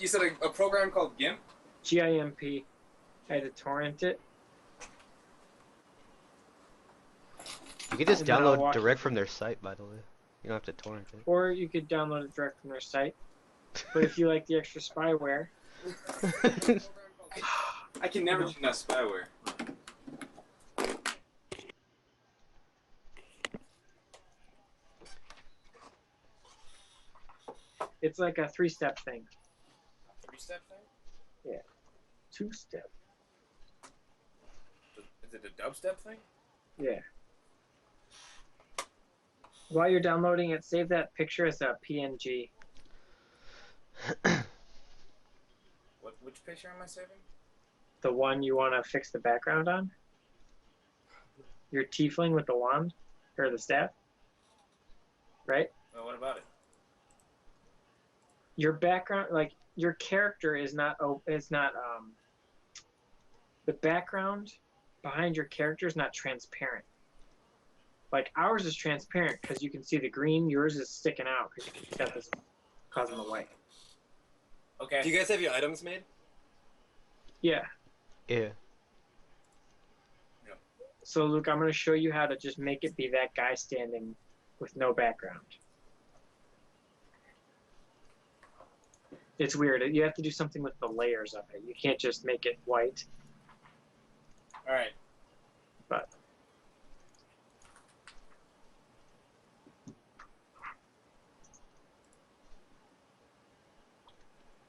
You said a program called GIMP? GIMP. I had to torrent it. You can just And then I'll download walk direct you from their site, by the way. You don't have to torrent it. Or you could download it direct from their site. But if you like the extra spyware... I can never do that spyware. It's like a 3-step thing. 3-step thing? Yeah. 2-step. Is it a dubstep thing? Yeah. While you're downloading it, save that picture as a PNG. Which picture am I saving? The one you want to fix the background on? Your tiefling with the wand? Or the staff? Right? Well, what about it? Your background, like, your character is not, the background behind your character is not transparent. Like, ours is transparent because you can see the green, yours is sticking out because you got this causing the white. Okay. Do you guys have your items made? Yeah. Yeah. So, Luke, I'm going to show you how to just make it be that guy standing with no background. It's weird. You have to do something with the layers of it. You can't just make it white. Alright. But...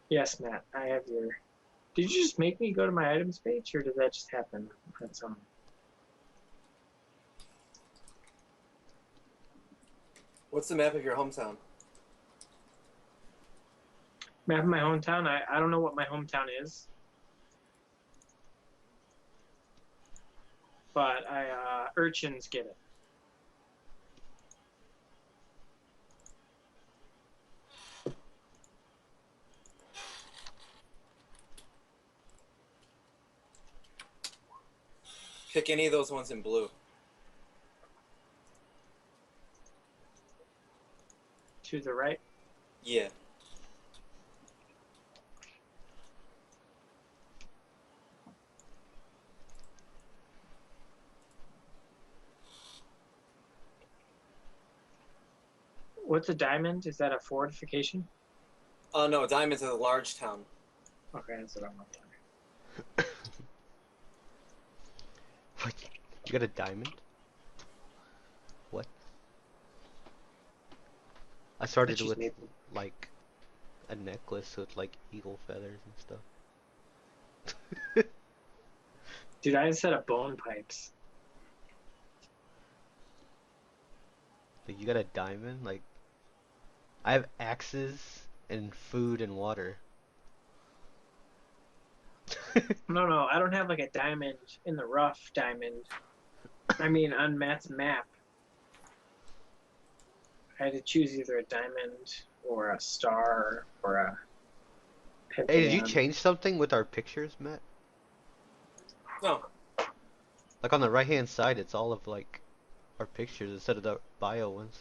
Yes, Matt, I have your... Did you just make me go to my items page, or did that just happen on its own? What's the map of your hometown? Map of my hometown? I don't know what my hometown is. But urchins get it. Pick any of those ones in blue. To the right? Yeah. What's a diamond? Is that a fortification? Oh no, Diamond's is a large town. Okay, that's what I'm looking at. What? You got a diamond? What? I started with like a necklace with like eagle feathers and stuff. Dude, I had a set of bone pipes. Like, you got a diamond? Like, I have axes and food and water. No, I don't have like a diamond in the rough diamond. I mean, on Matt's map. I had to choose either a diamond or a star or a pentagon. Hey, did you change something with our pictures, Matt? No. Like on the right hand side, it's all of like our pictures instead of the bio ones.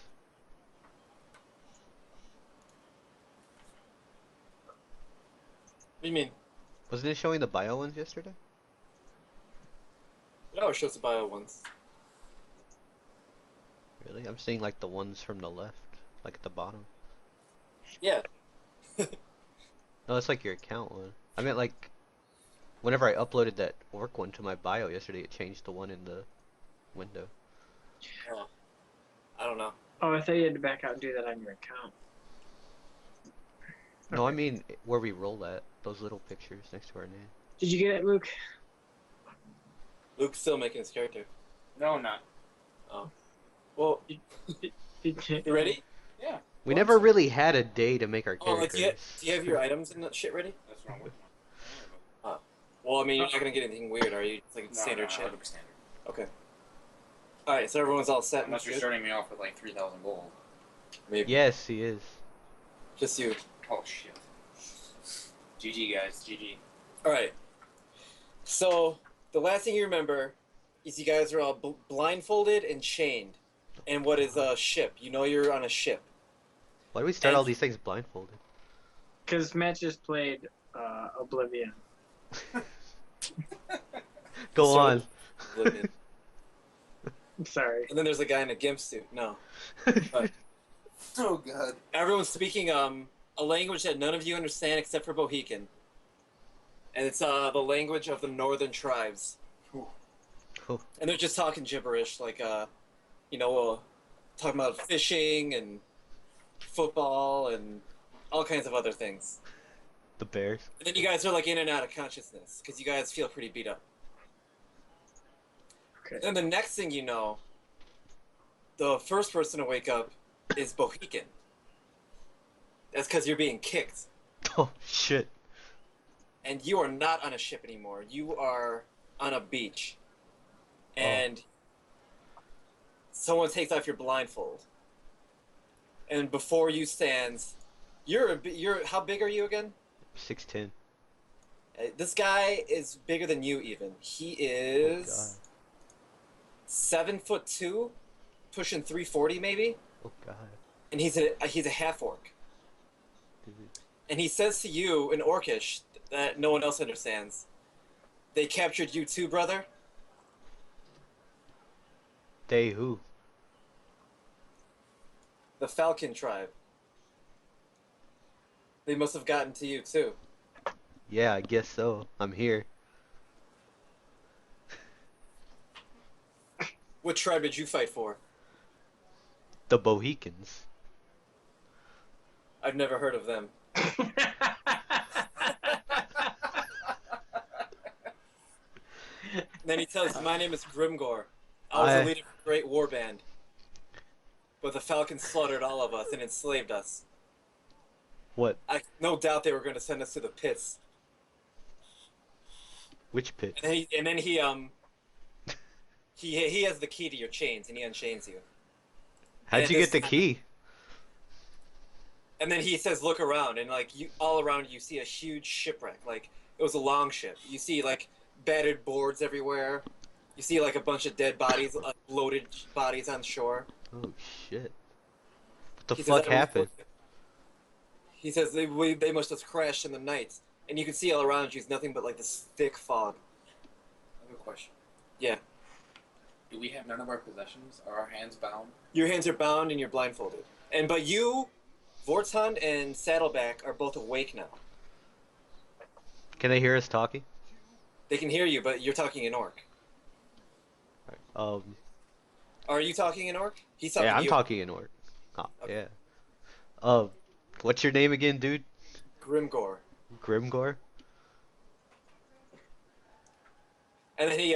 What do you mean? Wasn't it showing the bio ones yesterday? No, it shows the bio ones. Really? I'm seeing like the ones from the left, like at the bottom. Yeah. No, that's like your account one. I meant like, whenever I uploaded that orc one to my bio yesterday, it changed the one in the window. Oh. I don't know. Oh, I thought you had to back out and do that on your account. No, I mean where we roll at, those little pictures next to our name. Did you get it, Luke? Luke's still making his character. No, I'm not. Oh. Well, You you ready? Yeah. We never really had a day to make our Oh, like, characters. do you have your items and that shit ready? That's what I'm working on. Well, I mean, you're not gonna get anything weird, are you? It's like standard shit. Standard. Okay. Alright, so everyone's all set. Unless you're Good? starting me off with like 3,000 gold. Maybe. Yes, he is. Just you. Oh shit. GG guys, GG. Alright. So, the last thing you remember is you guys are all blindfolded and chained. And what is a ship? You know you're on a ship. Why do we start all these things blindfolded? because Matt just played Oblivion. Go So- on. Oblivion. I'm sorry. And then there's a guy in a gimp suit. No. Oh god. Everyone's speaking a language that none of you understand except for Bohican. And it's the language of the northern tribes. Cool. And they're just talking gibberish, like, talking about fishing and football and all kinds of other things. The Bears. And then you guys are like in and out of consciousness because you guys feel pretty beat up. Okay. Then the next thing you know, the first person to wake up is Bohican. That's because you're being kicked. Oh shit. And you are not on a ship anymore. You are on a beach. And someone takes off your blindfold. And before you stands, you're how big are you again? 6'10". This guy is bigger than you even. He is 7'2", pushing 340 maybe. Oh god. And he's a half orc. Dude. And he says to you in Orcish that no one else understands. They captured you too, brother. They who? The Falcon tribe. They must have gotten to you too. Yeah, I guess so. I'm here. What tribe did you fight for? The Bohicans. I've never heard of them. And then he tells, my name is Grimgor. I was the leader of a great war band. But the Falcons slaughtered all of us and enslaved us. What? No doubt they were going to send us to the pits. Which pit? And then he has the key to your chains and he unchains you. How'd and you this- get the key? And then he says, look around, and like you, all around you see a huge shipwreck. Like it was a long ship. You see like battered boards everywhere. You see like a bunch of dead bodies, loaded bodies on shore. Oh shit. What the He fuck says, happened? He says they must have crashed in the night, and you can see all around you is nothing but like this thick fog. I have a question. Yeah, Do we have none of our possessions? Are our hands bound? your hands are bound and you're blindfolded. But you, Vortund and Saddleback are both awake now. Can they hear us talking? They can hear you, but you're talking in Orc. Are you talking in Orc? He's talking. Yeah, to I'm you. talking in orc. Oh, Okay. yeah. What's your name again, dude? Grimgor. Grimgor? And then he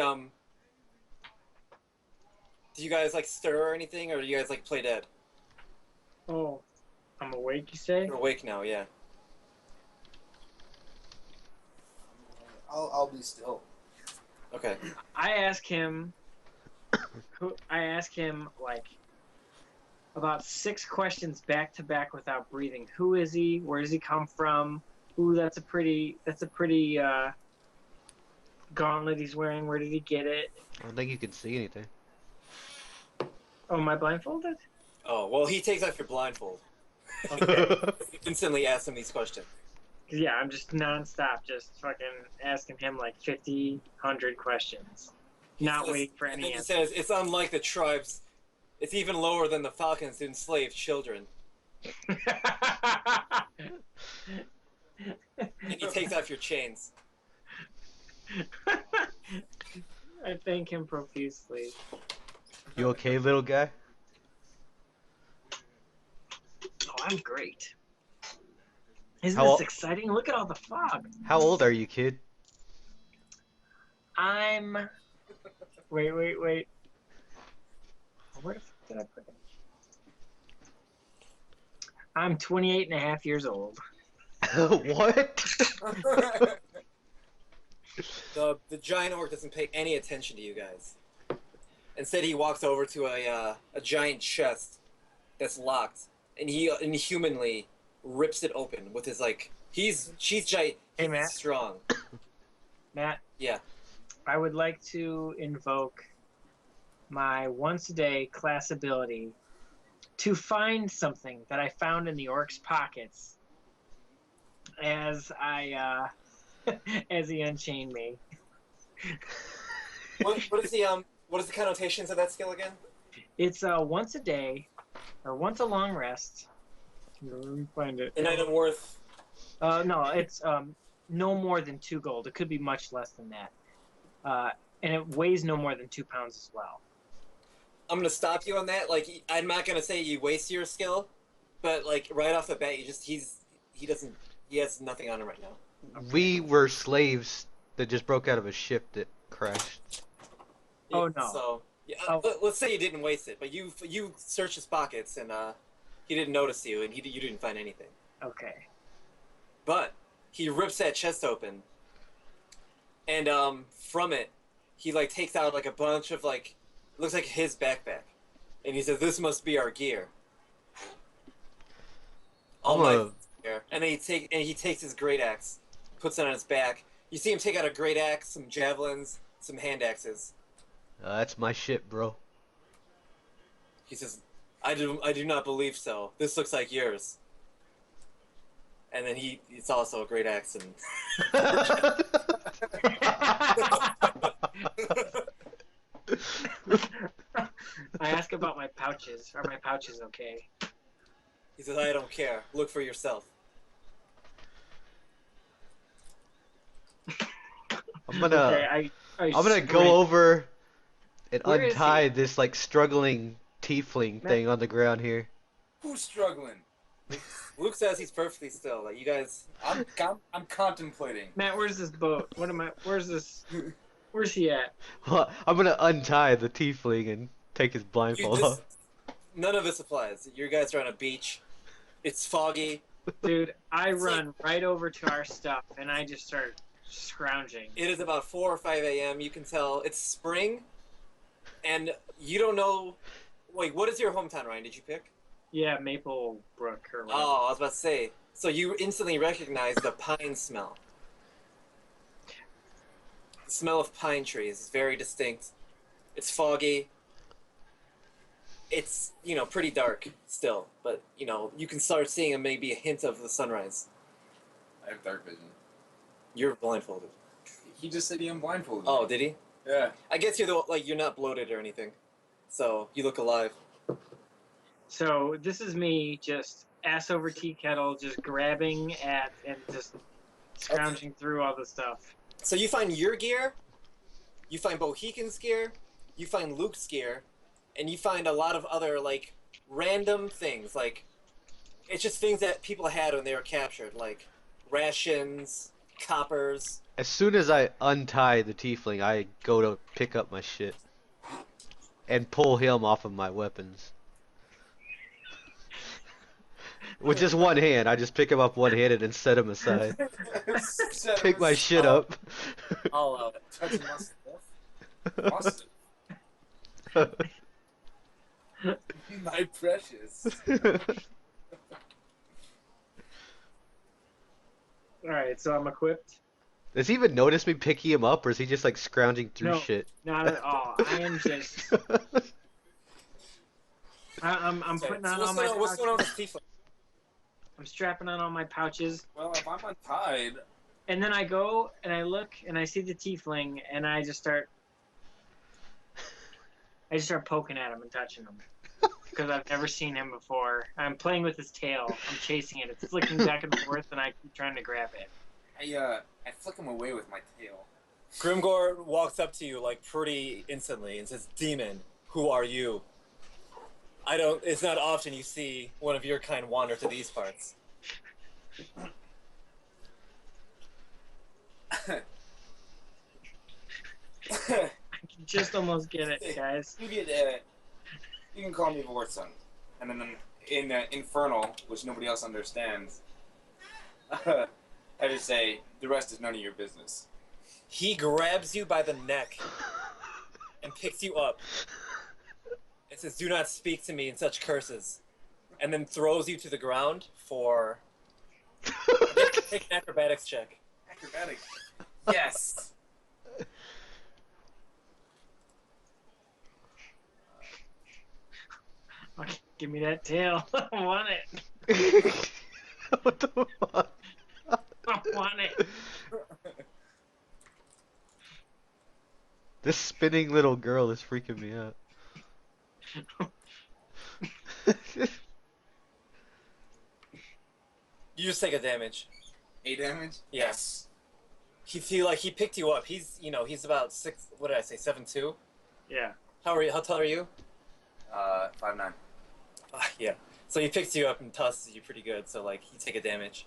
do you guys like stir or anything, or do you guys like play dead? Oh, I'm awake, you say? You're awake now, yeah. I'll be still. Okay. I ask him like about 6 questions back to back without breathing. Who is he? Where does he come from? Ooh, that's a pretty gauntlet he's wearing. Where did he get it? I don't think you can see anything. Oh, am I blindfolded? Oh well, he takes off your blindfold. Okay. You instantly ask him these questions. Yeah, I'm just nonstop, just fucking asking him like 50, 100 questions. Not He says- waiting for and any then he answer. says it's unlike the tribes. It's even lower than the Falcons who enslave children. And he takes off your chains. I thank him profusely. You okay, little guy? Oh, I'm great. Isn't How this ol- exciting? Look at all the fog. How old are you, kid? I'm... Wait. Where the fuck did I put it? I'm 28 and a half years old. What? The giant orc doesn't pay any attention to you guys. Instead, he walks over to a giant chest that's locked, and he inhumanly rips it open with his like. She's giant. Hey, He's Matt. strong. Matt, Yeah. I would like to invoke my once a day class ability to find something that I found in the orc's pockets as I as he unchained me. What is the connotations of that skill again? It's once a day, or once a long rest. Let me find it. An item worth. No, it's no more than 2 gold. It could be much less than that. And it weighs no more than 2 pounds as well. I'm gonna stop you on that. Like, I'm not gonna say you waste your skill, but like right off the bat, he has nothing on him right now. Okay. We were slaves that just broke out of a ship that crashed. Oh, Yeah, no. So yeah, Oh. let's say you didn't waste it, but you searched his pockets and he didn't notice you, and you didn't find anything. Okay. But he rips that chest open, and from it, he like takes out like a bunch of like, looks like his backpack, and he says, "This must be our gear." All my gear. And then he takes his great axe, puts it on his back. You see him take out a great axe, some javelins, some hand axes. That's my ship, bro. He says, I do not believe so. This looks like yours." And then it's also a great axe. And I ask about my pouches. Are my pouches okay? he says, "I don't care. Look for yourself." I'm gonna Okay, I'm gonna sprint. go over and Where is untie he? this like struggling tiefling thing on the ground here. Who's struggling? Luke says he's perfectly still. Like, you guys, I'm contemplating. Matt, where's this boat? Where's this? Where's he at? I'm gonna untie the tiefling and take his blindfold off. none of this applies. You guys are on a beach. It's foggy. Dude, I It's run right over to our stuff and I just start scrounging. It is about 4 or 5 a.m. You can tell it's spring, and you don't know. Wait, what is your hometown, Ryan? Did you pick? Yeah, Maple Brook or whatever. Oh, I was about to say. So you instantly recognize the pine smell. The smell of pine trees is very distinct. It's foggy. It's, pretty dark still, but, you can start seeing maybe a hint of the sunrise. I have dark vision. You're blindfolded. He just said he unblindfolded. Oh, did he? Yeah. I guess you're not bloated or anything. So, you look alive. So this is me just ass over tea kettle, just grabbing at and just scrounging through all the stuff. So you find your gear, you find Bohican's gear, you find Luke's gear, and you find a lot of other, like, random things. Like, it's just things that people had when they were captured, like rations, coppers. As soon as I untie the tiefling, I go to pick up my shit and pull him off of my weapons. With just one hand, I just pick him up one-handed and set him aside. Pick my shit up. I'll allow it. Touch must have. My precious. Alright, so I'm equipped. Does he even notice me picking him up, or is he just like scrounging through No. shit? Not at all. I am just I'm putting on all my What's going on pouches. with this tiefling? I'm strapping on all my pouches. Well, if I'm untied, And then I go and I look and I see the tiefling and I just start poking at him and touching him. Because I've never seen him before. I'm playing with his tail. I'm chasing it. It's flicking back and forth and I keep trying to grab it. I flick him away with my tail. Grimgor walks up to you, like, pretty instantly and says, "Demon, who are you?" It's not often you see one of your kind wander to these parts. I can just almost get it, guys. You can call me Vorson. And then in Infernal, which nobody else understands, I just say, the rest is none of your business. He grabs you by the neck and picks you up and says, "Do not speak to me in such curses," and then throws you to the ground for... Take an acrobatics check. Acrobatic. Yes! Okay, give me that tail. I want it. What the fuck? This spinning little girl is freaking me out. You just take a damage. 8 damage? Yes. He picked you up. He's he's about 6. What did I say? 7'2". Yeah. How tall are you? 5'9". Yeah. So he picks you up and tosses you pretty good. So like you take a damage.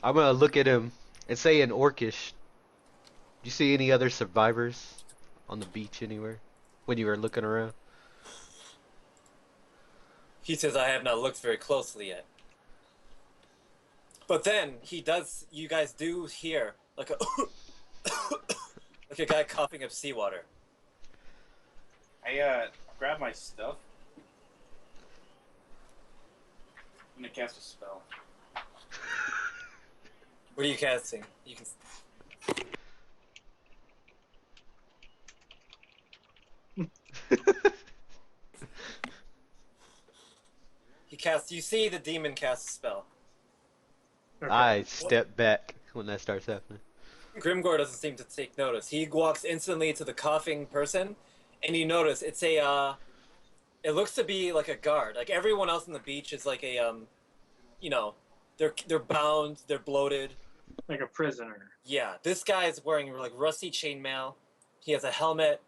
I'm gonna look at him and say in Orcish, you see any other survivors on the beach anywhere when you were looking around? He says, "I have not looked very closely yet." But then you guys do hear like a like a guy coughing up seawater. I grab my stuff. I'm gonna cast a spell. What are you casting? You can. You see the demon cast a spell. Okay. I step back when that starts happening. Grimgor doesn't seem to take notice. He walks instantly to the coughing person, and you notice it's a, it looks to be like a guard. Like everyone else on the beach is like a, they're bound, they're bloated. Like a prisoner. Yeah, this guy is wearing like rusty chainmail. He has a helmet.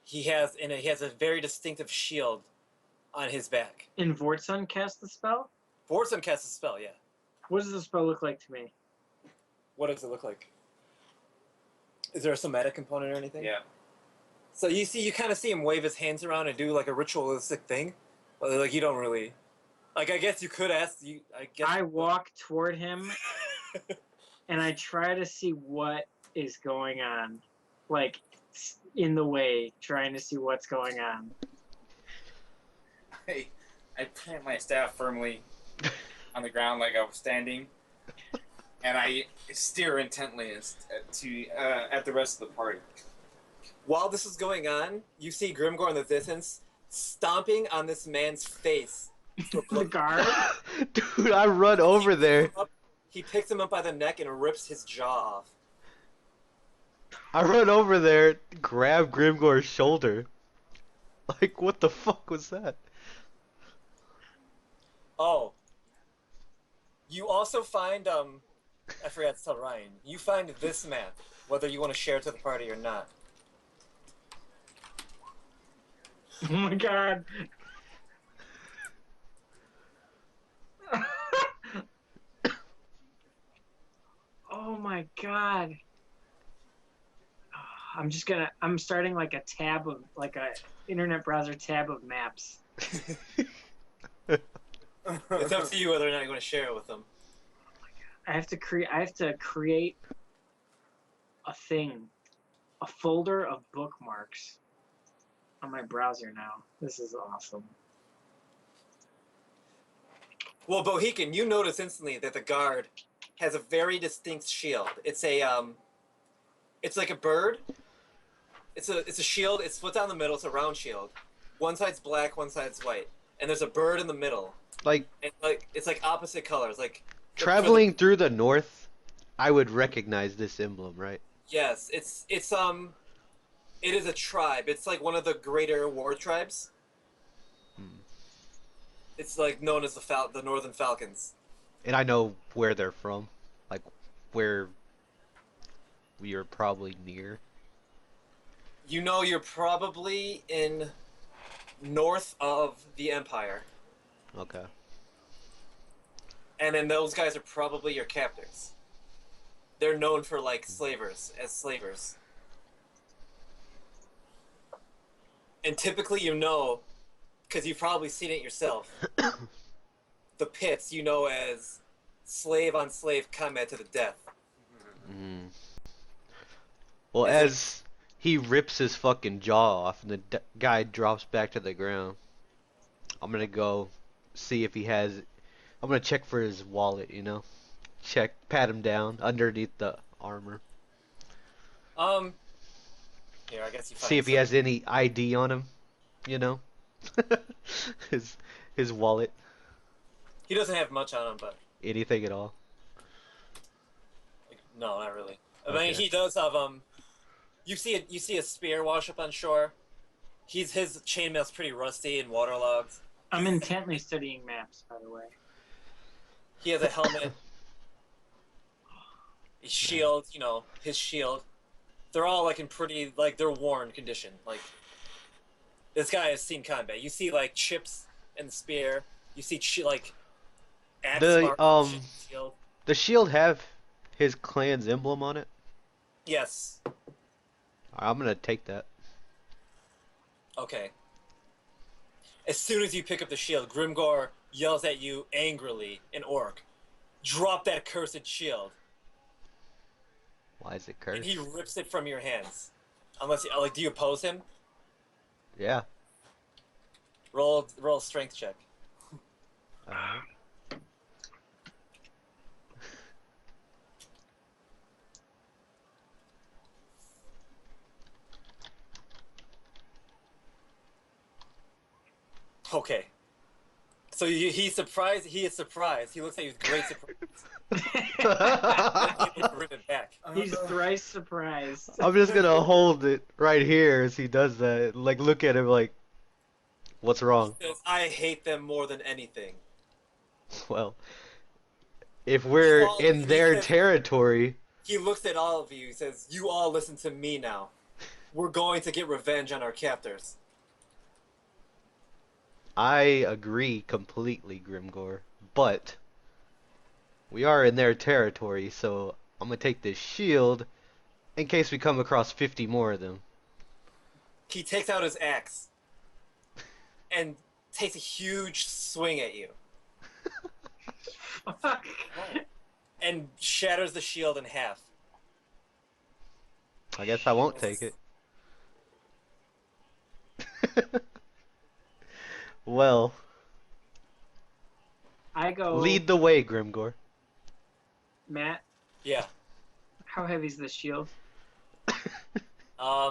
He has a very distinctive shield on his back. And Vortson cast the spell? Vortson casts a spell, yeah. What does the spell look like to me? What does it look like? Is there a somatic component or anything? Yeah. So you kind of see him wave his hands around and do like a ritualistic thing, but like you don't really. Like I guess you could ask you. I walk toward him, and I try to see what is going on, like in the way, trying to see what's going on. I plant my staff firmly on the ground like I was standing, and I stare intently at the rest of the party. While this is going on, you see Grimgor in the distance stomping on this man's face. The guard? Dude, I run over there. He picks him up by the neck and rips his jaw off. I run over there, grab Grimgor's shoulder. Like, what the fuck was that? Oh. You also find, I forgot to tell Ryan, you find this map, whether you want to share it to the party or not. Oh my god. Oh my god. I'm starting like a tab of, like a internet browser tab of maps. It's up to you whether or not you want to share it with them. I have to create a thing, a folder of bookmarks on my browser now. This is awesome. Well, Bohican, you notice instantly that the guard has a very distinct shield. It's it's like a bird. It's a shield. It's split down the middle. It's a round shield. One side's black, one side's white, and there's a bird in the middle. Like, and it's like opposite colors. Like traveling through the north, I would recognize this emblem, right? Yes, it is a tribe. It's like one of the greater war tribes. It's like known as the Northern Falcons. And I know where they're from, like where we are probably near. You know you're probably in north of the Empire. Okay. And then those guys are probably your captors. They're known for like slavers. And typically you know, because you've probably seen it yourself, the pits you know as slave-on-slave combat to the death. Mm. Well, as he rips his fucking jaw off and the guy drops back to the ground, I'm gonna go see if he has... I'm gonna check for his wallet, you know? Pat him down underneath the armor. Here, I guess you See if he has any ID on him, you know? his his wallet, He doesn't have much on him, but anything at all. like, no, not really. I Okay. mean, he does have You see a spear wash up on shore. His chainmail's pretty rusty and waterlogged. I'm intently studying maps, by the way. He has a helmet, a shield. You know, his shield. They're all like in pretty like they're worn condition. Like this guy has seen combat. You see like chips in the spear. You see like axe The marks on the shield. the shield have his clan's emblem on it. Yes. I'm gonna take that. Okay. As soon as you pick up the shield, Grimgor yells at you angrily in Orc. Drop that cursed shield. Why is it And cursed? he rips it from your hands. Unless you, like, do you oppose him? Yeah. Roll a strength check. Alright. Okay. So he's surprised. He is surprised. He looks at you with great surprise. Rip it back. He's thrice surprised. I'm just gonna hold it right here as he does that. Like, look at him like, what's wrong? He says, I hate them more than anything. Well, if we're Well, in he their says- territory, He looks at all of you. He says, "You all listen to me now. We're going to get revenge on our captors." I agree completely, Grimgor. But we are in their territory, so I'm gonna take this shield in case we come across 50 more of them. He takes out his axe and takes a huge swing at you Fuck. and shatters the shield in half. I guess I won't take it. Well, I go. lead the way, Grimgor. Matt, Yeah. how heavy is this shield? I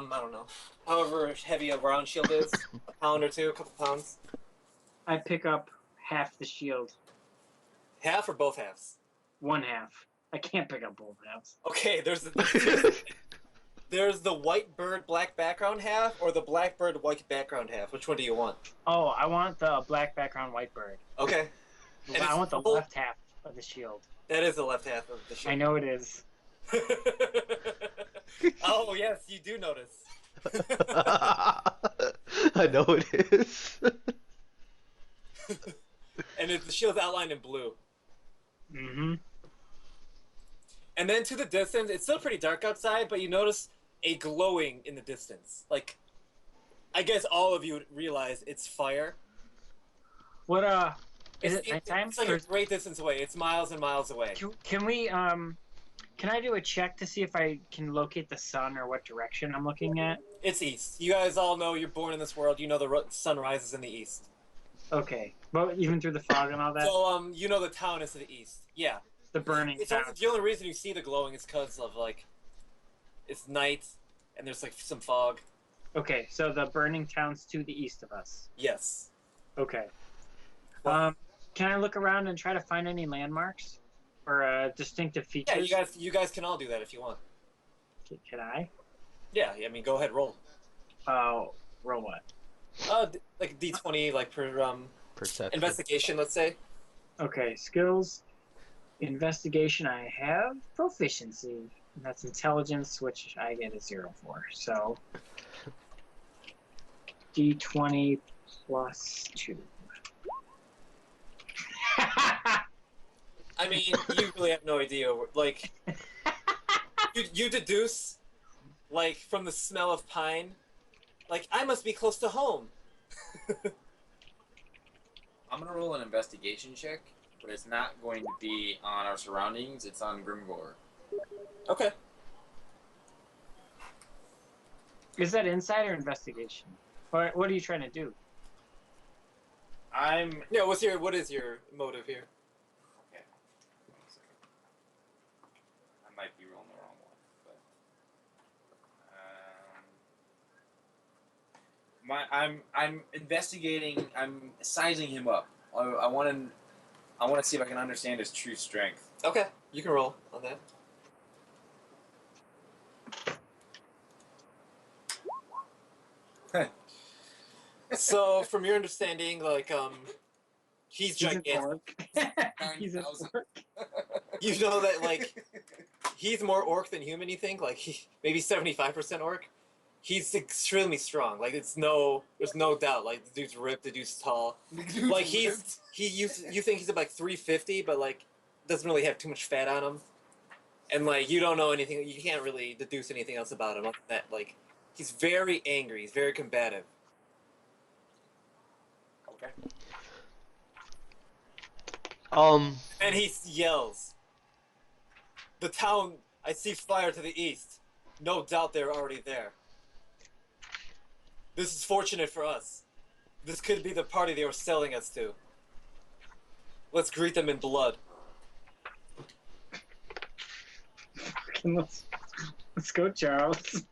don't know. However heavy a round shield is, a pound or two, a couple pounds. I pick up half the shield. Half or both halves? One half. I can't pick up both halves. Okay, there's the white bird black background half or the black bird white background half. Which one do you want? Oh, I want the black background white bird. Okay. And I it's want the full- left half of the shield. That is the left half of the shield. I know it is. Oh yes, you do notice. I know it is. And the shield's outlined in blue. Mm-hmm. And then to the distance, it's still pretty dark outside, but you notice a glowing in the distance. Like, I guess all of you would realize it's fire. What is it nighttime? It's like a great distance away. It's miles and miles away. Can we can I do a check to see if I can locate the sun or what direction I'm looking at? It's east. You guys all know you're born in this world. You know the sun rises in the east. Okay. Well, even through the fog and all that? So you know the town is to the east. Yeah. The burning It's town. the only reason you see the glowing is because of like, it's night and there's like some fog. Okay, so the burning town's to the east of us. Yes. Okay. Well- Can I look around and try to find any landmarks or distinctive features? Yeah, you guys can all do that if you want. Can I? Yeah, I mean, go ahead, roll. Oh, roll what? Like D20, like per Perception. investigation, let's say. Okay, skills. Investigation, I have proficiency. And that's intelligence, which I get a 0 for. So, D20 plus 2. I mean, you really have no idea. Like, you deduce, like, from the smell of pine, like, I must be close to home. I'm gonna roll an investigation check, but it's not going to be on our surroundings. It's on Grimgor. Okay. Is that insight or investigation? What are you trying to do? Yeah, what is your motive here? Okay. 1 second. I might be rolling the wrong one, but I'm investigating. I'm sizing him up. I want to see if I can understand his true strength. Okay, you can roll on that. So, from your understanding, like, he's He's an gigantic. orc. He's an 9,000. orc. You know that, like, he's more orc than human, you think? Like, maybe 75% orc? He's extremely strong. Like, there's no doubt. Like, the dude's ripped, the dude's tall. Like, you think he's about, like, 350, but, like, doesn't really have too much fat on him. And, like, you don't know anything, you can't really deduce anything else about him. Other than that, like, he's very angry, he's very combative. Okay. And he yells, "The town, I see fire to the east. No doubt they're already there. This is fortunate for us. This could be the party they were selling us to. Let's greet them in blood." Fucking let's go, Charles.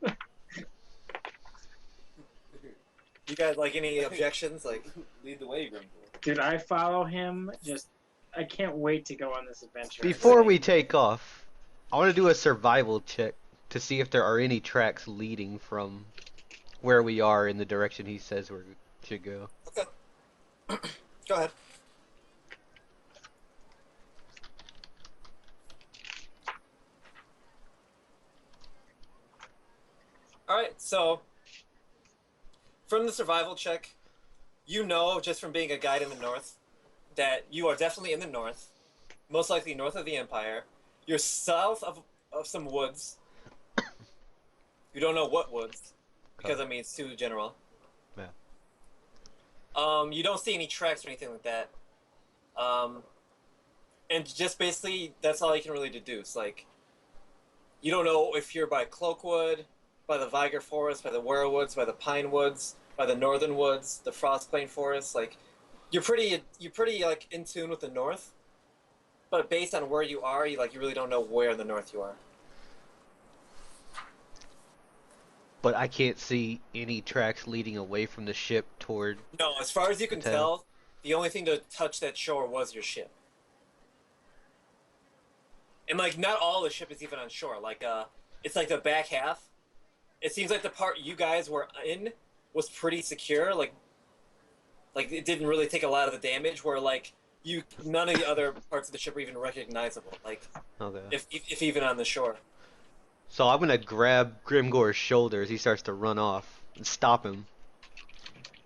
You guys, like, any objections? Like, Lead the way, Grimgor. Dude, I follow him. I can't wait to go on this adventure. Before we take off, I want to do a survival check to see if there are any tracks leading from where we are in the direction he says we should go. okay. Go ahead. Alright, so from the survival check, you know, just from being a guide in the north, that you are definitely in the north, most likely north of the Empire. You're south of some woods. You don't know what woods, because, I mean, it's too general. Yeah. You don't see any tracks or anything like that. And just basically, that's all you can really deduce. Like, you don't know if you're by Cloakwood, by the Viger Forest, by the Werewoods, by the Pine Woods, by the Northern Woods, the Frostplane Forest. Like, you're pretty like in tune with the north, but based on where you are, you really don't know where in the north you are. But I can't see any tracks leading away from the ship toward. No, as far as you can The town. tell, the only thing to touch that shore was your ship. And, like, not all the ship is even on shore. Like, it's like the back half. It seems like the part you guys were in was pretty secure. Like it didn't really take a lot of the damage. Where, like, none of the other parts of the ship are even recognizable. Like, Okay. if even on the shore. So I'm gonna grab Grimgor's shoulder as he starts to run off and stop him.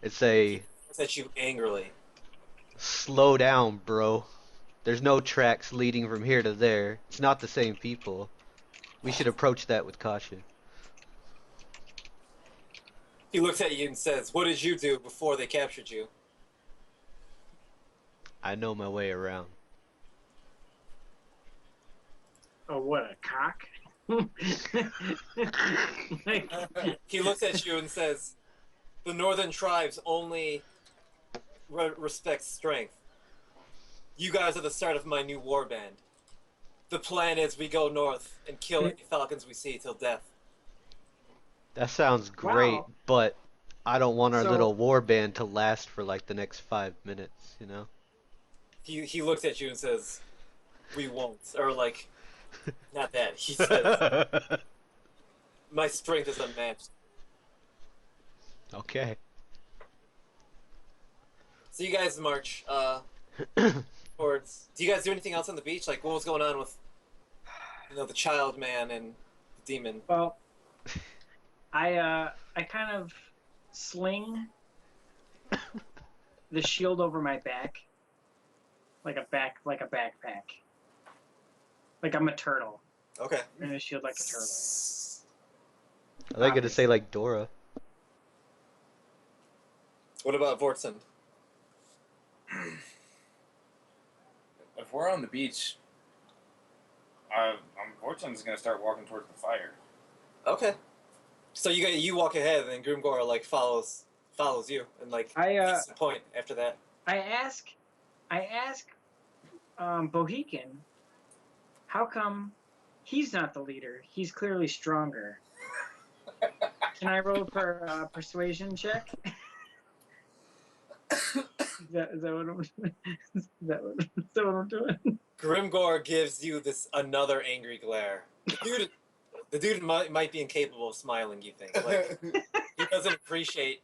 And say, Looks at you angrily. "Slow down, bro. There's no tracks leading from here to there. It's not the same people. We should approach that with caution." He looks at you and says, "What did you do before they captured you?" I know my way around. Oh, what a cock! Like, He looks at you and says, "The northern tribes only respect strength. You guys are the start of my new war band. The plan is we go north and kill any falcons we see till death." That sounds great, Wow. but I don't want our So- little war band to last for like the next 5 minutes, you know? He looks at you and says, "We won't." Or, like, not that. He says, "My strength is unmatched." Okay. So you guys march towards... Do you guys do anything else on the beach? Like, what was going on with, the child man and the demon? well, I kind of sling the shield over my back, like a backpack. Like I'm a turtle, Okay. and a shield like a turtle. I think to say like Dora. What about Vortsund? If we're on the beach, Vortsund's gonna start walking towards the fire. Okay. So you walk ahead, and then Grimgor, like, follows you, and, like, gets to the point after that. I ask Bohican, how come he's not the leader? He's clearly stronger. Can I roll for persuasion check? Is that what I'm doing? Is that what I'm doing? Grimgor gives you this another angry glare. The dude might be incapable of smiling. You think? Like he doesn't appreciate.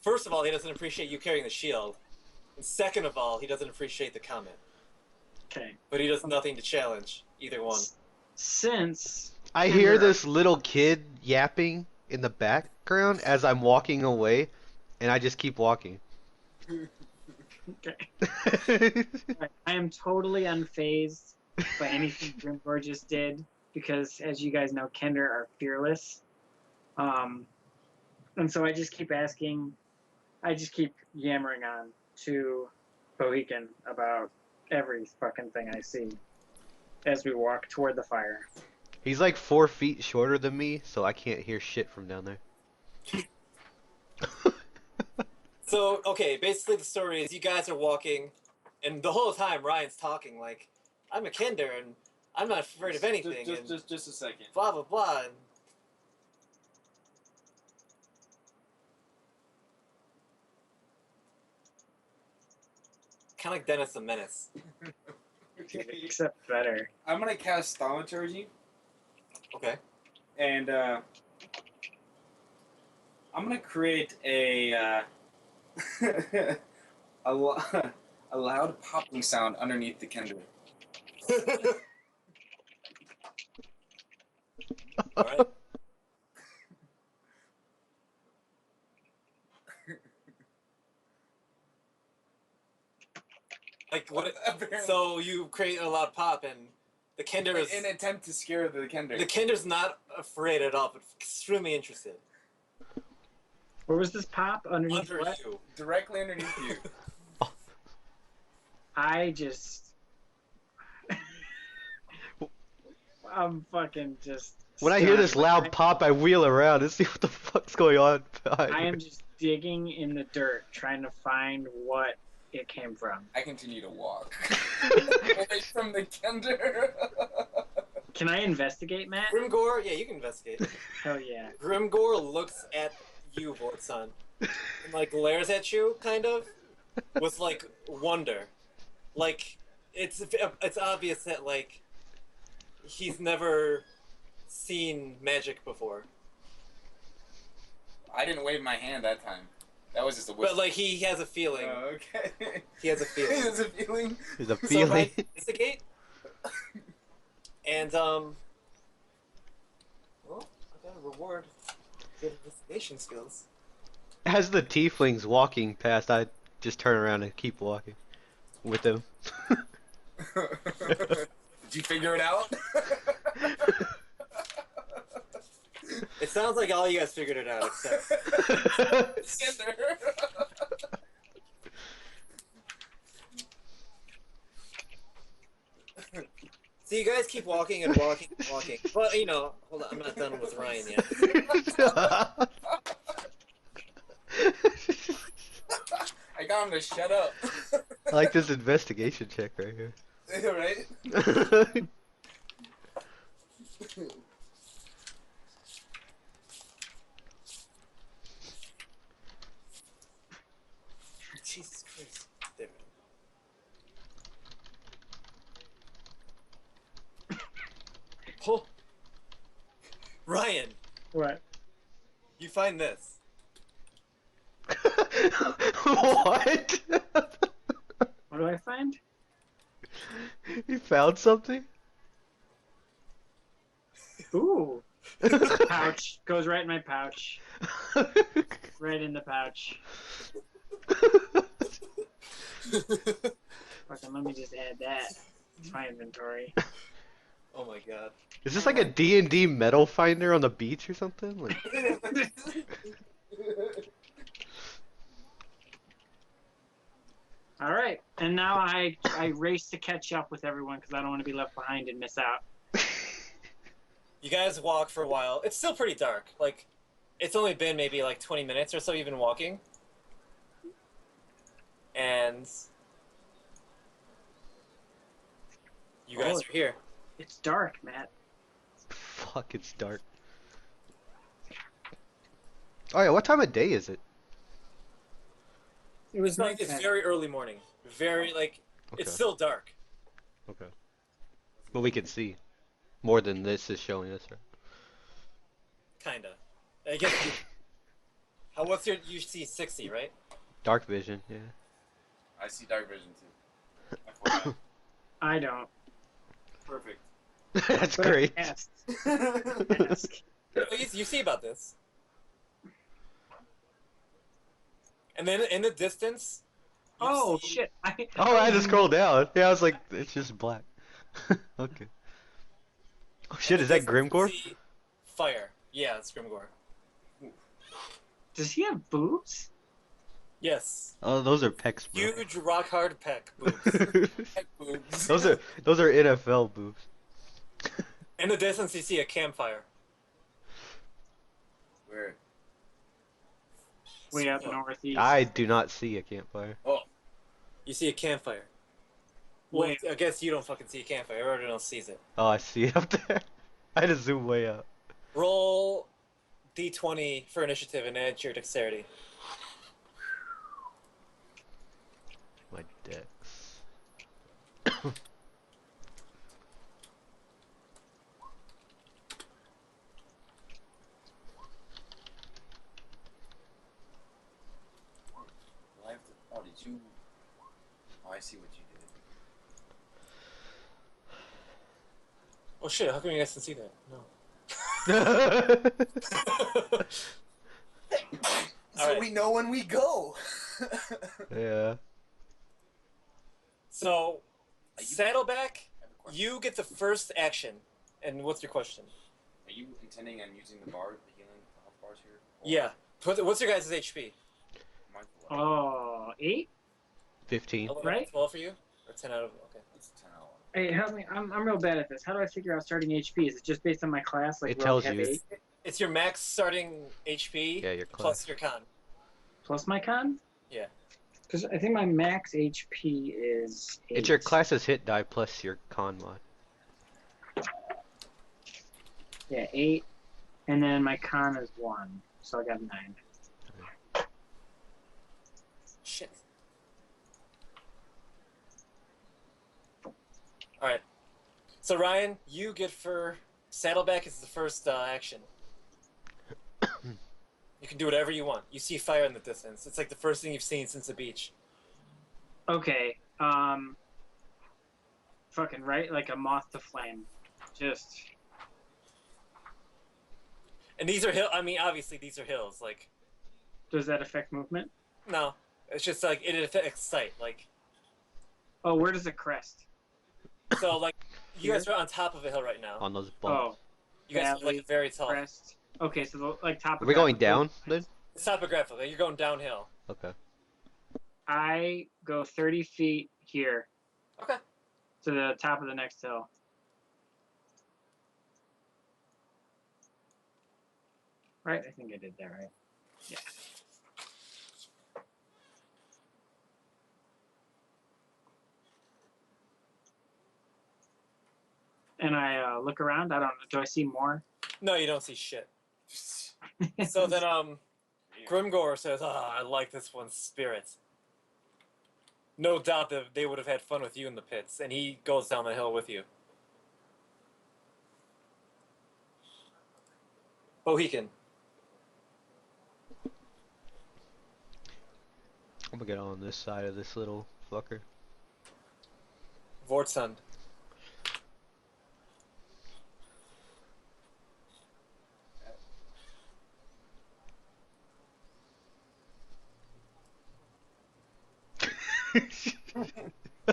First of all, he doesn't appreciate you carrying the shield, and second of all, he doesn't appreciate the comment. Okay. But he does nothing to challenge either one. Since I hear this little kid yapping in the background as I'm walking away, and I just keep walking. okay. I am totally unfazed by anything Grimgor just did because, as you guys know, Kender are fearless. And so I just keep asking, I just keep yammering on to Bohican about every fucking thing I see as we walk toward the fire. He's like 4 feet shorter than me, so I can't hear shit from down there. So, okay, basically the story is you guys are walking, and the whole time Ryan's talking like, I'm a Kender, and I'm not afraid of anything, and Just a second. blah, blah, blah. And kind of like Dennis the Menace. Except better. I'm gonna cast Thaumaturgy, Okay. and I'm gonna create a a loud popping sound underneath the Kender. Alright. Like what? So you create a loud pop, and the Kender is in an attempt to scare the Kender. the Kender's not afraid at all, but extremely interested. Where was this pop? Underneath Under what? you. Directly underneath you. I just... I'm fucking just... When I hear this stunned. loud pop, I wheel around and see what the fuck's going on behind I me. am just digging in the dirt, trying to find what it came from. I continue to walk away from the Kender. Can I investigate, Matt? Grimgor, yeah, you can investigate. Hell yeah. Grimgor looks at you, Vortson, and like glares at you, kind of, with like wonder. Like it's obvious that like he's never seen magic before. I didn't wave my hand that time. That was just a whisper. But like he has a feeling. Oh, okay. He has a feeling. He has a feeling. There's a So feeling. right, investigate. And well, I got a reward. Good investigation skills. As the tiefling's walking past, I just turn around and keep walking with him. Did you figure it out? It sounds like all you guys figured it out, except Kender. so you guys keep walking and walking and walking. Well, you know, hold on, I'm not done with Ryan yet. I got him to shut up. I like this investigation check right here. Right? Jesus Christ. There. Oh. Ryan, What? you find this. What? What do I find? You found something? Ooh. Pouch. Goes right in my pouch. Right in the pouch. Fucking let me just add that to my inventory. Oh my god. Is this like a D&D metal finder on the beach or something? Like, All right, and now I race to catch up with everyone because I don't want to be left behind and miss out. You guys walk for a while. It's still pretty dark. Like, it's only been maybe like 20 minutes or so you've been walking. And you guys are here. It's dark, Matt. fuck, it's dark. Oh yeah, what time of day is it? It was It's nighttime. very early morning. Very like it's Okay. still dark. Okay. But we can see more than this is showing us, right? Kinda. I guess you. What's your? You see 60, right? Dark vision, yeah. I see dark vision too. FYI. I don't. Perfect. That's But I great. asked. Where Ask. You see about this. And then in the distance. you Oh see- shit! Oh, I had to scroll down. Yeah, I was like, it's just black. Okay. Oh in shit, the is that distance, you Grimgor? see fire. Yeah, it's Grimgor. Does he have boobs? Yes. Oh, those are pecs, bro. Huge rock hard peck boobs. Heck boobs. those are NFL boobs. In the distance, you see a campfire. Where? Way up northeast. I do not see a campfire. Oh, You see a campfire. Well, Wait. I guess you don't fucking see a campfire. Everyone else sees it. Oh, I see it up there. I had to zoom way out. Roll d20 for initiative and add to your dexterity. My dex. do I have to? Oh, did you? Oh, I see what you did. Oh shit, how come you guys can see that? No. So Alright. we know when we go. Yeah. So, Saddleback, I have a question. you get the first action. And what's your question? Are you intending on using the bar, the healing health bars here? Or Yeah. What's your guys' HP? mine's the left? Oh, 8? 15. 11 Right? out of 12 for you? Or 10 out of... Okay. It's 10 out. Hey, help me. I'm real bad at this. How do I figure out starting HP? Is it just based on my class? Like It rogue tells have you. 8 It's your max starting HP Yeah, your plus class. your con. plus my con? Yeah. Because I think my max HP is 8. It's your class's hit die plus your con mod. Yeah, 8. And then my con is 1. So I got 9. Shit. Alright. So Ryan, you get for Saddleback is the first action. You can do whatever you want. You see fire in the distance. It's like the first thing you've seen since the beach. Okay. Fucking right, like a moth to flame. Just. And these are hill. I mean, obviously these are hills. Like, Does that affect movement? no, it's just like it affects sight. Like, Oh, where does it crest? so like you guys are on top of a hill right now. On those bumps. Oh, You guys are like very tall. crest. Okay, so the, like top. Are we going down then? It's topographical. Like, you're going downhill. Okay. I go 30 feet here Okay. to the top of the next hill. Right, I think I did that right. Yeah. And I look around. I don't know. Do I see more? No, you don't see shit. So then, Grimgor says, I like this one's spirit. No doubt that they would have had fun with you in the pits, and he goes down the hill with you. Bohegan. I'm gonna get on this side of this little fucker. Vortsund.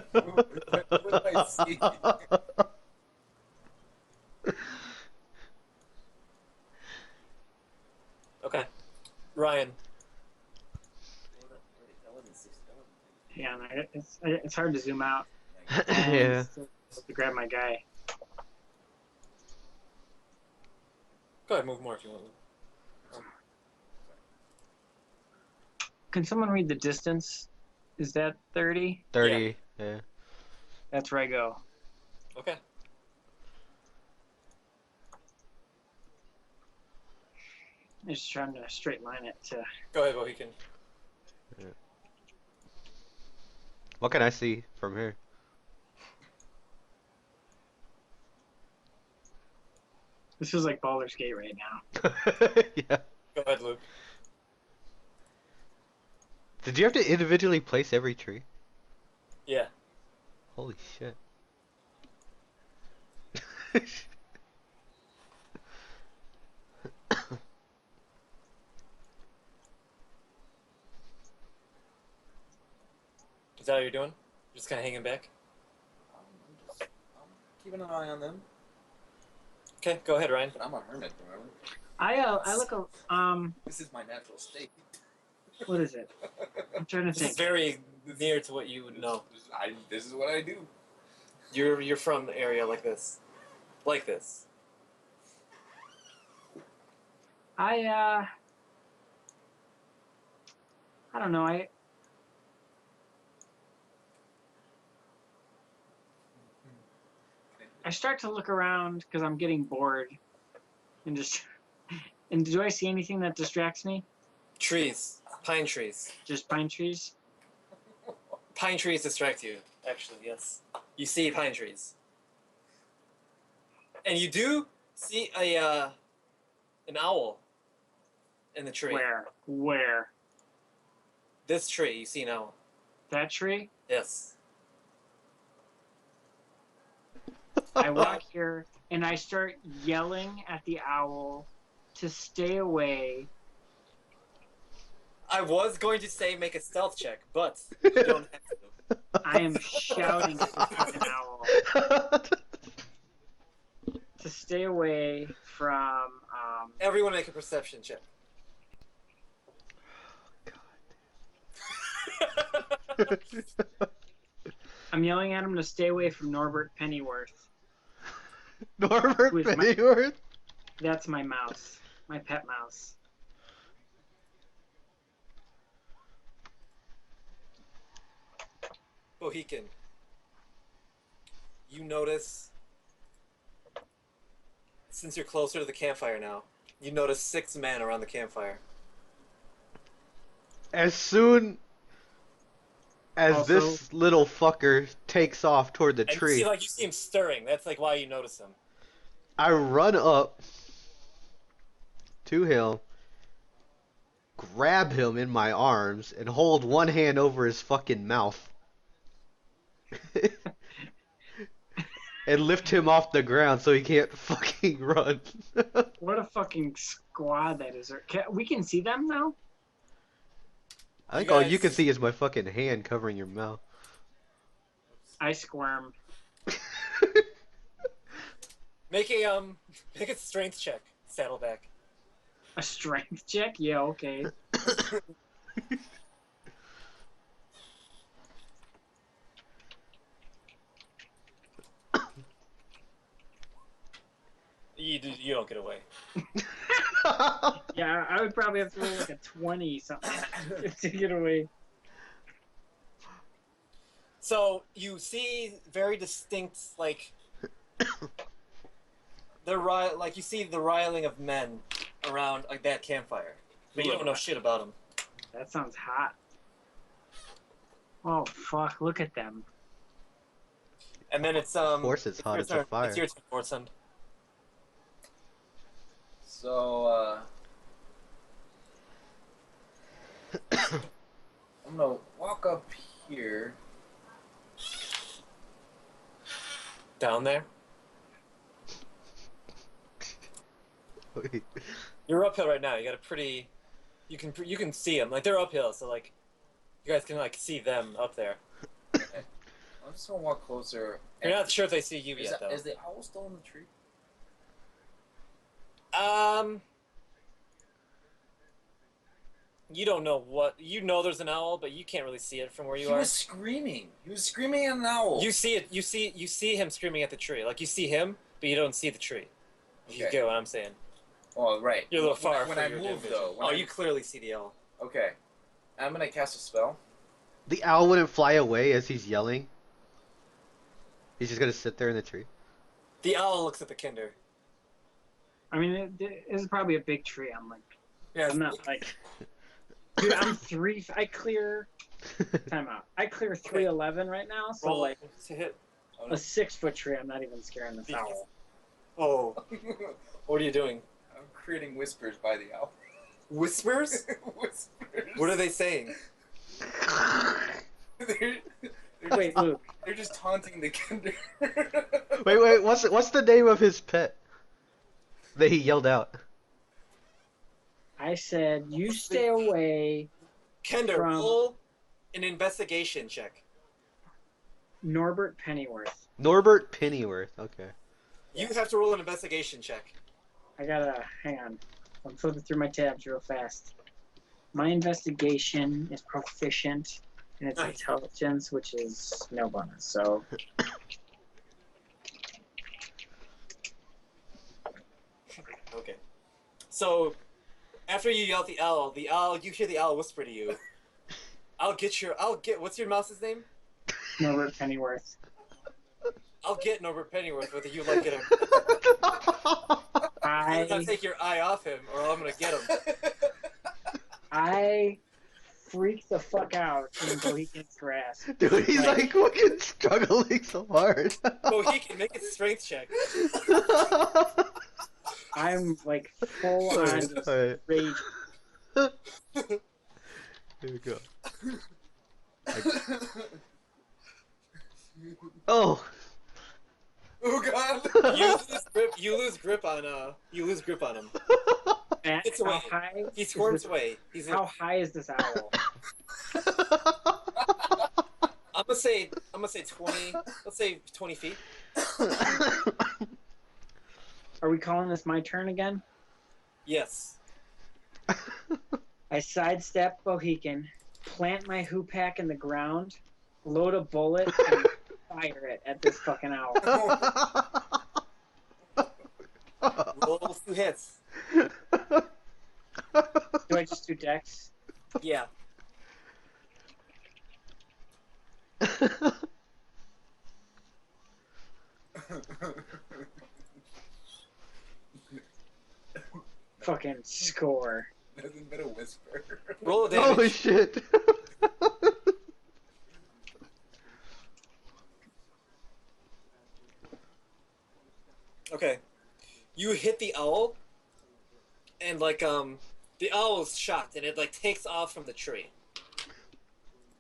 What do I see? Okay. Ryan. Yeah, it's hard to zoom out. Yeah. To grab my guy. Go ahead, move more if you want. Can someone read the distance? Is that 30? 30. Yeah. That's where I go. Okay. I'm just trying to straight line it to. Go ahead, Bohegan. What can I see from here? This is like Baldur's Gate right now. Yeah. Go ahead, Luke. Did you have to individually place every tree? Yeah. Holy shit. Is that what you're doing? Just kind of hanging back? I'm keeping an eye on them. Okay, go ahead, Ryan. But I'm a hermit, remember? I look This is my natural state. what is it? I'm trying to This is think. very near to what you would know. This is what I do. You're from an area like this. Like this. I don't know. I start to look around because I'm getting bored, and just and do I see anything that distracts me? Trees. Pine trees. Just pine trees. Pine trees distract you, actually, yes. You see pine trees. And you do see an owl in the tree. Where? This tree, you see an owl. That tree? Yes. I walk here and I start yelling at the owl to stay away. I was going to say make a stealth check, but you don't have to. I am shouting at the fucking owl to stay away from. Everyone make a perception check. I'm yelling at him to stay away from Norbert Pennyworth. Norbert With my- Pennyworth? That's my mouse, my pet mouse. Bohican. You notice, since you're closer to the campfire now, you notice 6 men around the campfire. As soon as Also- this little fucker takes off toward the And tree, you see him stirring. That's like why you notice him. I run up to him, grab him in my arms, and hold one hand over his fucking mouth. And lift him off the ground so he can't fucking run. What a fucking squad that is. We can see them now? I think You all you can guys- see is my fucking hand covering your mouth. I squirm. Make a strength check, Saddleback. A strength check? Yeah, okay. You don't get away. Yeah, I would probably have to roll like a 20 something to get away. So you see very distinct, like you see the riling of men around like that campfire, but you don't know shit about them. That sounds hot. Oh fuck! Look at them. And then it's Of course it's hot, your it's a turn. fire. It's your turn, Fortsund. So, I'm gonna walk up here. Down there. Wait. You're uphill right now. You got a pretty. You can see them. Like they're uphill, so like you guys can like see them up there. I'm just gonna walk closer. You're not sure if they see you Is, yet, though. is the owl still in the tree? You don't know what you know. There's an owl, but you can't really see it from where you He are. was screaming. He was screaming at an owl. You see it. You see him screaming at the tree. Like you see him, but you don't see the tree. If you Okay. get what I'm saying. Oh, right. You're a little far. When for I your move, vision. though. You clearly see the owl. Okay. I'm gonna cast a spell. The owl wouldn't fly away as he's yelling. He's just gonna sit there in the tree. The owl looks at the Kinder. I mean, it is probably a big tree. I'm like, Yeah. I'm not like, dude. I'm 3. I clear Time out. I clear 311 right now, so Roll like to hit. Oh, a no. 6-foot tree, I'm not even scaring this owl. Oh, what are you doing? I'm creating whispers by the owl. Whispers? Whispers. What are they saying? they're, Wait, Luke. they're just taunting the kinder. Wait, what's the name of his pet that he yelled out? I said you stay away Kender, from roll an investigation check. Norbert Pennyworth. Norbert Pennyworth. Okay. You have to roll an investigation check. I gotta hang on. I'm flipping through my tabs real fast. My investigation is proficient in its Nice. intelligence, which is no bonus. So Okay. So, after you yell at the owl, you hear the owl whisper to you. What's your mouse's name? Norbert Pennyworth. I'll get Norbert Pennyworth whether you like it or not. I'm gonna I take your eye off him, or I'm gonna get him. I freaked the fuck out in Bohegan's grasp. Dude, he's like fucking struggling so hard. Oh, he can make a strength check. I'm like full on just Alright. rage. Here we go. Oh. Oh god. You lose grip on him. Matt, It's how away. high? He is squirms this- away. How high is this owl? I'm gonna say 20. Let's say 20 feet. Are we calling this my turn again? Yes. I sidestep Bohegan, plant my hoopak in the ground, load a bullet, and fire it at this fucking owl. Roll 2 hits. Do I just do dex? Yeah. Fucking score. Nothing but a whisper. Roll a damage. Oh shit. Okay. You hit the owl, and the owl is shocked, and it takes off from the tree.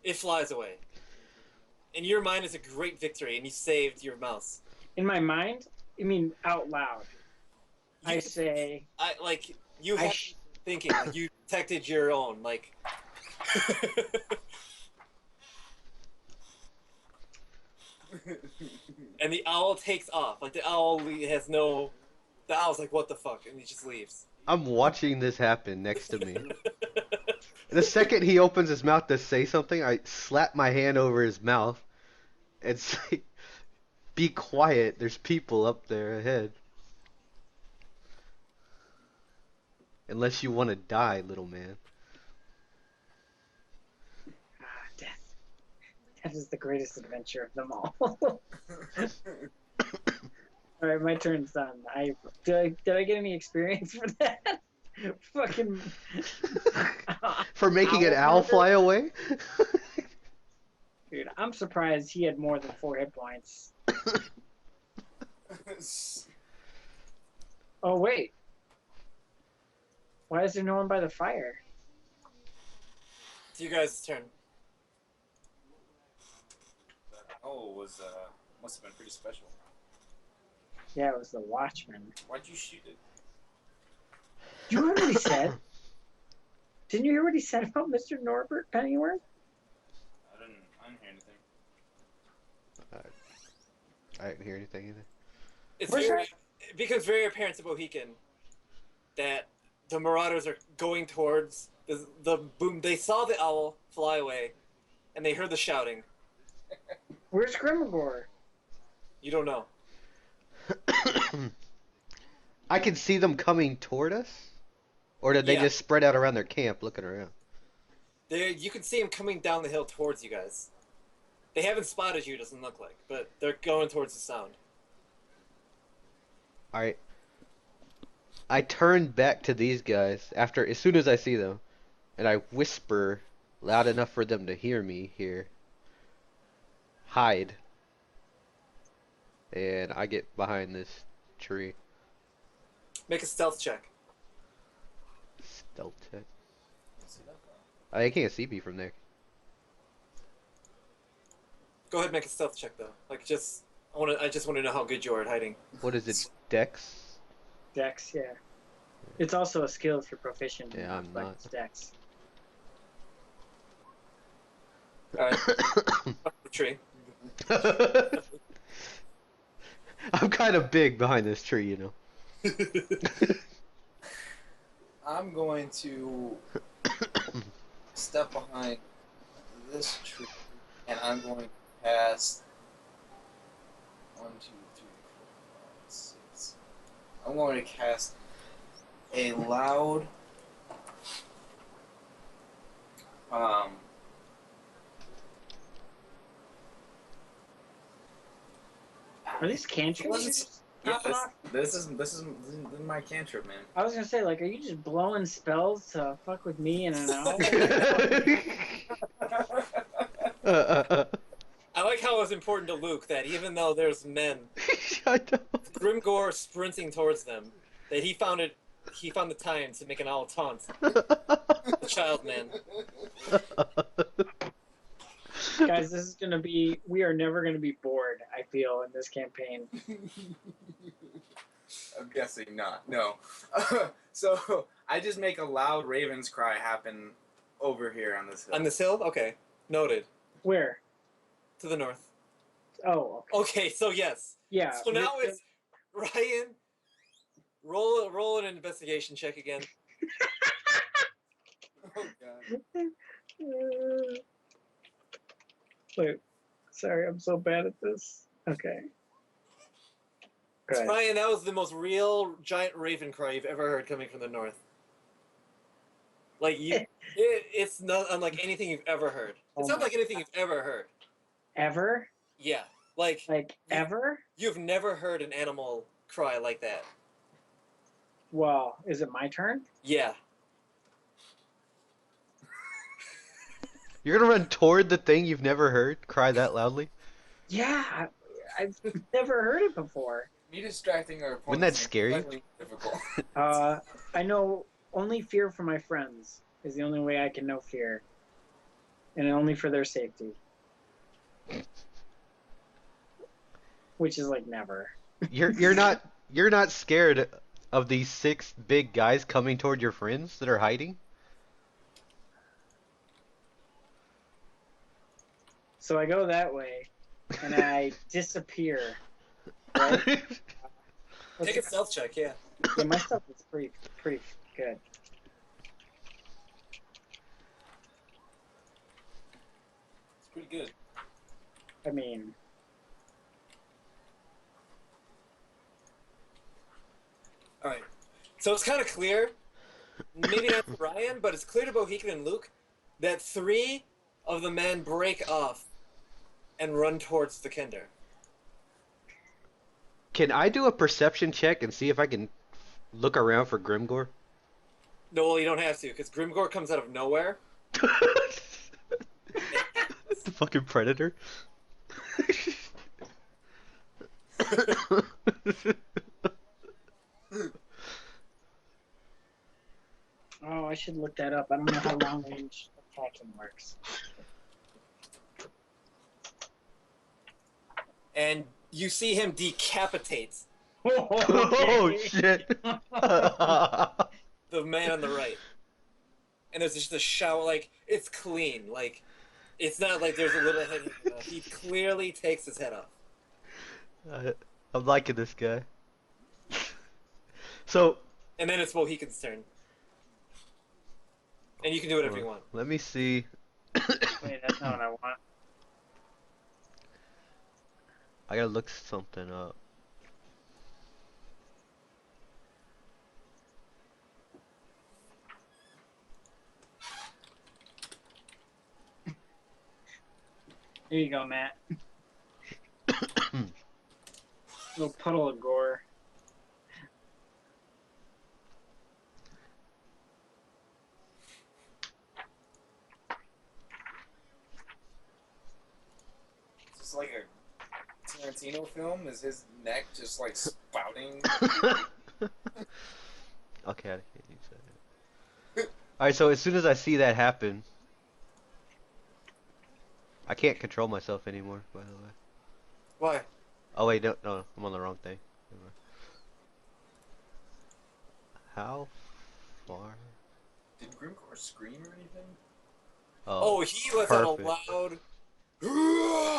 It flies away. In your mind, it's a great victory, and you saved your mouse. In my mind, I mean out loud. I You- say, You I have sh- thinking, you detected your own, and the owl takes off. The owl's like, what the fuck? And he just leaves. I'm watching this happen next to me. The second he opens his mouth to say something, I slap my hand over his mouth and say, "Be quiet, there's people up there ahead. Unless you want to die, little man." death. Death is the greatest adventure of them all. Alright, my turn's done. Did I get any experience for that? Fucking For making an Owl owl murder? fly away? dude, I'm surprised he had more than 4 hit points. Oh wait. Why is there no one by the fire? It's you guys' turn. Oh, must have been pretty special. Yeah, it was the Watchman. Why'd you shoot it? Did you hear what he said? Didn't you hear what he said about Mr. Norbert Pennyworth? I didn't hear anything. I didn't hear anything either. It becomes very apparent to Bohegan that the Marauders are going towards the boom. They saw the owl fly away, and they heard the shouting. Where's Grimagor? You don't know. I can see them coming toward us? Or did they Yeah. just spread out around their camp looking around? You can see them coming down the hill towards you guys. They haven't spotted you, doesn't look like, but they're going towards the sound. Alright. I turn back to these guys as soon as I see them, and I whisper loud enough for them to hear me here. Hide. And I get behind this tree. Make a stealth check. Stealth check. I can't see me from there. Go ahead, and make a stealth check though. Like I just want to know how good you are at hiding. What is it? Dex? Dex, yeah. It's also a skill if you're proficient. Yeah, I'm but not. it's Dex. All right. Up the tree. I'm kind of big behind this tree, you know. I'm going to step behind this tree, and I'm going to cast 1, 2, 3, 4, 5, 6. I'm going to cast a loud Are these cantrips? This is my cantrip, man. I was gonna say, like, are you just blowing spells to fuck with me in an hour? I like how it was important to Luke that even though there's men, Shut up. Grimgor sprinting towards them, that he found the time to make an owl taunt the child man. Guys, this is gonna be. We are never gonna be bored. I feel in this campaign. I'm guessing not. No. So I just make a loud raven's cry happen over here on this hill. On this hill? Okay. Noted. Where? To the north. Oh, okay. Okay, so yes. Yeah. So now it's Ryan. Roll an investigation check again. Oh god. Wait. Sorry, I'm so bad at this. Okay. Good. Ryan, that was the most real giant raven cry you've ever heard coming from the north. Like it's not unlike anything you've ever heard. It's not like anything you've ever heard. Ever? Yeah, like ever? You've never heard an animal cry like that. Well, is it my turn? Yeah. You're gonna run toward the thing you've never heard cry that loudly? Yeah, I've never heard it before. Me distracting our opponents. Wouldn't that scare you? Slightly difficult. I know only fear for my friends is the only way I can know fear, and only for their safety, which is like never. You're not scared of these 6 big guys coming toward your friends that are hiding? So I go that way, and I disappear. Right? Take a stealth check, yeah. Yeah, my stuff is pretty good. It's pretty good. I mean, All right. So it's kind of clear, maybe not to Ryan, but it's clear to Bohican and Luke that 3 of the men break off and run towards the Kender. Can I do a perception check and see if I can look around for Grimgor? No, well, you don't have to, because Grimgor comes out of nowhere. The fucking predator. oh, I should look that up. I don't know how long range attacking works. And you see him decapitate Oh shit. the man on the right. And there's just a shower, like, it's clean. Like, it's not like there's a little head. He clearly takes his head off. I'm liking this guy. So, And then it's Mohican's turn. And you can do whatever you want. let me see. Wait, that's not what I want. I gotta look something up. Here you go, Matt. Little puddle of gore. looks like a Tarantino film? Is his neck just like spouting? Okay, I can't use that. Alright, so as soon as I see that happen, I can't control myself anymore, by the way. Why? Oh wait, no, I'm on the wrong thing. Never mind. How far? Did Grimcore scream or anything? Oh, he lets out a perfect. loud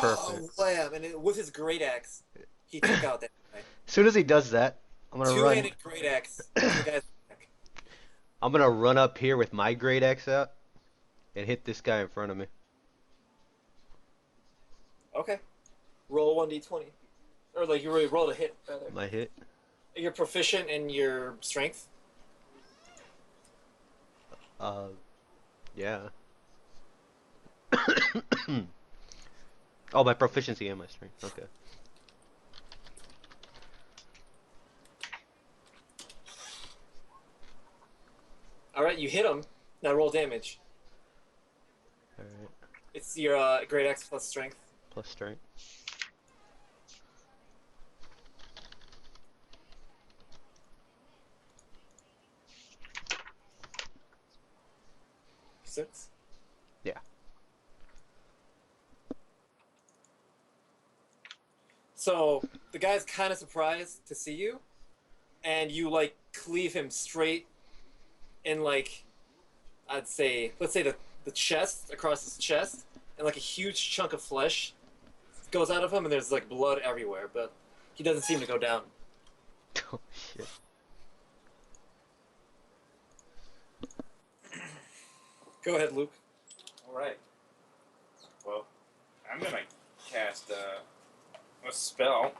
Perfect. wham, and with his great axe, he took out that guy. As soon as he does that, I'm gonna run. Two-handed great axe to the guy's neck. I'm gonna run up here with my great axe out and hit this guy in front of me. Okay. Roll 1d20. Or like you really roll a hit, rather. My hit. You're proficient in your strength. Yeah. Oh, my proficiency and my strength. Okay. Alright, you hit him. Now roll damage. Alright. It's your great axe plus strength. Plus strength. Six. Yeah. So the guy's kind of surprised to see you, and you like cleave him straight in like, I'd say, let's say the chest, across his chest, and like a huge chunk of flesh goes out of him, and there's like blood everywhere, but he doesn't seem to go down. Oh shit. Go ahead, Luke. Alright. Well, I'm gonna cast a spell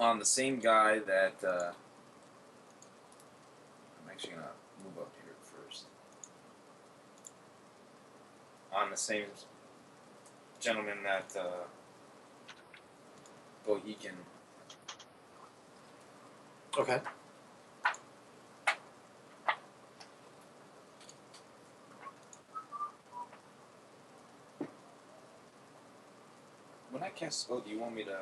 on the same guy that I'm actually gonna move up here first. On the same gentleman that Bohegan. Okay. When I cast spell, do you want me to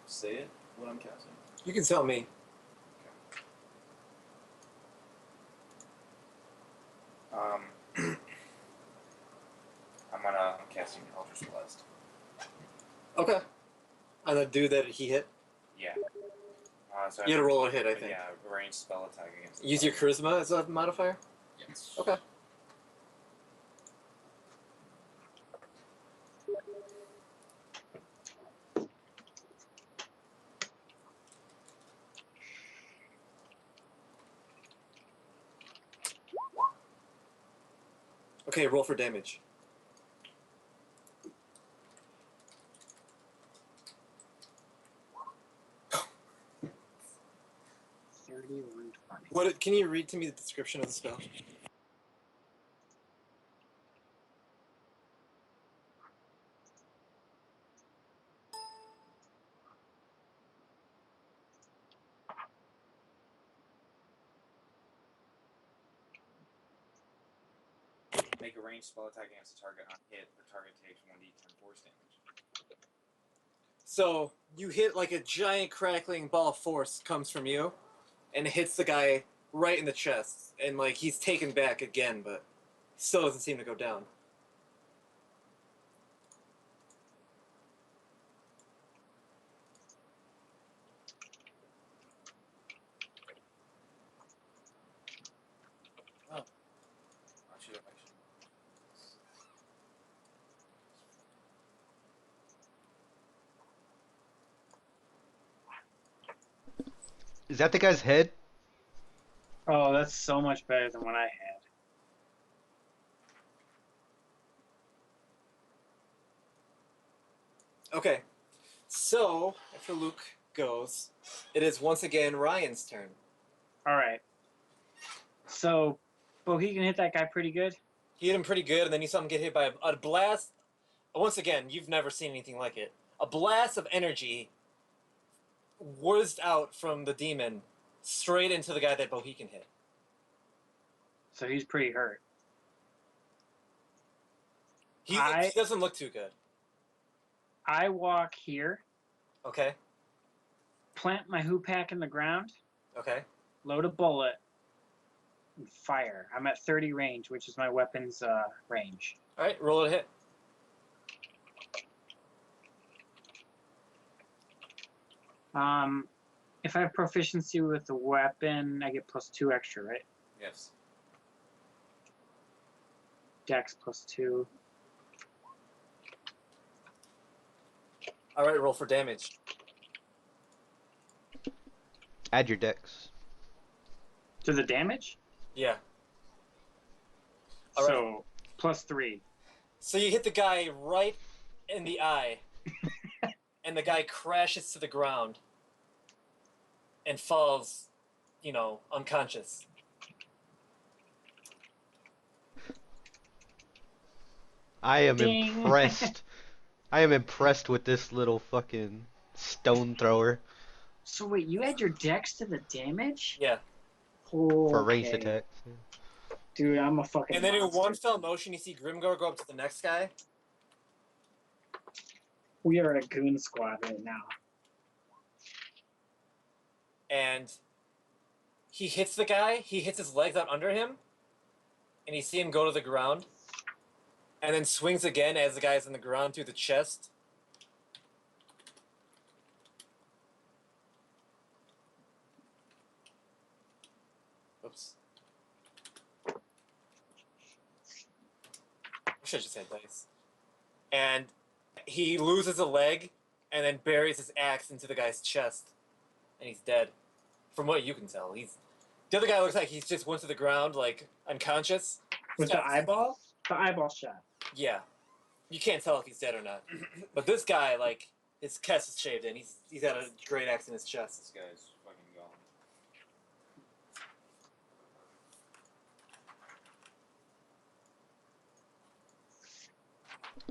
say it when I'm casting? You can tell me. I'm casting Eldritch Blast. Okay. And the dude that he hit, Yeah. So you had to roll a hit, I think. Yeah, ranged spell attack against. Use your charisma as a modifier? Yes. Okay. Okay, roll for damage. What? Can you read to me the description of the spell? Make a ranged spell attack against a target on hit. The target takes 1d10 force damage. So you hit like a giant crackling ball of force comes from you, and it hits the guy right in the chest, and like he's taken back again, but still doesn't seem to go down. Oh. I should have actually. Is that the guy's head? Oh, that's so much better than what I had. Okay, so after Luke goes, it is once again Ryan's turn. All right. So, Bohegan hit that guy pretty good. He hit him pretty good, and then you saw him get hit by a blast. Once again, you've never seen anything like it. A blast of energy whizzed out from the demon straight into the guy that Bohegan hit. So he's pretty hurt. He I- doesn't look too good. I walk here, Okay. plant my hoopak in the ground, Okay. load a bullet, and fire. I'm at 30 range, which is my weapon's range. All right. Roll a hit. If I have proficiency with the weapon, I get +2 extra, right? Yes. Dex +2. All right. Roll for damage. Add your dex. To the damage? Yeah. All right. So, +3. So you hit the guy right in the eye, and the guy crashes to the ground and falls, unconscious. I am Ding. impressed. I am impressed with this little fucking stone thrower So wait, you add your dex to the damage? Yeah. for ranged Okay. attacks. Dude, I'm a fucking And then in monster. one fell motion, you see Grimgor go up to the next guy. We are a goon squad right now. And he hits the guy, he hits his legs out under him, and you see him go to the ground, and then swings again as the guy's on the ground through the chest. Oops. I should have just said dice. And he loses a leg, and then buries his axe into the guy's chest, and he's dead. From what you can tell, the other guy looks like he's just went to the ground, like, unconscious. With the eyeball? The eyeball shot. Yeah. You can't tell if he's dead or not. But this guy, like, his chest is shaved in. He's got a great axe in his chest. This guy's fucking gone.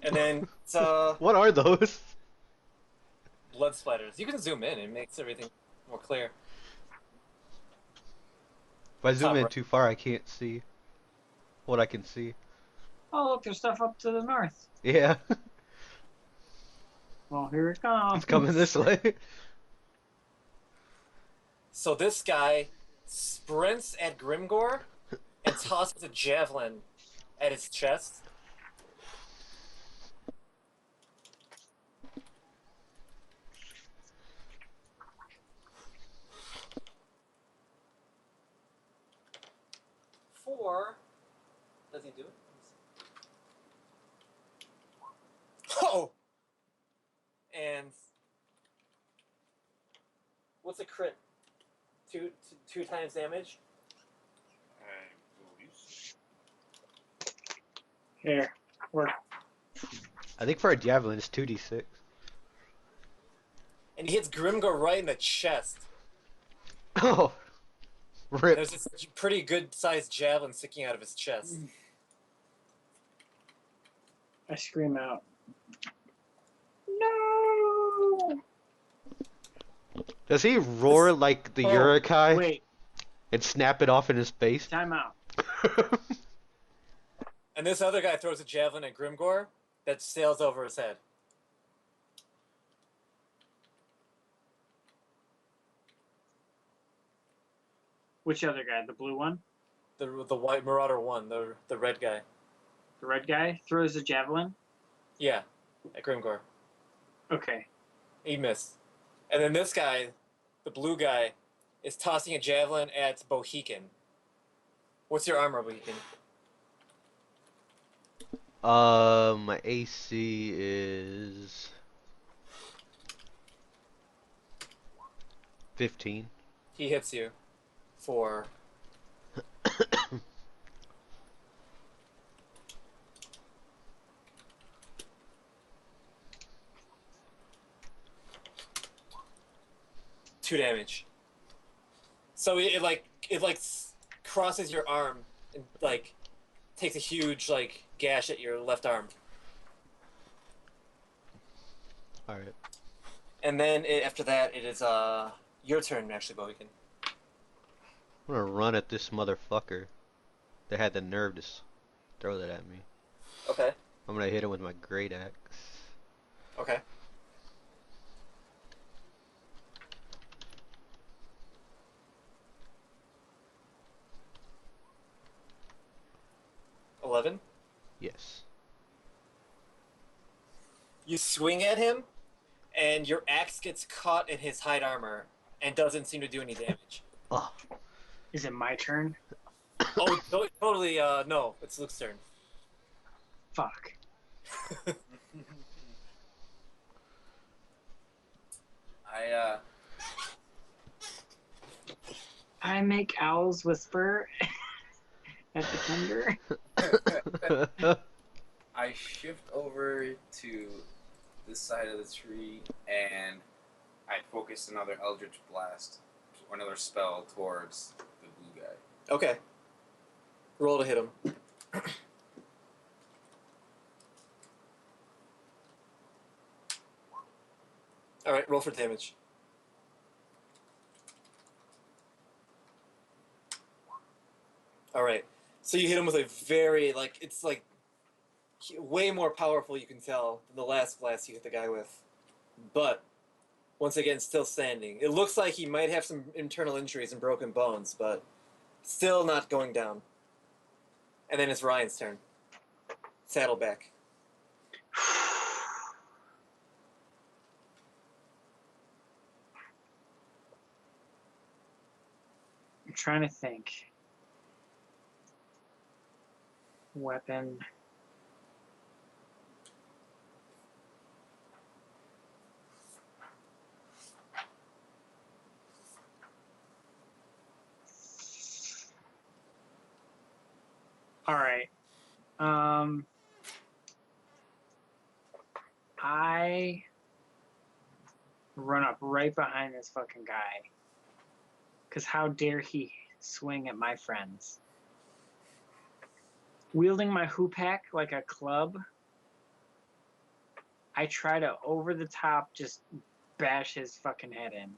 And then it's What are those? blood splatters. You can zoom in, it makes everything more clear. If I zoom Top in right. too far, I can't see what I can see. Oh, look, there's stuff up to the north. Yeah, Well, here it comes. it's coming this way. So this guy sprints at Grimgor and tosses a javelin at his chest. Does he do it? Oh! And what's a crit? Two times damage? I believe so. Here, work. I think for a javelin, it's 2d6. And he hits Grimgor right in the chest. Oh, rip. There's this pretty good sized javelin sticking out of his chest. I scream out. No! Does he roar like the Oh, Urukai Wait, and snap it off in his face? time out. And this other guy throws a javelin at Grimgor that sails over his head. Which other guy? The blue one? The white Marauder one, the red guy. The red guy throws a javelin? Yeah, at Grimgor. Okay. He missed. And then this guy, the blue guy, is tossing a javelin at Bohican. What's your armor, Bohican? My AC is 15. He hits you for 2 damage. So it crosses your arm and like takes a huge like gash at your left arm. Alright. And then after that, it is your turn, actually, Bohican. I'm gonna run at this motherfucker that had the nerve to throw that at me. Okay. I'm gonna hit him with my great axe. Okay. 11. Yes. You swing at him, and your axe gets caught in his hide armor and doesn't seem to do any damage. Oh. Is it my turn? Oh, totally. No, it's Luke's turn. Fuck. I make owls whisper at the thunder. I shift over to this side of the tree and I focus another Eldritch Blast or another spell towards the blue guy. Okay. Roll to hit him. Alright, roll for damage. Alright. So you hit him with a very, it's way more powerful, you can tell, than the last blast you hit the guy with. But, once again, still standing. It looks like he might have some internal injuries and broken bones, but still not going down. And then it's Ryan's turn. Saddleback. I'm trying to think. Weapon. All right. I run up right behind this fucking guy. Because how dare he swing at my friends? Wielding my hoop-hack like a club, I try to, over the top, just bash his fucking head in.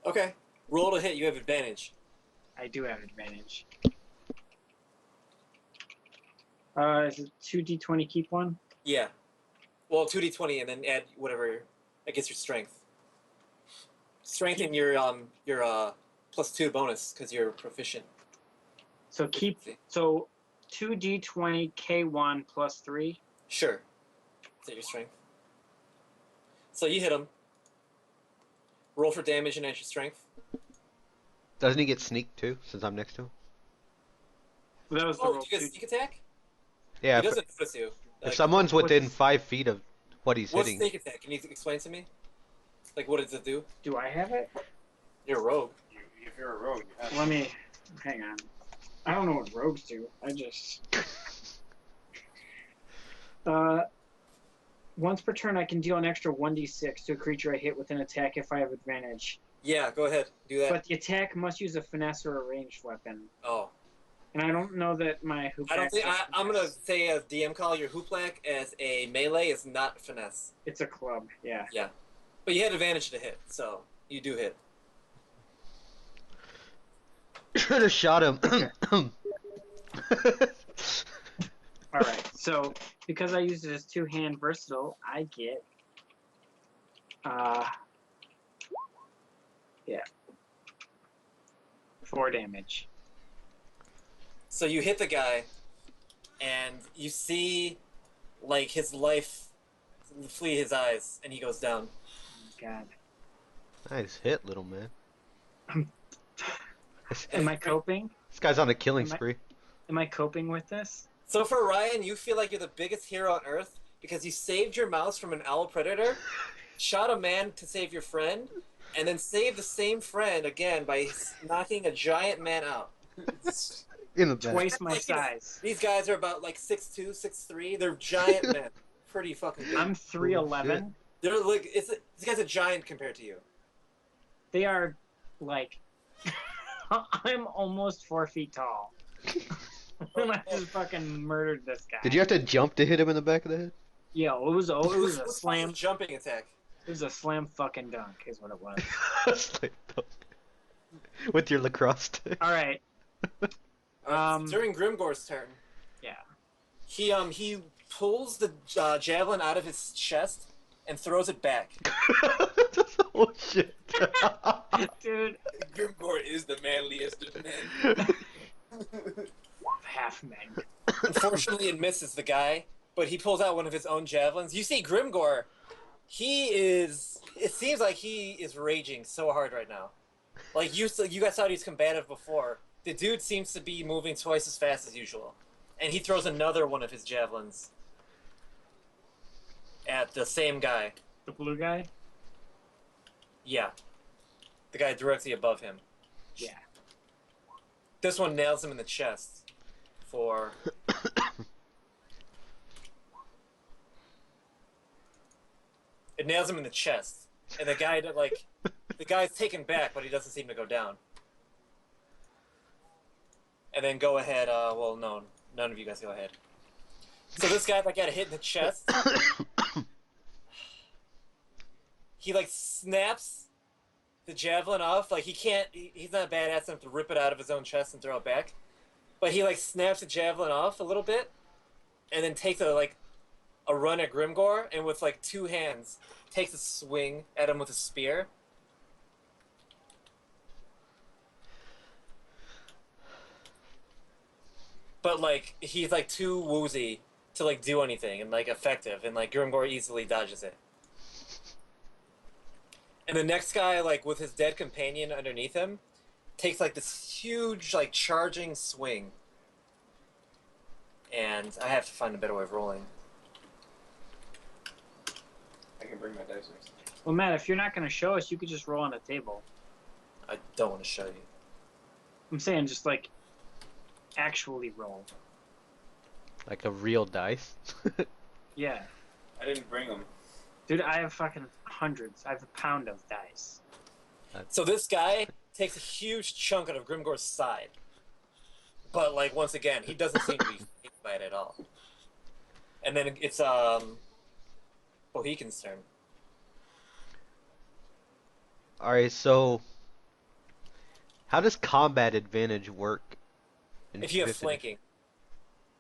Okay. Roll to hit, you have advantage. I do have advantage. Is it 2d20 keep one? Yeah. Well, 2d20 and then add whatever against your strength. Strength and your +2 bonus because you're proficient. So keep, so 2d20 k1 plus 3. Sure. Is that your strength? So you hit him. Roll for damage and add your strength. Doesn't he get sneak too, since I'm next to him? That was the Oh, roll. did you get sneak attack? Yeah, He doesn't notice you. if someone's within 5 feet of what he's What's hitting. sneak attack? Can you explain to me? Like, what does it do? Do I have it? You're a rogue. If you're a rogue, you have Let me, hang on. I don't know what rogues do. I just... Once per turn, I can deal an extra 1d6 to a creature I hit with an attack if I have advantage. Yeah, go ahead. Do that. But the attack must use a finesse or a ranged weapon. Oh. And I don't know that my hoop. I don't think I'm gonna say as DM call your hooplack as a melee is not finesse. It's a club, yeah. Yeah, but you had advantage to hit, so you do hit. Should have shot him. Alright, so because I used it as two-hand versatile, I get 4 damage. So you hit the guy, and you see, like, his life flee his eyes, and he goes down. God. Nice hit, little man. Am I coping? This guy's on a killing spree. Am I coping with this? So for Ryan, you feel like you're the biggest hero on Earth because you saved your mouse from an owl predator, shot a man to save your friend, and then saved the same friend again by knocking a giant man out. In the back. Twice my Like, you know, size. These guys are about like 6'2", 6'3". They're giant men. Pretty fucking good. I'm 3'11". They're like this guy's a giant compared to you. They are like I'm almost 4 feet tall. And I just fucking murdered this guy. Did you have to jump to hit him in the back of the head? Yeah, it was a What's slam. the jumping attack. It was a slam fucking dunk, is what it was. With your lacrosse stick. All right. During Grimgore's turn. Yeah. He pulls the javelin out of his chest and throws it back. Oh shit. Dude. Grimgore is the manliest of men. Half men. Unfortunately, it misses the guy, but he pulls out one of his own javelins. You see Grimgor. It seems like he is raging so hard right now. Like, you guys thought he was combative before. The dude seems to be moving twice as fast as usual. And he throws another one of his javelins at the same guy. The blue guy? Yeah. The guy directly above him. Yeah. This one nails him in the chest for... It nails him in the chest. And the guy, the guy's taken back, but he doesn't seem to go down. And then go ahead, well, no, none of you guys go ahead. So this guy, got hit in the chest. He, snaps the javelin off. He's not a badass enough to rip it out of his own chest and throw it back. But he, snaps the javelin off a little bit, and then takes a run at Grimgor, and with, two hands, takes a swing at him with a spear. But, he's, too woozy to, do anything and, effective, and, Grimgor easily dodges it. And the next guy, with his dead companion underneath him, takes, this huge, charging swing. And I have to find a better way of rolling. I can bring my dice next time. Well, Matt, if you're not going to show us, you could just roll on a table. I don't want to show you. I'm saying just, actually roll. Like a real dice? Yeah. I didn't bring them. Dude, I have fucking hundreds. I have a pound of dice. So this guy takes a huge chunk out of Grimgor's side. But, once again, he doesn't seem to be phased by it at all. And then it's, Bohegan's turn. Alright, so... How does combat advantage work? If you have flanking,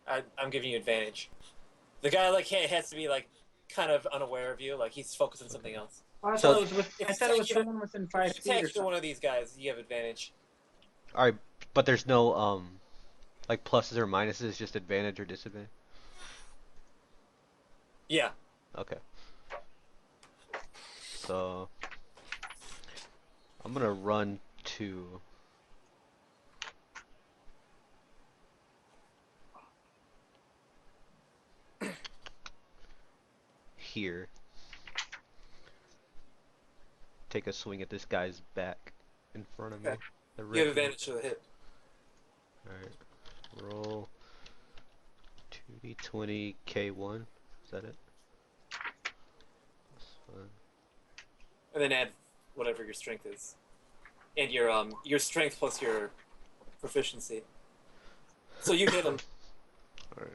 I'm giving you advantage. The guy, has to be, kind of unaware of you. He's focused on something else. Oh, I So- thought it was someone within 5 If you feet or attack either something. one of these guys, you have advantage. Alright, but there's no, pluses or minuses, just advantage or disadvantage? Yeah. Okay. So... I'm gonna run to... here. Take a swing at this guy's back in front of me. Okay. The You have red one. advantage to the hit. Alright. Roll 2d20 K1. Is that it? That's fine. And then add whatever your strength is. And your strength plus your proficiency. So you hit him. Alright.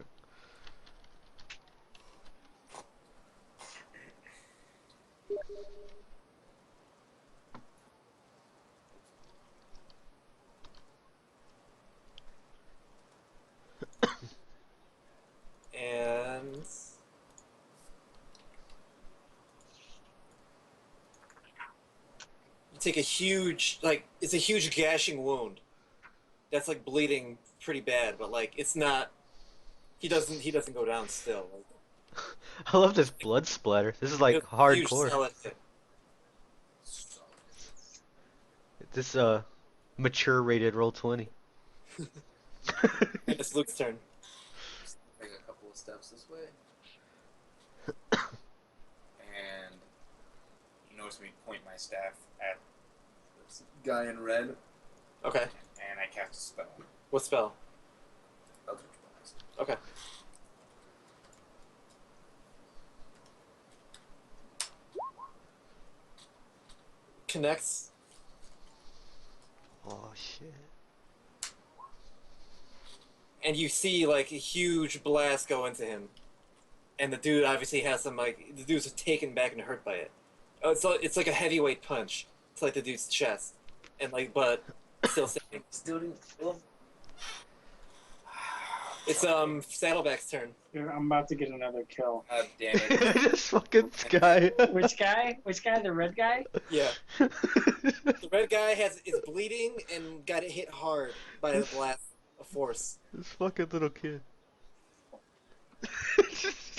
And you take a huge, it's a huge gashing wound. That's bleeding pretty bad, but it's not. He doesn't go down still. I love this blood splatter. This is like Huge hardcore. solid hit. This mature rated roll 20. It's Luke's turn. Take a couple of steps this way. And you notice me point my staff at this guy in red, Okay. and I cast a spell. What spell? Eldritch Blast. Okay. Connects. Oh shit. And you see a huge blast go into him, and the dude obviously has some the dude's taken back and hurt by it. Oh, it's like a heavyweight punch to the dude's chest, and but still standing. Still didn't kill him? It's Saddleback's turn. Dude, I'm about to get another kill. God damn it. This fucking guy. Which guy? Which guy? The red guy? Yeah, the red guy is bleeding and got hit hard by the blast of force. This fucking little kid.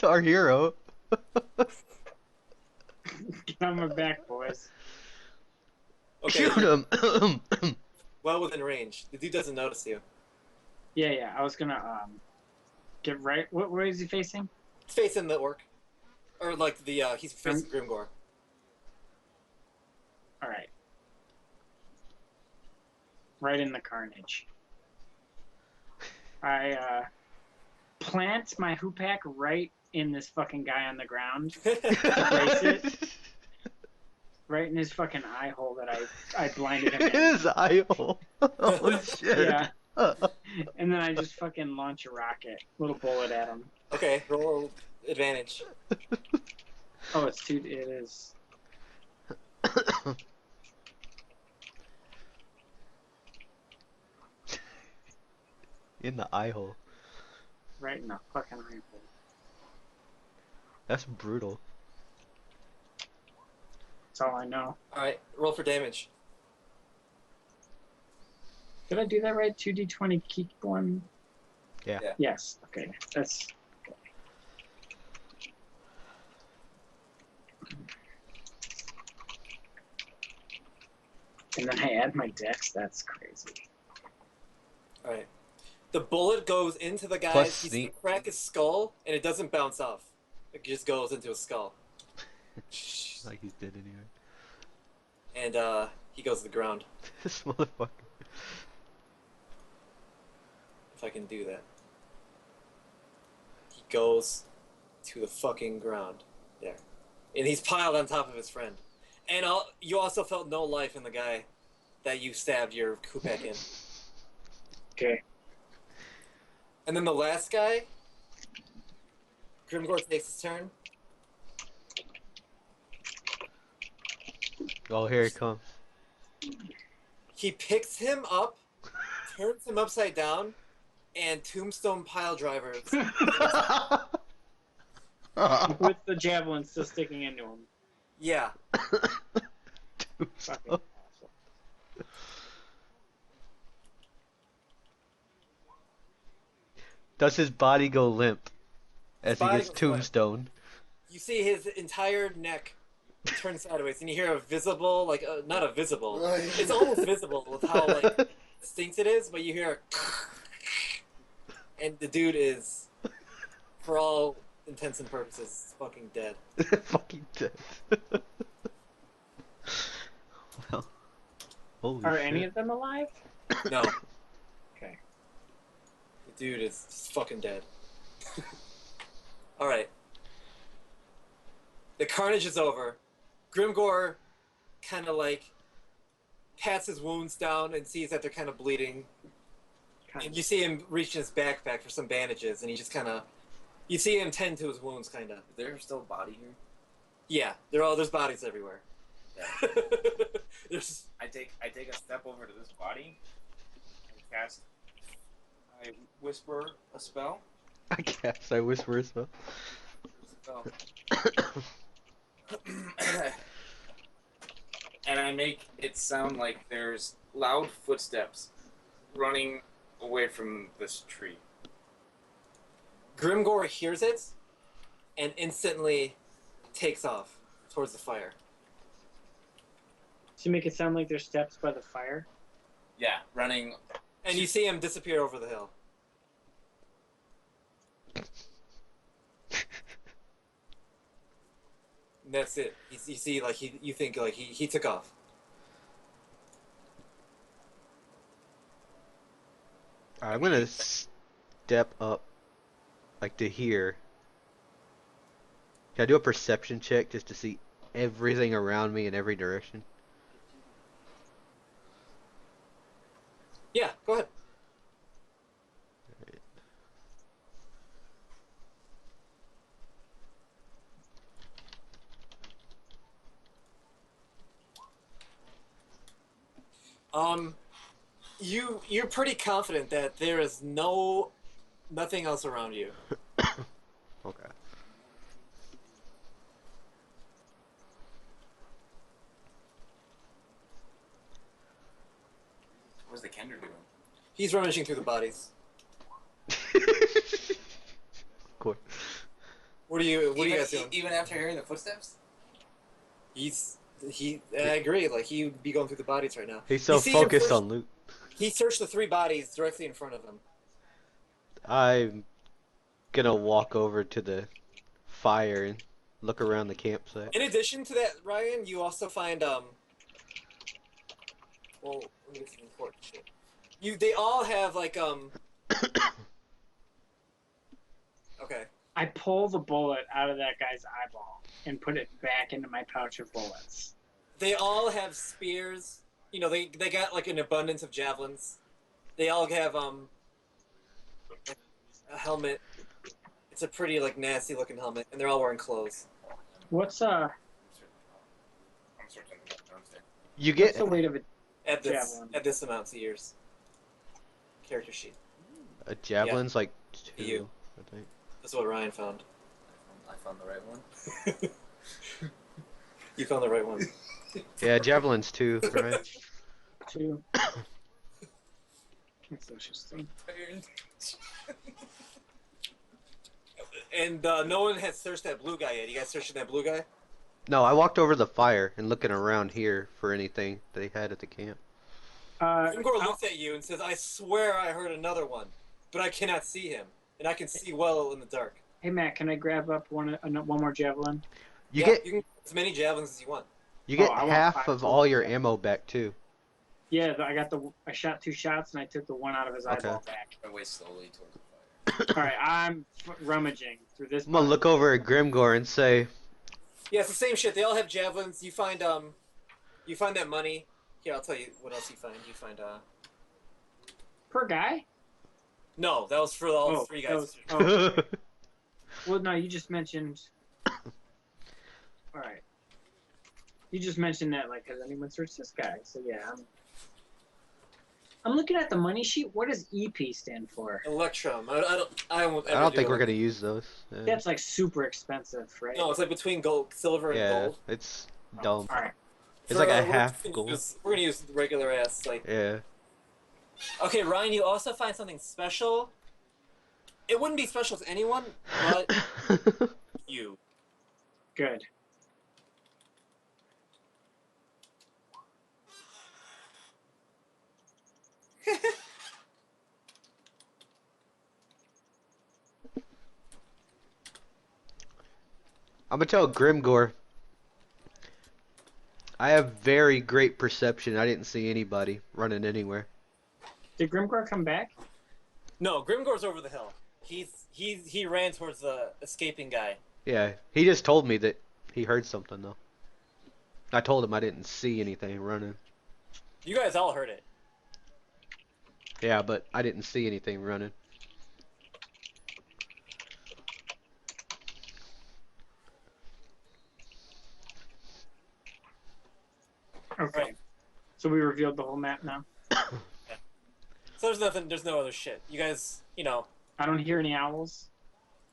our hero. Get on my back, boys. Okay, Shoot you're him. well within range. The dude doesn't notice you. Yeah. I was gonna get right. Where is he facing? Facing the orc. Or like the he's facing Grimgor. All right. Right in the carnage. I plant my hoopak right in this fucking guy on the ground. Place it right in his fucking eye hole that I blinded him in. His eye hole. Oh shit. Yeah. And then I just fucking launch a rocket, little bullet at him. Okay, roll advantage. Oh, it is. In the eye hole. Right in the fucking eye hole. That's brutal. That's all I know. Alright, roll for damage. Did I do that right? 2d20 keep one? Yeah. Yes. Okay. That's. Okay. And then I add my dex. That's crazy. Alright. The bullet goes into the guy, Plus you sneak. crack his skull, and it doesn't bounce off. It just goes into his skull. Like he's dead anyway. And he goes to the ground. This motherfucker. If I can do that. He goes to the fucking ground. There. And he's piled on top of his friend. And you also felt no life in the guy that you stabbed your Kupak in. Okay. And then the last guy, Grimgor takes his turn. Oh, here it comes. He picks him up, turns him upside down, and tombstone pile drivers. With the javelin still sticking into him. Yeah. Fucking awesome. Does his body go limp as he body gets goes limp. tombstone? You see his entire neck turn sideways, and you hear a visible, like, not a visible, it's almost visible with how, like, distinct it is, but you hear a and the dude is, for all intents and purposes, fucking dead. Fucking dead. Well, holy Are shit. any of them alive? No. Okay. The dude is just fucking dead. Alright. The carnage is over. Grimgor kind of like pats his wounds down and sees that they're kind of bleeding. And you see him reach in his backpack for some bandages, and he just kind of... You see him tend to his wounds, kind of. Is there still a body here? Yeah, there's bodies everywhere. Yeah. There's... I take a step over to this body and cast. I whisper a spell. I guess I whisper as well. Spell. And I make it sound like there's loud footsteps running away from this tree. Grimgor hears it and instantly takes off towards the fire. So you make it sound like there's steps by the fire? Yeah, running. And you see him disappear over the hill. And that's it. You see, like, you think, like, he took off. Alright, I'm gonna step up, like, to here. Can I do a perception check just to see everything around me in every direction? Yeah, go ahead. You're pretty confident that there is nothing else around you. Okay. What's the Kender doing? He's rummaging through the bodies. Cool. What are you guys doing? Even after hearing the footsteps? I agree. Like he would be going through the bodies right now. He's so You see him focused search- on loot. He searched the 3 bodies directly in front of him. I'm gonna walk over to the fire and look around the campsite. In addition to that, Ryan, you also find well, let me get some important shit. They all have like Okay. I pull the bullet out of that guy's eyeball and put it back into my pouch of bullets. They all have spears. You know, they got like an abundance of javelins. They all have a helmet. It's a pretty like nasty looking helmet, and they're all wearing clothes. What's I'm searching the downstairs. You get the weight of a At this Javelin. at this amount to yours. Character sheet. a javelin's like 2, You. I think. That's what Ryan found. I found the right one. You found the right one. Yeah, javelin's 2, right? 2? That's interesting. And no one has searched that blue guy yet. You guys searching that blue guy? No, I walked over the fire and looking around here for anything they had at the camp. Grimgor looks at you and says, "I swear I heard another one, but I cannot see him, and I can see well in the dark." Hey Matt, can I grab up one more javelin? You Yeah, get you can as many javelins as you want. you get I want half 5 of all your ammo back too. Yeah, I shot 2 shots and I took the one out of his eyeball back. I way slowly towards the fire. All right, I'm rummaging through this. I'm gonna look over at Grimgor and say, Yeah, it's the same shit. They all have javelins. You find that money. Here, I'll tell you what else you find. You find Per guy? No, that was for all Oh, 3 that guys. was- Well, no, you just mentioned. All right. You just mentioned that, like, has anyone searched this guy? So yeah, I'm looking at the money sheet. What does EP stand for? Electrum. I won't I ever don't do think we're it. gonna use those. Yeah, That's like super expensive, right? No, it's like between gold, silver, and yeah, gold. it's dumb. All right. It's like a we're half gonna gold. we're gonna use the regular ass like. Yeah. Okay, Ryan, you also find something special. It wouldn't be special to anyone, but you. Good. I'm gonna tell Grimgor. I have very great perception. I didn't see anybody running anywhere. Did Grimgor come back? No, Grimgor's over the hill. He ran towards the escaping guy. Yeah, he just told me that he heard something though. I told him I didn't see anything running. You guys all heard it. Yeah, but I didn't see anything running. Okay. Right. So we revealed the whole map now. So there's no other shit. You guys, I don't hear any owls.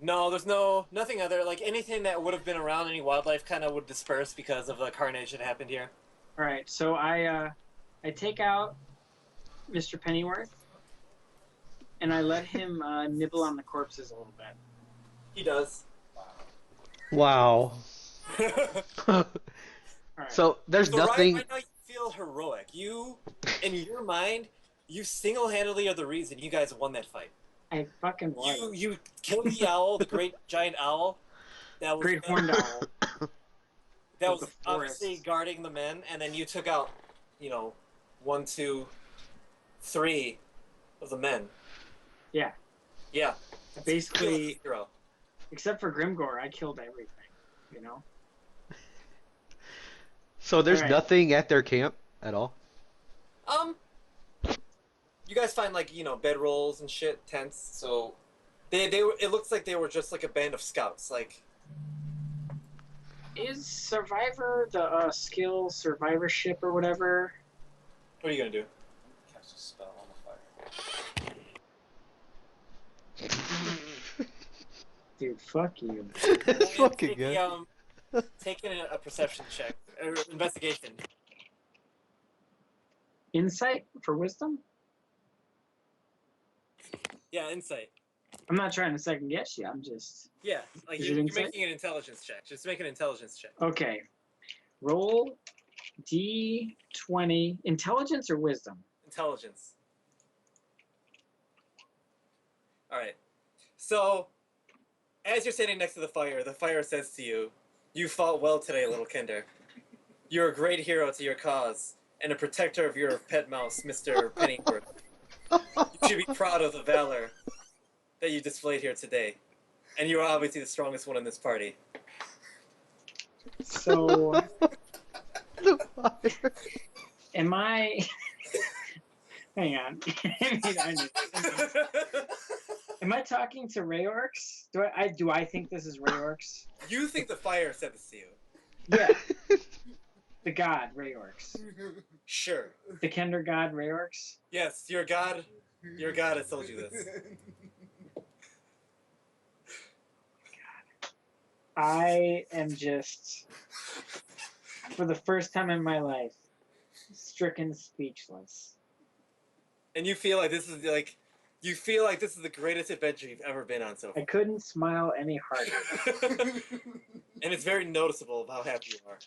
no, there's nothing other, like anything that would have been around, any wildlife kind of would disperse because of the carnage that happened here. All right. So I take out Mr. Pennyworth, and I let him nibble on the corpses a little bit. He does. Wow. All right. So there's So nothing. right now you feel heroic. You, in your mind, you single-handedly are the reason you guys won that fight. I fucking was. You killed the owl, the great giant owl. That was Great horned owl. That of was the obviously forest. guarding the men, and then you took out, 1, 2, 3 of the men. Yeah. Yeah. Basically, Hero. except for Grimgor, I killed everything. You know. So there's Alright. nothing at their camp at all. You guys find bedrolls and shit, tents. So they were. It looks like they were just like a band of scouts. Like, Is Survivor the skill survivorship or whatever? what are you gonna do? Cast a spell on the fire. Dude, fuck you. It's fucking good. Taking a perception check or investigation. Insight for wisdom? Yeah, insight. I'm not trying to second guess you. I'm just Yeah, like Is it you're insight? making an intelligence check. Just make an intelligence check. okay. Roll D20. Intelligence or wisdom? Intelligence. All right. So, as you're standing next to the fire says to you, "You fought well today, little Kinder. You're a great hero to your cause and a protector of your pet mouse, Mr. Pennyworth. You should be proud of the valor that you displayed here today. And you are obviously the strongest one in this party." So, The fire. am I? Hang on. Am I talking to Rayorks? Do I think this is Rayorks? You think the fire said this to you? Yeah, the god Rayorks. Sure. The Kender god Rayorks. Yes, your god has told you this. I am just, for the first time in my life, stricken speechless. And you feel like this is the greatest adventure you've ever been on so I couldn't smile any harder. far. And it's very noticeable of how happy you are.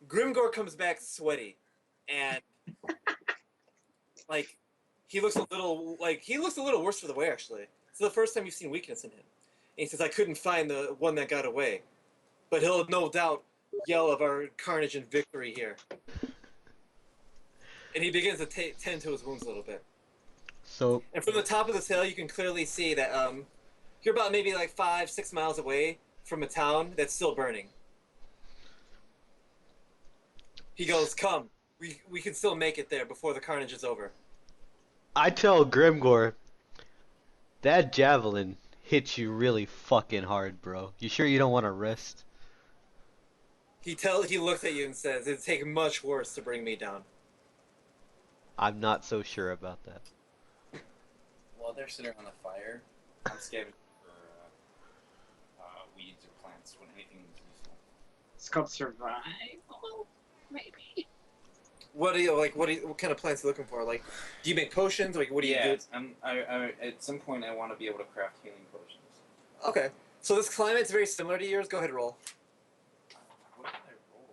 Grimgor comes back sweaty, and like he looks a little worse for the wear actually. It's the first time you've seen weakness in him. And he says, "I couldn't find the one that got away, but he'll no doubt yell of our carnage and victory here." And he begins to tend to his wounds a little bit. So And from the top of this hill, you can clearly see that you're about maybe like 5-6 miles away from a town that's still burning. He goes, "Come, we can still make it there before the carnage is over." I tell Grimgor, that javelin hits you really fucking hard, bro. You sure you don't want to rest? He looks at you and says, "It'd take much worse to bring me down." I'm not so sure about that. While they're sitting on the fire, I'm scavenging for weeds or plants when anything is useful. It's called survival, maybe. What kind of plants are you looking for? Like, do you make potions? Like, what do you do? I at some point I want to be able to craft healing potions. Okay. So this climate's very similar to yours. Go ahead and roll. What did I roll?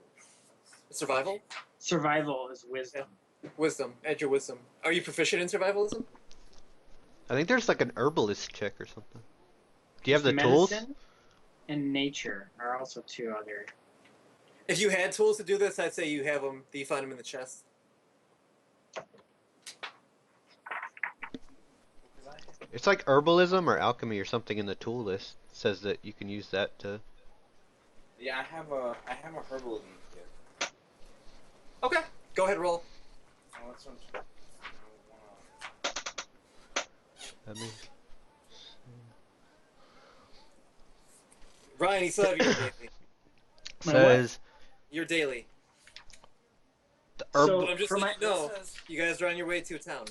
Survival? Survival is wisdom. Wisdom. Add your wisdom. Are you proficient in survivalism? I think there's like an herbalist check or something. Do you have the tools? Medicine and nature are also two other. If you had tools to do this, I'd say you have them. Do you find them in the chest? It's like herbalism or alchemy or something in the tool list. It says that you can use that to. Yeah, I have a herbalism kit. Okay. Go ahead, roll. Oh, that's what I I mean, Ryan, you still have your daily. My says Your daily. the herb. So- But I'm just for letting you know, you guys are on your way to a town.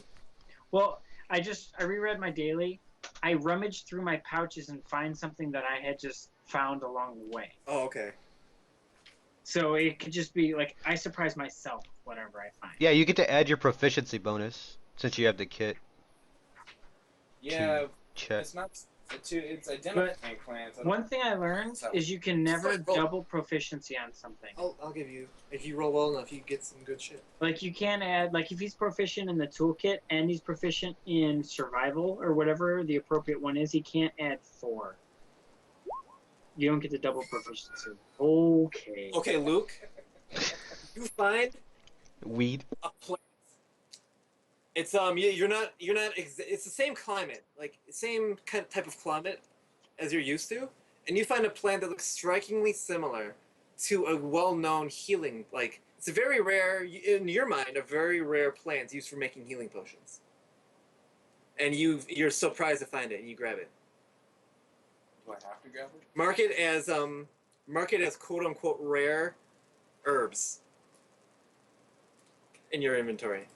Well, I reread my daily. I rummaged through my pouches and find something that I had just found along the way. Oh, okay. So it could just be like I surprise myself with whatever I find. Yeah, you get to add your proficiency bonus since you have the kit. Yeah, Check. it's not. It's identifying plants. I don't- One thing I learned is you can never Just like roll. double proficiency on something. I'll give you. If you roll well enough, you get some good shit. Like you can add, like if he's proficient in the toolkit and he's proficient in survival or whatever the appropriate one is, he can't add 4. You don't get the double proficiency. Okay. Okay, Luke. You find Weed. a plant. It's it's the same climate, like same type of climate as you're used to, and you find a plant that looks strikingly similar to a well-known healing, like it's a very rare, in your mind, a very rare plant used for making healing potions. And you're surprised to find it, and you grab it. Do I have to grab it? Mark it as quote unquote rare herbs in your inventory.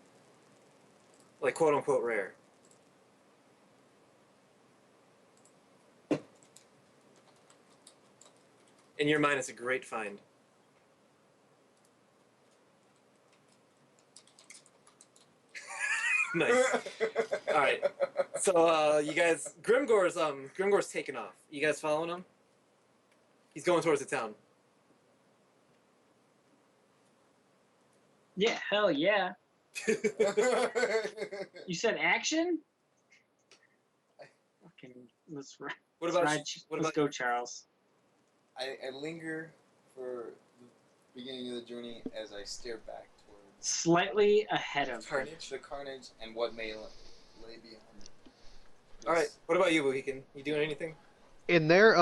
Like quote unquote rare. In your mind, it's a great find. Nice. All right. So you guys, Grimgore's taking off. You guys following him? He's going towards the town. Yeah, hell yeah. You said action? Fucking let's ride. What Let's about ride. what Let's about go, Charles. I linger for the beginning of the journey as I stare back towards Slightly ahead of him. Carnage? the carnage and what may lay behind it. All right. What about you, Bohican? You doing anything? In their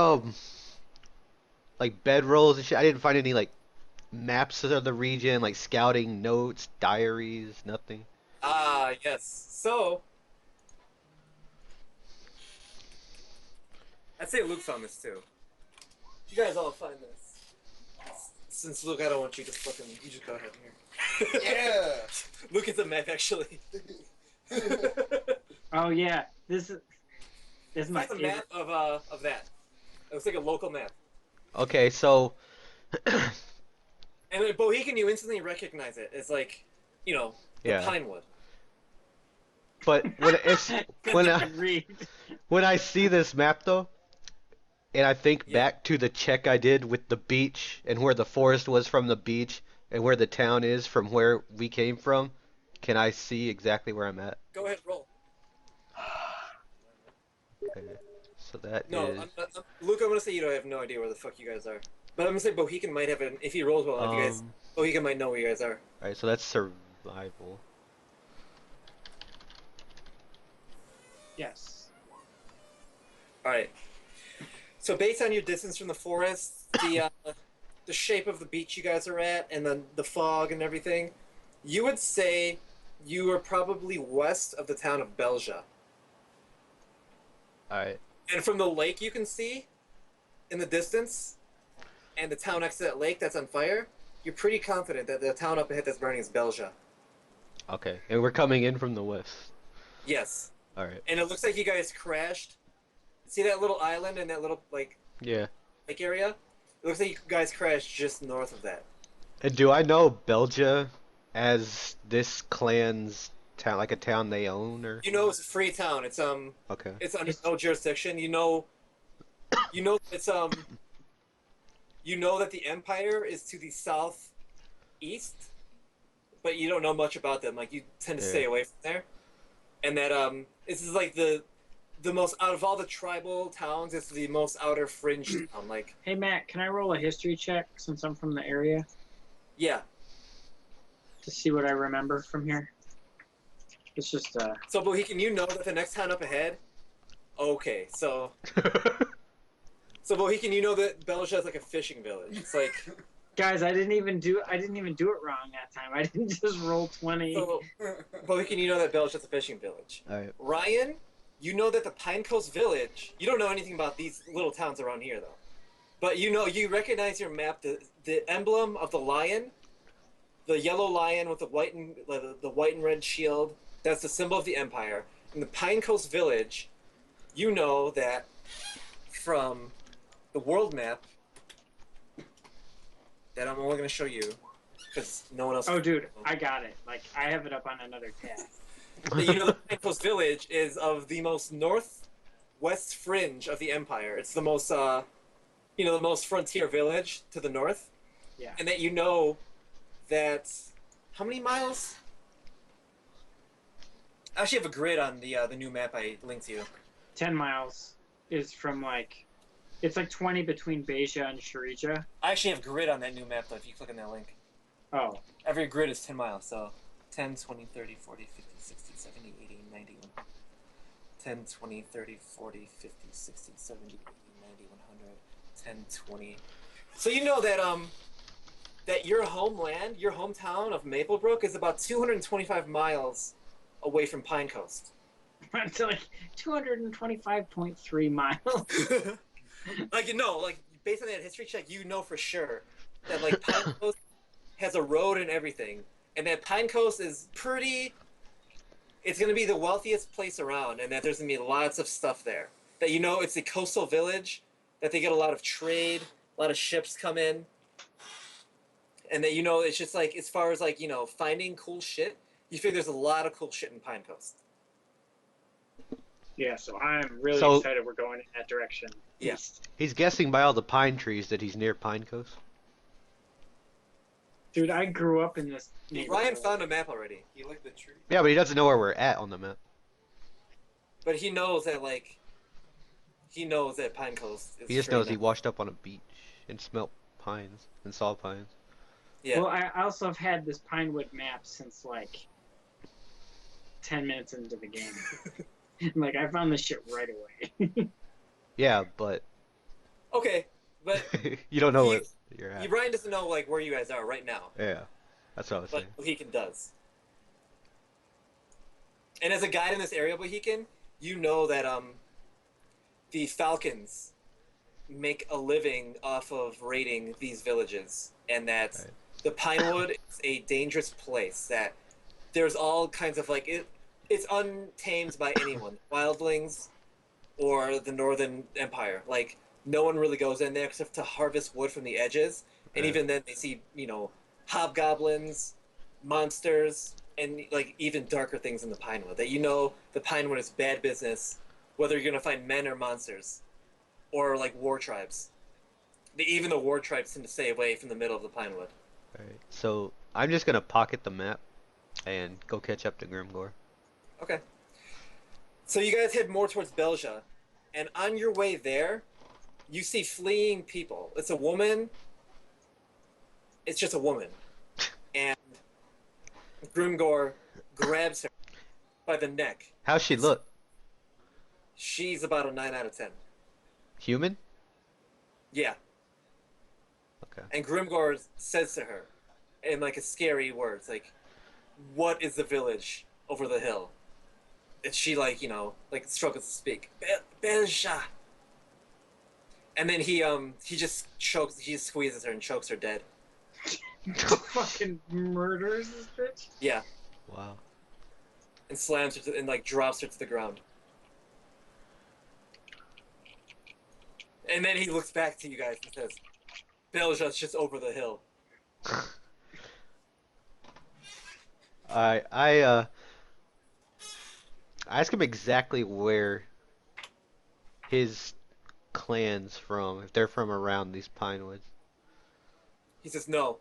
like bedrolls and shit, I didn't find any like maps of the region, like scouting notes, diaries, nothing. Ah, yes. So I'd say Luke's on this too. You guys all find this. Since Luke, I don't want you to fucking. You just go ahead here. Yeah. Luke is a map actually. Oh yeah, this is my Find a favorite. map of that. It looks like a local map. Okay, so And then Bohican, you instantly recognize it. It's like, you know, the yeah, pine wood. but when I Agreed. when I see this map though, and I think Yeah. back to the check I did with the beach and where the forest was from the beach and where the town is from where we came from, can I see exactly where I'm at? Go ahead, roll. Okay. So that No, is Luke, I'm gonna say you don't have no idea where the fuck you guys are. But I'm gonna say Bohican might have an. If he rolls well, if you guys, Bohican might know where you guys are. alright, so that's survival. Yes. All right. So based on your distance from the forest, the shape of the beach you guys are at, and then the fog and everything, you would say you are probably west of the town of Belia. Alright. And from the lake you can see in the distance, and the town next to that lake that's on fire, you're pretty confident that the town up ahead that's burning is Belia. Okay. And we're coming in from the west. Yes. Alright. And it looks like you guys crashed. See that little island and that little like Yeah. lake area? It looks like you guys crashed just north of that. And do I know Belgia as this clan's town, like a town they own, or? You know it's a free town. It's Okay. it's under no jurisdiction. You know it's you know that the Empire is to the southeast, but you don't know much about them. Like you tend to stay Yeah. away from there. And that this is like the most out of all the tribal towns, it's the most outer fringe town. Like Hey Matt, can I roll a history check since I'm from the area yeah. to see what I remember from here? It's just So Bohican, you know that the next town up ahead. Okay, so Bohican, you know that Belia is like a fishing village. It's like guys, I didn't even do it wrong that time. I didn't just roll 20. so Bohican, you know that Belia is a fishing village. Alright. Ryan, you know that the Pine Coast Village. You don't know anything about these little towns around here though, but you recognize your map. The emblem of the lion, the yellow lion with the white and red shield. That's the symbol of the Empire. In the Pine Coast Village, you know that from the world map that I'm only going to show you because no one else. Oh dude, I got it. Like I have it up on another tab. You know the Pine Coast Village is of the most northwest fringe of the Empire. It's the most the most frontier village to the north. Yeah. And that you know that how many miles? I actually have a grid on the new map I linked you. 10 miles is from like, it's like 20 between Beja and Sharija. I actually have grid on that new map though if you click on that link. Oh, Every grid is 10 miles, so 10, 20, 30, 40, 50, 60, 70, 80, 90, 10, 20, 30, 40, 50, 60, 70, 80, 90, 100, 10, 20. So you know that that your homeland, your hometown of Maplebrook is about 225 miles away from Pine Coast. it's like 225.3 miles. Like like based on that history check, you know for sure that like Pine Coast has a road and everything, and that Pine Coast is pretty. It's gonna be the wealthiest place around, and that there's gonna be lots of stuff there. That you know it's a coastal village, that they get a lot of trade, a lot of ships come in, and that you know it's just like as far as like finding cool shit, you figure there's a lot of cool shit in Pine Coast. Yeah, so I'm really So- excited we're going in that direction. Yeah. East. He's guessing by all the pine trees that he's near Pine Coast. Dude, I grew up in this neighborhood. Ryan found a map already, He licked the tree. Yeah, but he doesn't know where we're at on the map. but he knows that Pine Coast is He just straight knows he up. washed up on a beach and smelt pines and saw pines. Yeah. Well, I also have had this Pinewood map since like 10 minutes into the game. Like, I found this shit right away. Yeah, but Okay, but you don't know He- where you're at. Ryan doesn't know like where you guys are right now, Yeah, that's what I was but saying. Bohican does. And as a guide in this area, Bohican, you know that the Falcons make a living off of raiding these villages, and that Right. the Pinewood is a dangerous place. That there's all kinds of it's untamed by anyone, wildlings, or the Northern Empire. Like no one really goes in there except to harvest wood from the edges, and Right. even then they see hobgoblins, monsters, and like even darker things in the Pinewood. That the Pinewood is bad business, whether you're gonna find men or monsters, or like war tribes. Even the war tribes tend to stay away from the middle of the Pinewood. Alright, so I'm just gonna pocket the map and go catch up to Grimgore. Okay. So you guys head more towards Belia, and on your way there, you see fleeing people. It's a woman. It's just a woman. And Grimgore grabs her by the neck. How's she look? She's about a 9 out of 10. Human? Yeah. Okay. And Grimgore says to her, in like a scary words, like, "What is the village over the hill?" And she like struggles to speak. Belia. And then he just squeezes her and chokes her dead. Fucking murders this bitch. Yeah. Wow. And slams her and like drops her to the ground. And then he looks back to you guys and says, "Belia's just over the hill." I ask him exactly where his clan's from, if they're from around these pine woods. He says, "No,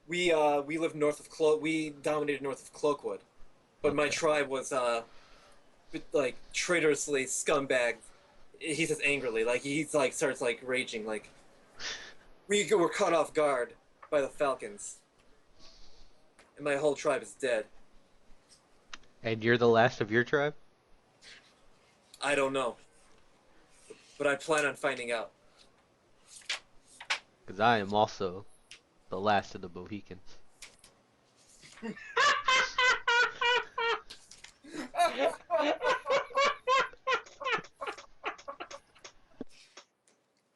we live north of we dominated north of Cloakwood, but my Okay. tribe was like traitorously scumbagged." He says angrily, like he's like starts like raging, like we were caught off guard by the Falcons, and my whole tribe is dead. And you're the last of your tribe? I don't know, but I plan on finding out. Because I am also the last of the Mohicans.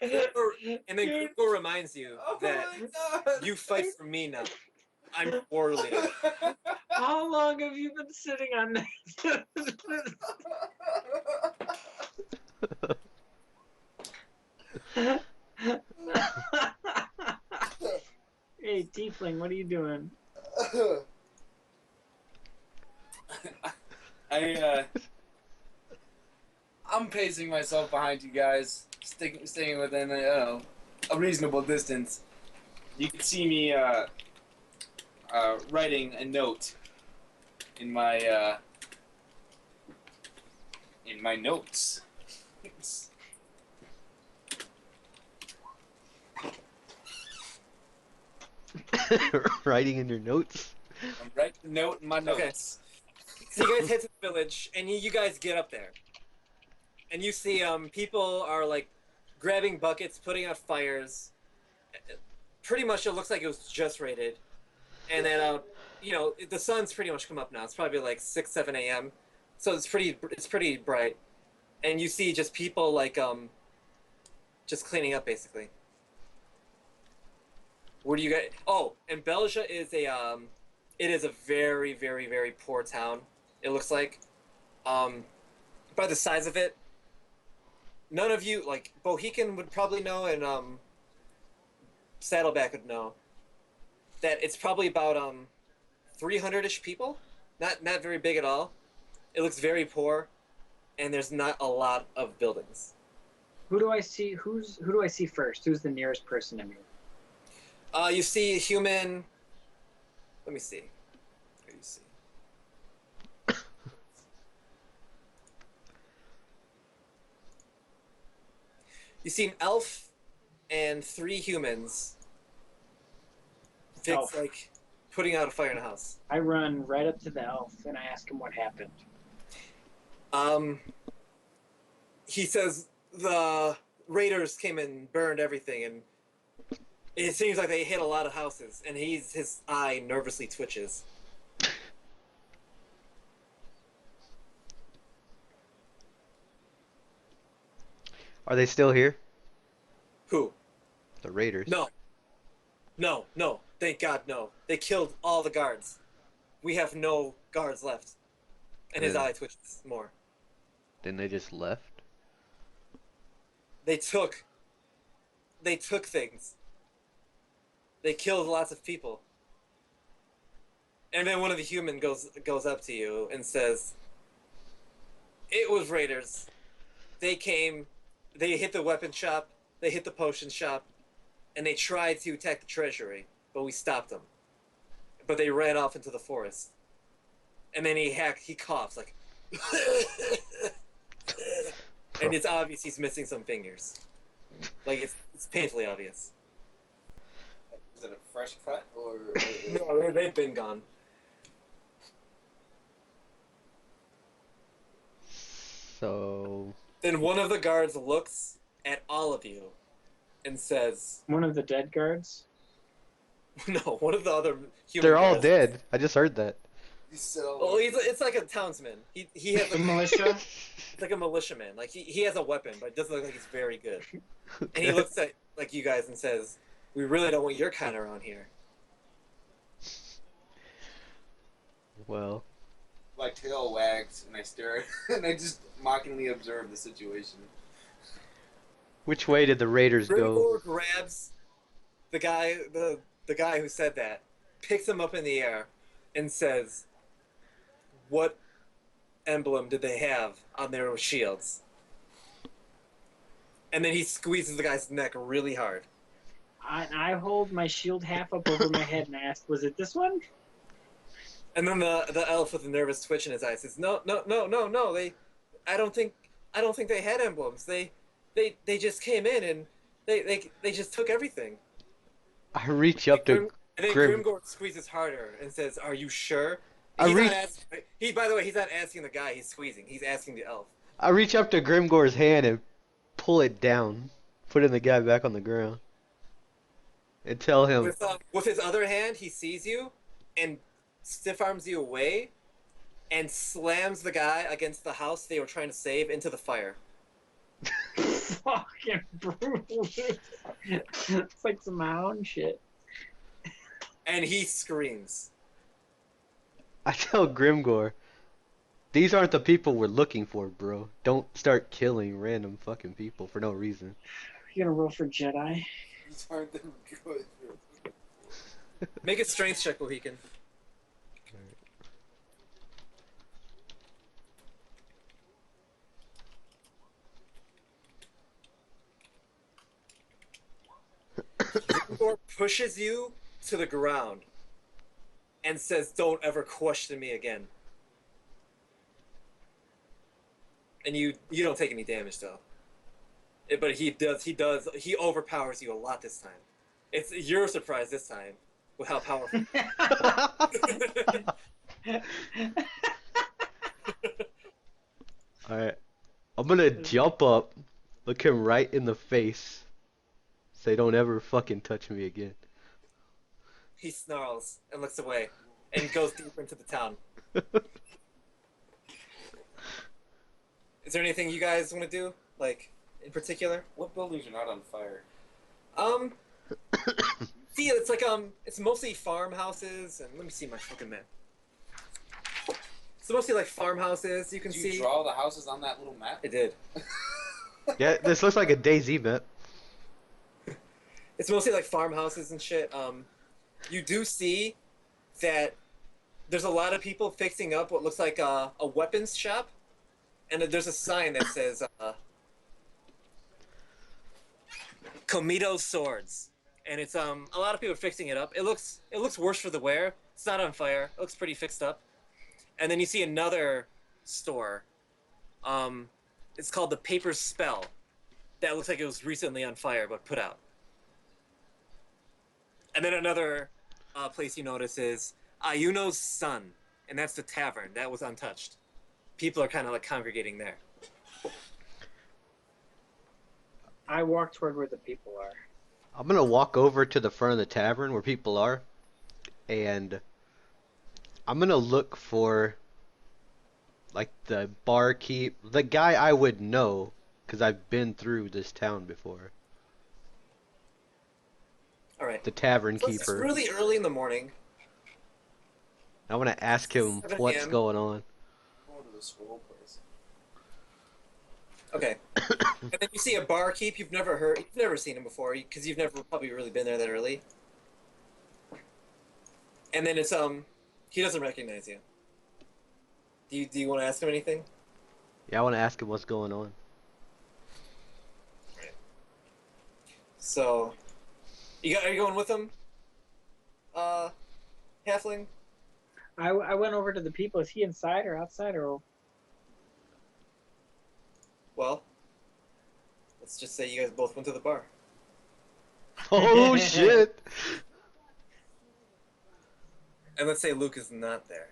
And then Google reminds you that you fight for me now. I'm war leader. How long have you been sitting on that? Hey, Tiefling, what are you doing? I'm pacing myself behind you guys, staying within a reasonable distance. You can see me writing a note in my notes. Writing in your notes? I'm writing a note in my Okay. notes. So you guys head to the village, and you guys get up there, and you see people are like grabbing buckets, putting out fires. Pretty much, it looks like it was just raided, and then the sun's pretty much come up now. It's probably like 6-7 a.m. So it's pretty bright, and you see just people like just cleaning up basically. Where do you guys? Oh, and Belia is it is a very, very, very poor town. It looks like, by the size of it. None of you, like Bohican would probably know, and Saddleback would know that it's probably about 300-ish people. Not very big at all. It looks very poor. and there's not a lot of buildings. Who do I see? Who do I see first? Who's the nearest person to me? You see a human. Let me see. What do you see? You see an elf and 3 humans. Elf. Like putting out a fire in a house. I run right up to the elf and I ask him what happened. He says the raiders came and burned everything, and it seems like they hit a lot of houses, and his eye nervously twitches. Are they still here? Who? The raiders. No. No. Thank God, no. They killed all the guards. We have no guards left. And his eye twitches more. Then they just left? They took things. They killed lots of people. And then one of the human goes up to you and says, "It was raiders. They came, they hit the weapon shop, they hit the potion shop, and they tried to attack the treasury, but we stopped them. But they ran off into the forest." And then he coughs like and it's obvious he's missing some fingers. Like it's painfully obvious. Is it a fresh cut or? No, they've been gone. So... Then one of the guards looks at all of you and says, One of the dead guards? no, one of the other human They're all guards. dead. I just heard that. So. Well, it's like a townsman. He has The like, militia? it's like a militiaman. Like he has a weapon, but it doesn't look like he's very good. And he looks at like you guys and says, "We really don't want your kind around here." Well... My tail wags and I stare and I just mockingly observe the situation. Which way did the raiders go? Grimgor grabs the guy who said that, picks him up in the air, and says, "What emblem did they have on their shields?" And then he squeezes the guy's neck really hard. I hold my shield half up over my head and I ask, was it this one? And then the elf with a nervous twitch in his eye says, "No. I don't think they had emblems. They just came in and they just took everything." I reach up to And then Grimgor squeezes harder and says, "Are you sure?" By the way, he's not asking the guy he's squeezing. He's asking the elf. I reach up to Grimgor's hand and pull it down, putting the guy back on the ground, and tell him... With his other hand, he sees you and stiff arms you away and slams the guy against the house they were trying to save into the fire. Fucking brutal. It's like some Mahon shit. And he screams. I tell Grimgor, these aren't the people we're looking for, bro. Don't start killing random fucking people for no reason. You gonna roll for Jedi? These aren't the good. Make a strength check, Mohican. Grimgor pushes you to the ground and says, "Don't ever question me again." And you don't take any damage though. But he overpowers you a lot this time. You're surprised this time with how powerful. Alright. I'm gonna jump up, look him right in the face, say don't ever fucking touch me again. He snarls and looks away and goes deeper into the town. Is there anything you guys want to do, like, in particular? What buildings are not on fire? See, it's like, it's mostly farmhouses, and let me see my fucking map. It's mostly like farmhouses, you can Did you see. draw the houses on that little map? I did. Yeah, this looks like a DayZ map. It's mostly like farmhouses and shit. You do see that there's a lot of people fixing up what looks like a weapons shop. and there's a sign that says Comito Swords, and it's a lot of people are fixing it up. It looks worse for the wear. It's not on fire. It looks pretty fixed up. And then you see another store. It's called the Paper Spell. That looks like it was recently on fire but put out. And then another place you notice is Ayuno's Sun, and that's the tavern that was untouched. People are kind of like congregating there. I walk toward where the people are. I'm gonna walk over to the front of the tavern where people are, and I'm gonna look for like the barkeep, the guy I would know, because I've been through this town before. All right. The tavern So it's keeper. really early in the morning. I want to ask him 7 what's a.m. going on. Going to the scroll place. Okay. And then you see a barkeep you've never seen him before because you've never probably really been there that early. And then it's he doesn't recognize you. Do you want to ask him anything? Yeah, I want to ask him what's going on. So, are you going with him? Halfling? I went over to the people. Is he inside or outside or? Well, let's just say you guys both went to the bar. Oh shit! And let's say Luke is not there.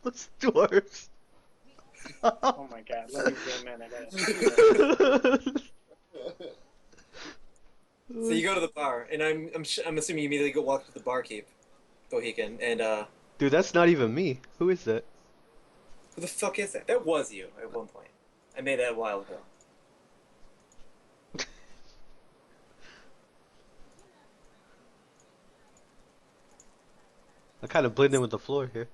Those dwarves. Oh my god! Let me zoom in. I gotta. So you go to the bar, and I'm assuming you immediately go walk to the barkeep, Bohican, and Dude, that's not even me. Who is that? who the fuck is that? That was you at one point. I made that a while ago. I kind of blend in with the floor here.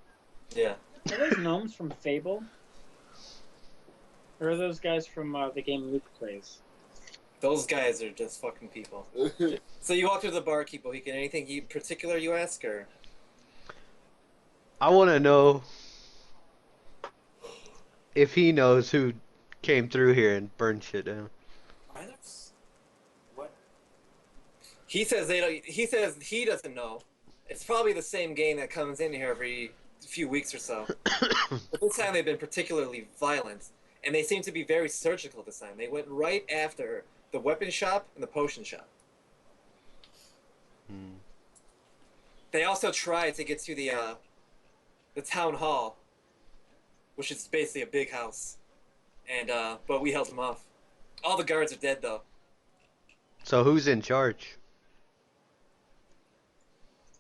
Yeah. Are those gnomes from Fable? Or are those guys from the game Luke plays? Those guys are just fucking people. So you walk to the barkeep, Bohican. Anything in particular you ask, or? I want to know if he knows who came through here and burned shit down. What? He says they don't. He says he doesn't know. It's probably the same gang that comes in here every few weeks or so. But this time they've been particularly violent, and they seem to be very surgical this time. They went right after the weapon shop and the potion shop. Hmm. They also tried to get to the town hall, which is basically a big house, and but we held them off. All the guards are dead though. So who's in charge?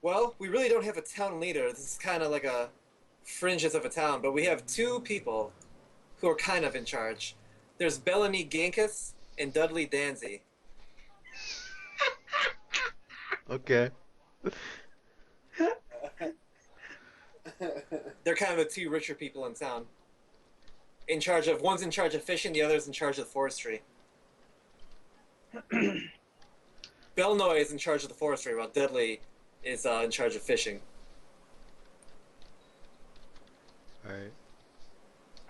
Well, we really don't have a town leader. This is kind of like a fringes of a town, but we have two people who are kind of in charge. There's Bellamy Gankus and Dudley Danzy. Okay. They're kind of the two richer people in town. One's in charge of fishing, the other's in charge of forestry. Belnoy is in charge of the forestry, while Dudley is in charge of fishing. Alright.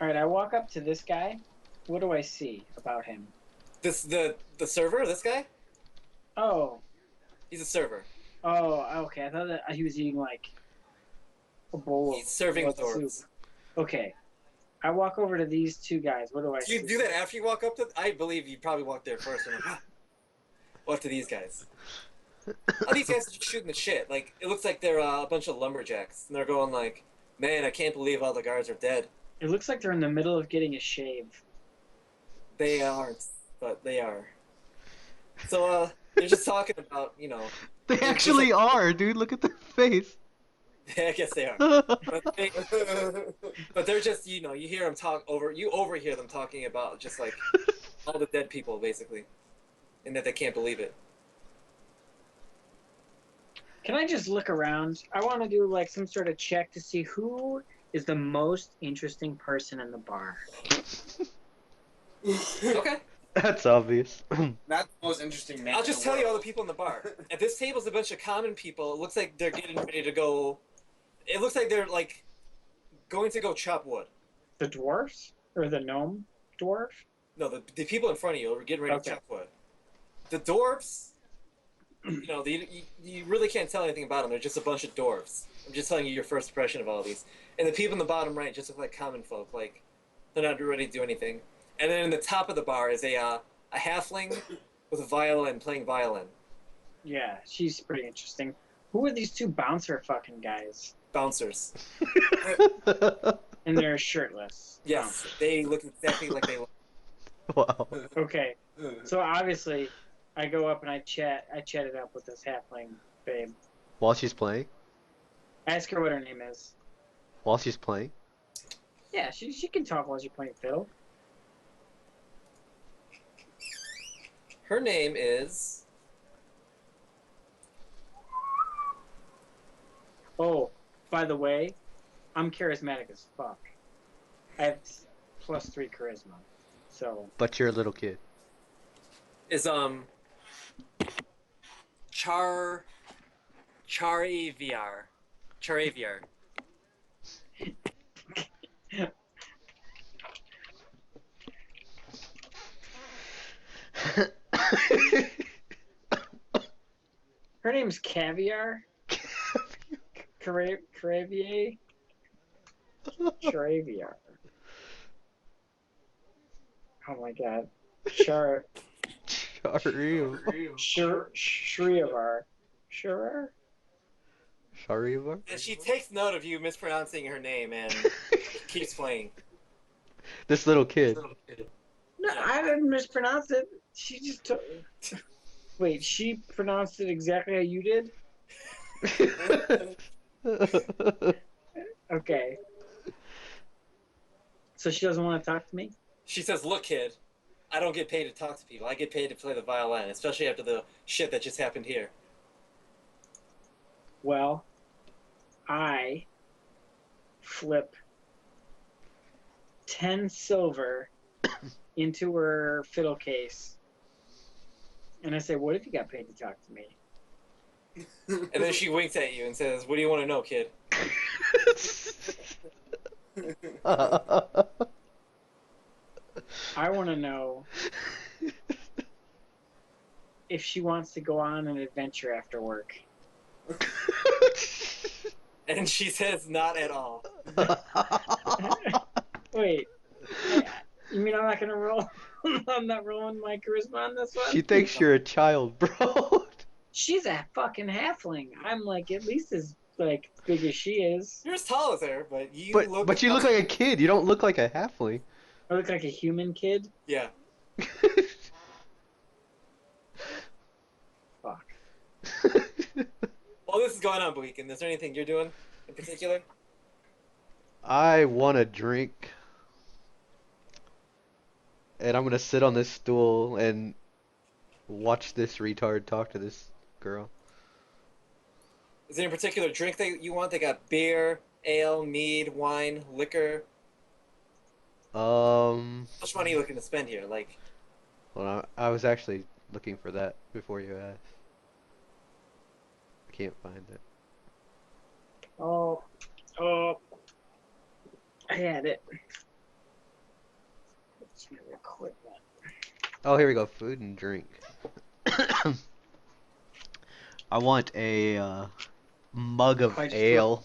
Alright, I walk up to this guy. What do I see about him? The server, this guy? Oh. He's a server. Oh, okay. I thought that he was eating like a bowl He's serving of dwarves. soup. Okay. I walk over to these two guys. What do I Do see? you do that after you walk up to? I believe you probably walked there first. And like, what to these guys? All these guys are just shooting the shit. Like it looks like they're a bunch of lumberjacks, and they're going like, "Man, I can't believe all the guards are dead." It looks like they're in the middle of getting a shave. They aren't, but they are. So they're just talking about, you know. They actually are, dude. Look at their face. Yeah, I guess they are. But they're just, you know, you hear them talk over. You overhear them talking about just like all the dead people, basically, and that they can't believe it. Can I just look around? I want to do like some sort of check to see who is the most interesting person in the bar. Okay. That's obvious. Not the most interesting man. I'll just tell you all the people in the bar. At this table is a bunch of common people. It looks like they're getting ready to go. It looks like they're like going to go chop wood. The dwarfs or the gnome dwarf? No, the people in front of you are getting ready to chop wood. The dwarves, you really can't tell anything about them. They're just a bunch of dwarves. I'm just telling you your first impression of all of these. And the people in the bottom right just look like common folk. Like, they're not ready to do anything. And then in the top of the bar is a halfling with a violin playing violin. Yeah, she's pretty interesting. Who are these two bouncer fucking guys? Bouncers. And they're shirtless. Yes, they look exactly like they look. Wow. Okay, so obviously, I go up and I chatted up with this halfling babe. While she's playing? I ask her what her name is. While she's playing? Yeah, she can talk while she's playing fiddle. Her name is... Oh, by the way, I'm charismatic as fuck. I have +3 charisma. So. But you're a little kid. Is Charaviar. Charaviar. Her name's Caviar. Caravier. Charaviar. Oh my god. Shriavar. Shurar? Sharivar? And she takes note of you mispronouncing her name and keeps playing. This little kid. No, I didn't mispronounce it. She just took. Wait, she pronounced it exactly how you did? Okay. So she doesn't want to talk to me? She says, "Look, kid, I don't get paid to talk to people. I get paid to play the violin, especially after the shit that just happened here." Well, I flip 10 silver into her fiddle case. And I say, what if you got paid to talk to me? And then she winks at you and says, "What do you want to know, kid?" I want to know if she wants to go on an adventure after work. And she says, "Not at all." Wait, you mean I'm not gonna roll? I'm not rolling my charisma on this one? She thinks you're a child, bro. She's a fucking halfling. I'm like at least as like big as she is. You're as tall as her, but you look. But you look like a kid. You don't look like a halfling. I look like a human kid. Yeah. Fuck. While this is going on, Bleakin, is there anything you're doing in particular? I want a drink. And I'm gonna sit on this stool and watch this retard talk to this girl. Is there any particular drink that you want? They got beer, ale, mead, wine, liquor. How much money are you looking to spend here? Like, Well, I was actually looking for that before you asked. I can't find it. Oh, I had it. It's your equipment. Oh, here we go. Food and drink. I want a mug of I just ale.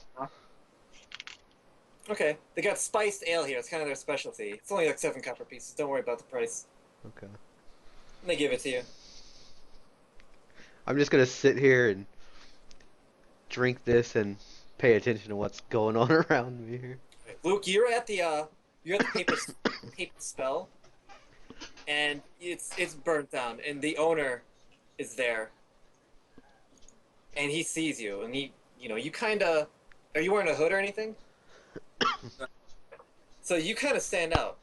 okay, they got spiced ale here. It's kind of their specialty. It's only like 7 copper pieces. Don't worry about the price. Okay. And they give it to you. I'm just gonna sit here and drink this and pay attention to what's going on around me here. Luke, you're at the paper spell, and it's burnt down, and the owner is there, and he sees you, and you kind of, are you wearing a hood or anything? So you kind of stand out,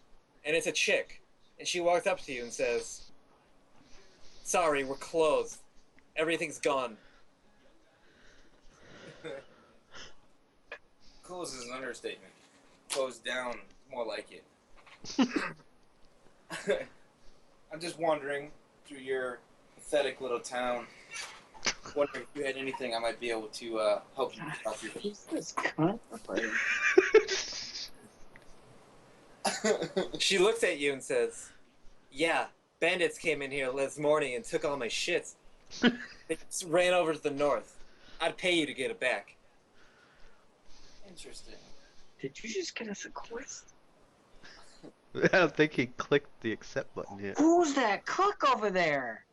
and it's a chick, and she walks up to you and says, "Sorry, we're closed. Everything's gone." Close is an understatement. Closed down, more like it. I'm just wandering through your pathetic little town. Wondering if you had anything I might be able to help you out your. Who's this cunt? She looks at you and says, "Yeah, bandits came in here this morning and took all my shit. They just ran over to the north. I'd pay you to get it back." Interesting. Did you just get us a quest? I don't think he clicked the accept button yet. Who's that cook over there?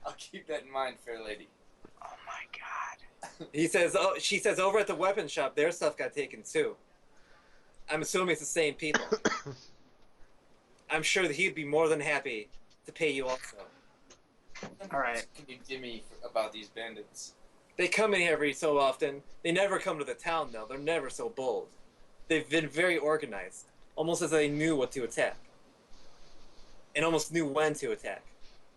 I'll keep that in mind, fair lady. Oh my god. He says, "Oh," she says, "over at the weapon shop, their stuff got taken too. I'm assuming it's the same people. I'm sure that he'd be more than happy to pay you also." All right. Can you give me about these bandits? They come in here every so often. They never come to the town, though. They're never so bold. They've been very organized, almost as they knew what to attack. And almost knew when to attack.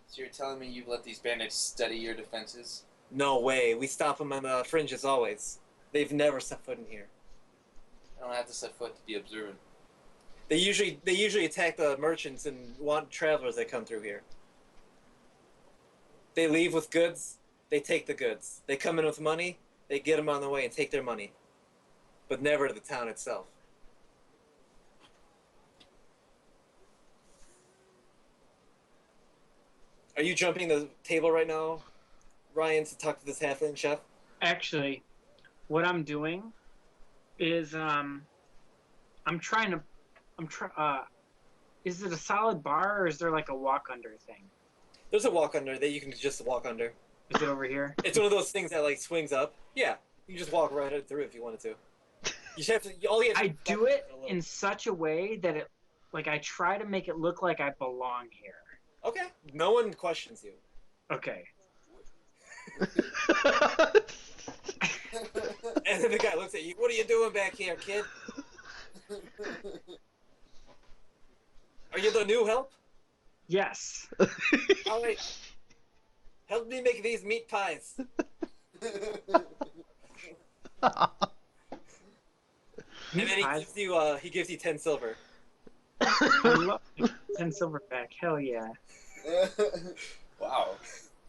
So you're telling me you let these bandits study your defenses? No way. We stop them on the fringes always. They've never set foot in here. I don't have to set foot to be observant. They usually attack the merchants and want travelers that come through here. They leave with goods. They take the goods. They come in with money. They get them on the way and take their money. But never to the town itself. Are you jumping the table right now, Ryan, to talk to this halfling chef? Actually, what I'm doing is is it a solid bar or is there like a walk under thing? There's a walk under that you can just walk under. Is it over here? It's one of those things that like swings up. Yeah, you can just walk right through if you wanted to. You just have to. All you have to I do it in such a way that it, like, I try to make it look like I belong here. Okay. No one questions you. Okay. And then the guy looks at you. "What are you doing back here, kid? Are you the new help? Yes. All right. Help me make these meat pies." And then he gives you 10 silver. I love 10 silver back. Hell yeah. Wow.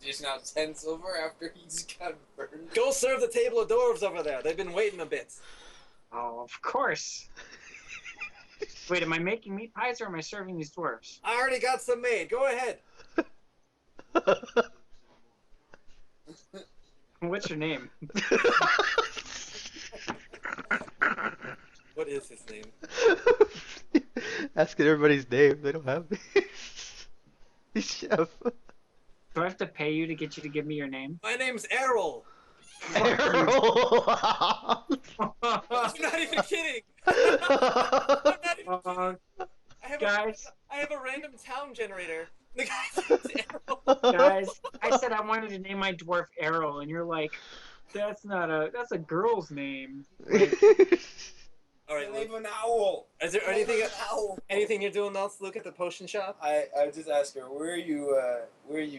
Just now 10 silver after he just got burned? Go serve the table of dwarves over there. They've been waiting a bit. Oh, of course. Wait, am I making meat pies or am I serving these dwarves? I already got some made. Go ahead. What's your name? What is his name? Asking everybody's name. They don't have me. Chef. Do I have to pay you to get you to give me your name? My name's Errol. Errol. I'm not even kidding. I'm not even kidding. Guys. I have a random town generator. The guy's name's Errol. Guys, I said I wanted to name my dwarf Errol, and you're like, that's a girl's name. Like, All right, Leave Luke. an owl. Is there anything you're doing else, Luke, at the potion shop? I would just ask her, where are you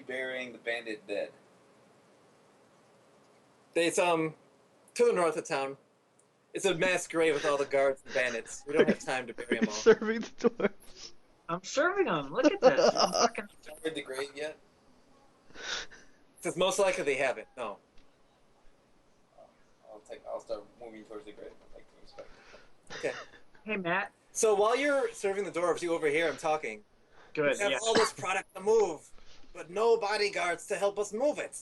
burying the bandit dead? It's to the north of town. It's a mass grave with all the guards and bandits. We don't have time to bury them all. Serving the dwarves. I'm serving them. Look at this. I'm fucking... Read the grave yet? Since most likely they haven't. No. I'll start moving towards the grave. I'd like to inspect it. Okay. Hey, Matt. So while you're serving the dwarves, you overhear him talking. Good. We have Yeah. all this product to move, but no bodyguards to help us move it.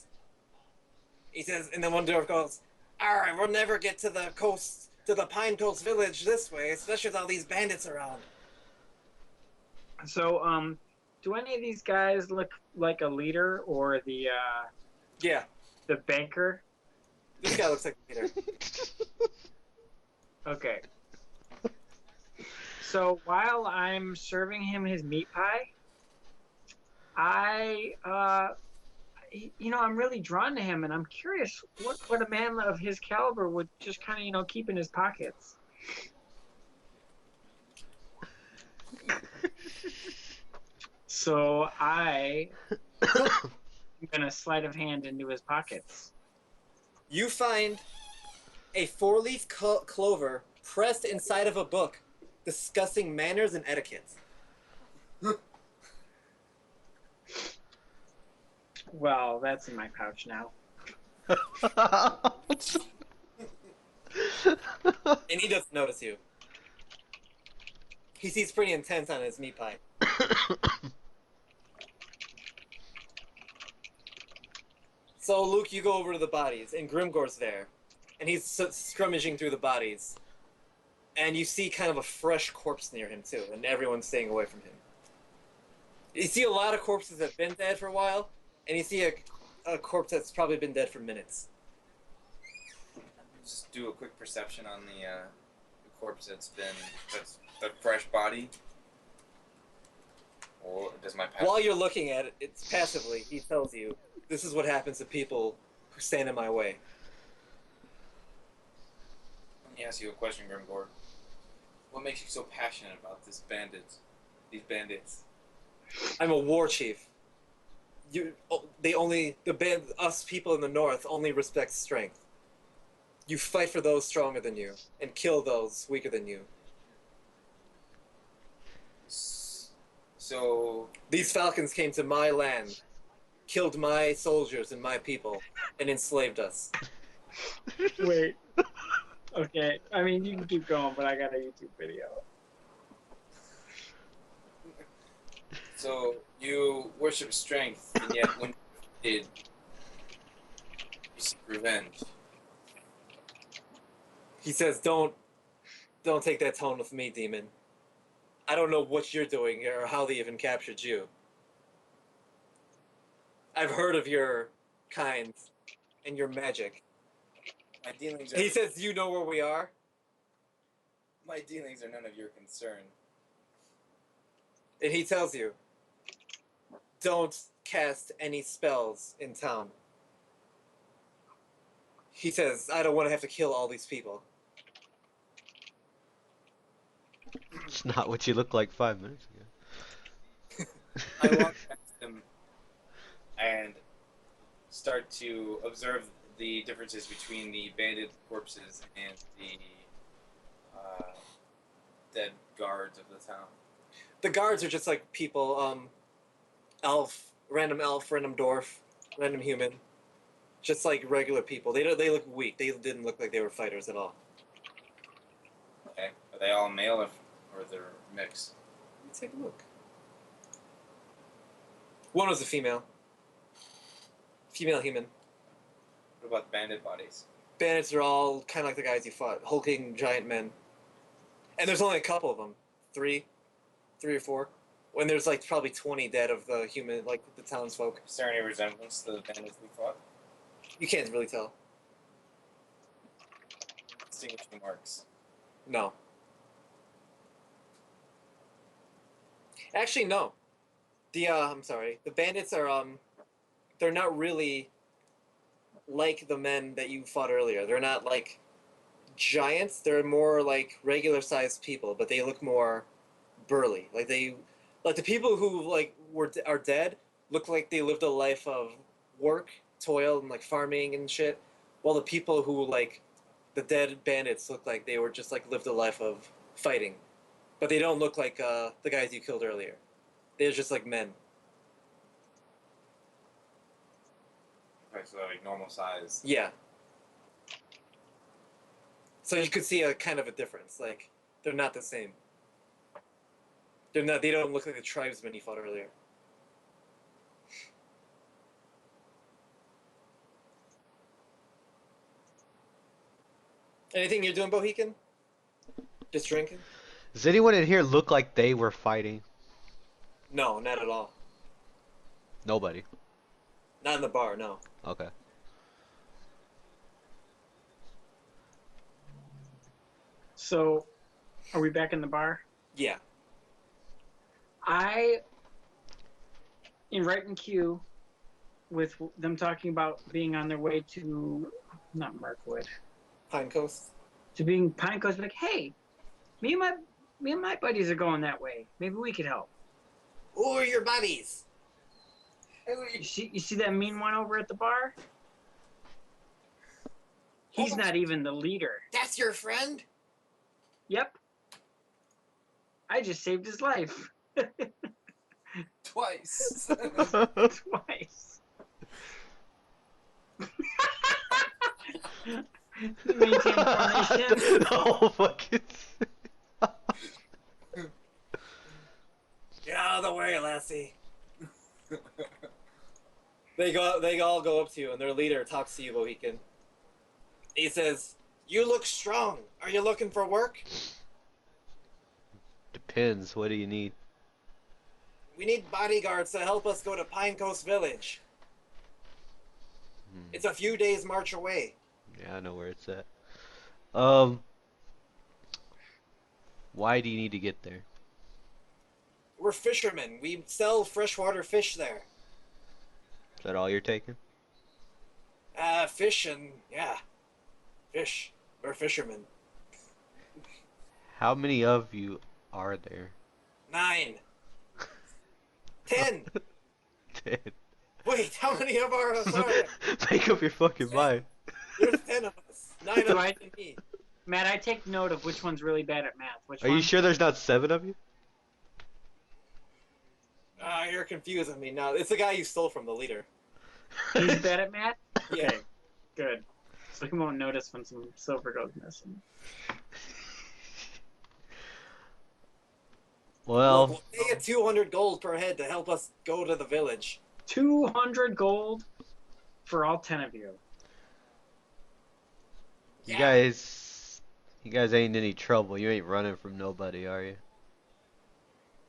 He says, and then one dwarf goes, "Alright, we'll never get to the coast, to the Pine Coast village this way, especially with all these bandits around." So, do any of these guys look like a leader or the Yeah, banker? this guy looks like a leader. Okay. So while I'm serving him his meat pie, I'm really drawn to him, and I'm curious what a man of his caliber would just kind of, keep in his pockets. So I'm gonna sleight of hand into his pockets. You find a 4-leaf clover pressed inside of a book discussing manners and etiquette. Well, that's in my pouch now. And he doesn't notice you. He seems pretty intense on his meat pie. So, Luke, you go over to the bodies, and Grimgor's there. And he's scrummaging through the bodies. And you see kind of a fresh corpse near him, too, and everyone's staying away from him. You see a lot of corpses that have been dead for a while, and you see a corpse that's probably been dead for minutes. Just do a quick perception on the corpse that's the fresh body. Or does my pass? While you're looking at it, it's passively, he tells you, this is what happens to people who stand in my way. Let me ask you a question, Grimgor. What makes you so passionate about these bandits? I'm a war chief. Us people in the north only respect strength. You fight for those stronger than you, and kill those weaker than you. So These falcons came to my land, killed my soldiers and my people, and enslaved us. Wait. Okay. I mean, you can keep going, but I got a YouTube video. So you worship strength, and yet when you did, you seek revenge. He says, don't take that tone with me, demon. I don't know what you're doing or how they even captured you. I've heard of your kind and your magic. My dealings are He says, do you know where we are? none of your concern. And he tells you, don't cast any spells in town. He says, I don't want to have to kill all these people. It's not what you look like 5 minutes ago. I walk past him and start to observe the differences between the bandit corpses and the dead guards of the town. The guards are just like people, elf, random dwarf, random human. Just like regular people. They look weak. They didn't look like they were fighters at all. Okay, are they all male or they're mixed? Let's take a look. One was a female. Female human. What about the bandit bodies? Bandits are all kind of like the guys you fought. Hulking giant men. And there's only a couple of them. Three or four. When there's like probably 20 dead of the human, like the townsfolk. Is there any resemblance to the bandits we fought? You can't really tell. Distinguishing marks. No. Actually, no. I'm sorry. The bandits are, they're not really like the men that you fought earlier. They're not like giants. They're more like regular-sized people, but they look more burly. Like the people who are dead look like they lived a life of work, toil, and like farming and shit. While the people who the dead bandits look like they were just lived a life of fighting. But they don't look like the guys you killed earlier. They're just like men. Okay, so they're like normal size. Yeah. So you could see a kind of a difference. Like, they're not the same. They don't look like the tribesmen you fought earlier. Anything you're doing, Bohican? Just drinking? Does anyone in here look like they were fighting? No, not at all. Nobody. Not in the bar, no. Okay. So, are we back in the bar? Yeah. Right in queue with them talking about being on their way to, not Markwood, Pine Coast? to being Pine Coast, like, hey, me and my buddies are going that way. Maybe we could help. Who are your buddies? You see that mean one over at the bar? He's not even the leader. That's your friend? Yep. I just saved his life. Twice. Twice. Maintain formation. Oh fucking. Get out of the way, lassie. They all go up to you, and their leader talks to you, Mohican. He says, "You look strong. Are you looking for work? Depends. What do you need? We need bodyguards to help us go to Pine Coast Village. It's a few days' march away." Yeah, I know where it's at. Um, why do you need to get there? We're fishermen. We sell freshwater fish there. Is that all you're taking? Fish and, yeah. Fish. We're fishermen. How many of you are there? 9. 10. 10. Wait, how many of us are there? Make up your fucking mind. There's 10 of us. 9 of Do us I- and me. Matt, I take note of which one's really bad at math. Which Are one? you sure there's not 7 of you? You're confusing me now. It's the guy you stole from, the leader. He's bad at math? Yeah. Okay, good. So he won't notice when some silver goes missing. Well, We'll pay you 200 gold per head to help us go to the village. 200 gold for all 10 of you. you guys ain't in any trouble. You ain't running from nobody, are you?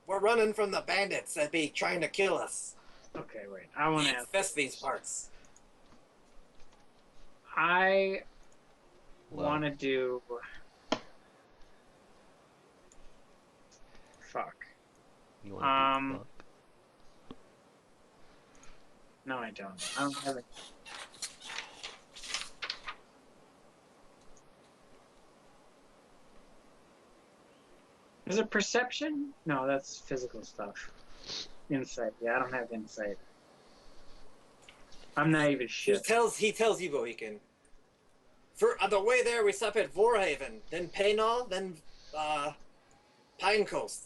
We're running from the bandits that be trying to kill us. Okay, wait. I want They to ask. infest these parts. I Well. want to do. Fuck. You wanna do fuck? No, I don't. I don't have it. Is it perception? No, that's physical stuff. Insight. Yeah, I don't have insight. I'm not even He shit. tells you, Bohican. For on the way there, we stop at Vorhaven, then Paynall, then Pine Coast.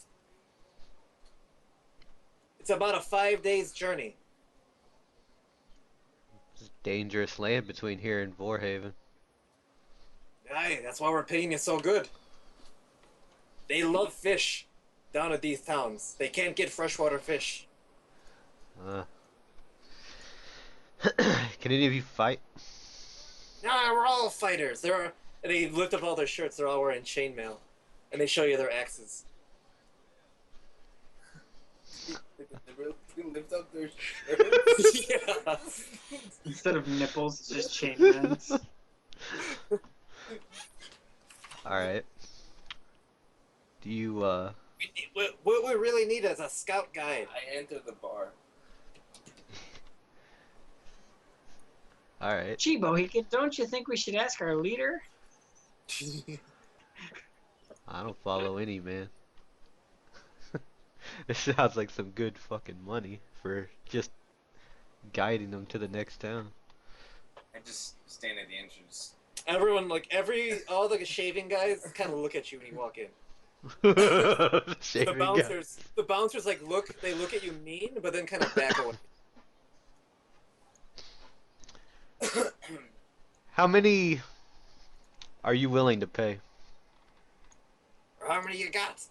It's about a 5 days journey. It's dangerous land between here and Vorhaven. Aye, that's why we're paying you so good. They love fish down at these towns. They can't get freshwater fish. Can any of you fight? Nah, we're all fighters. And they lift up all their shirts. They're all wearing chainmail, and they show you their axes. They lift up their shirts. Yeah. Instead of nipples, it's just chainmans. Alright. Do you, What we really need is a scout guide. I enter the bar. alright. Gee, Bohican, don't you think we should ask our leader? I don't follow any, man. This sounds like some good fucking money for just guiding them to the next town. I just stand at the entrance. Everyone, all the shaving guys kind of look at you when you walk in. Shaving The bouncers they look at you mean, but then kind of back away. How many are you willing to pay? How many you got?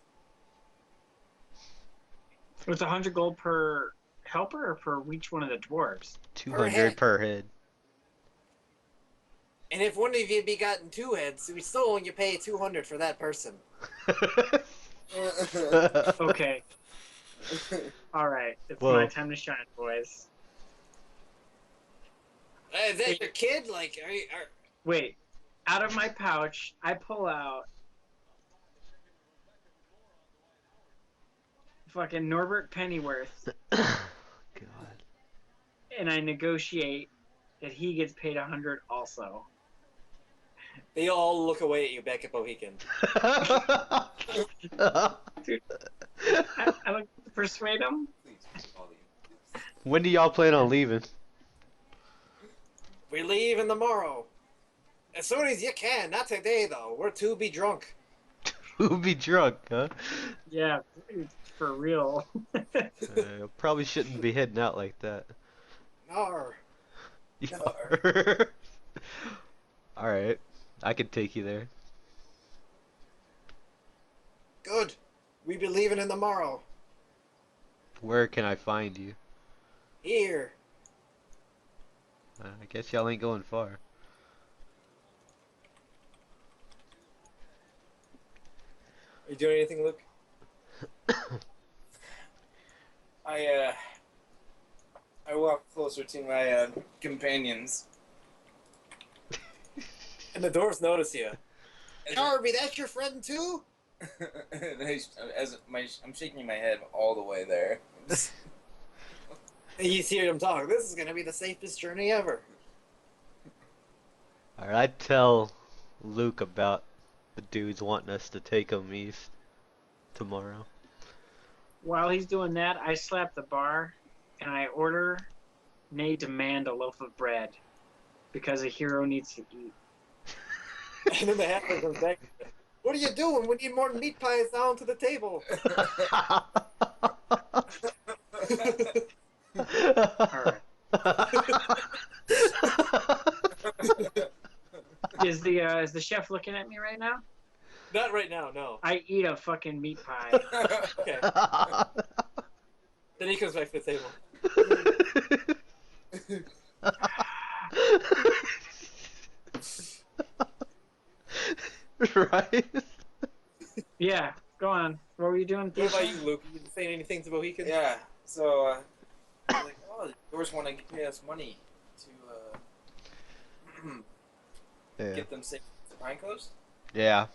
It's 100 gold per helper or per each one of the dwarves? 200 head. per head. And if one of you be gotten 2 heads, we still only pay 200 for that person. Okay. Alright, it's Whoa. my time to shine, boys. Is that your kid? Wait, out of my pouch, I pull out fucking Norbert Pennyworth, God. and I negotiate that he gets paid 100 also. They all look away at you back at Bohican. I like to persuade him. Please, all of you. When do y'all plan on leaving? We leave in the morrow. As soon as you can. Not today, though. We're too be drunk. Who'll be drunk, huh? Yeah, for real. Probably shouldn't be heading out like that. Nar. Alright. I could take you there. Good. We be leaving in the morrow. Where can I find you? Here. I guess y'all ain't going far. Are you doing anything, Luke? I walk closer to my companions. And the dwarves notice you. Darby, that's your friend too? I'm shaking my head all the way there. And you hear them talk. This is gonna be the safest journey ever. Alright, I'd tell Luke about the dudes wanting us to take them east tomorrow. While he's doing that, I slap the bar and I order, nay, demand a loaf of bread because a hero needs to eat. And then the halfling comes back. What are you doing? We need more meat pies down to the table. Alright. Is the chef looking at me right now? Not right now, no. I eat a fucking meat pie. Okay. Then he comes back to the table. Right? Yeah, go on. What were you doing? What about you, Luke? You saying anything to Mohicans? Yeah, so like, oh, the doors want to pay us money to Yeah. get them safe to Pine Coast. Yeah.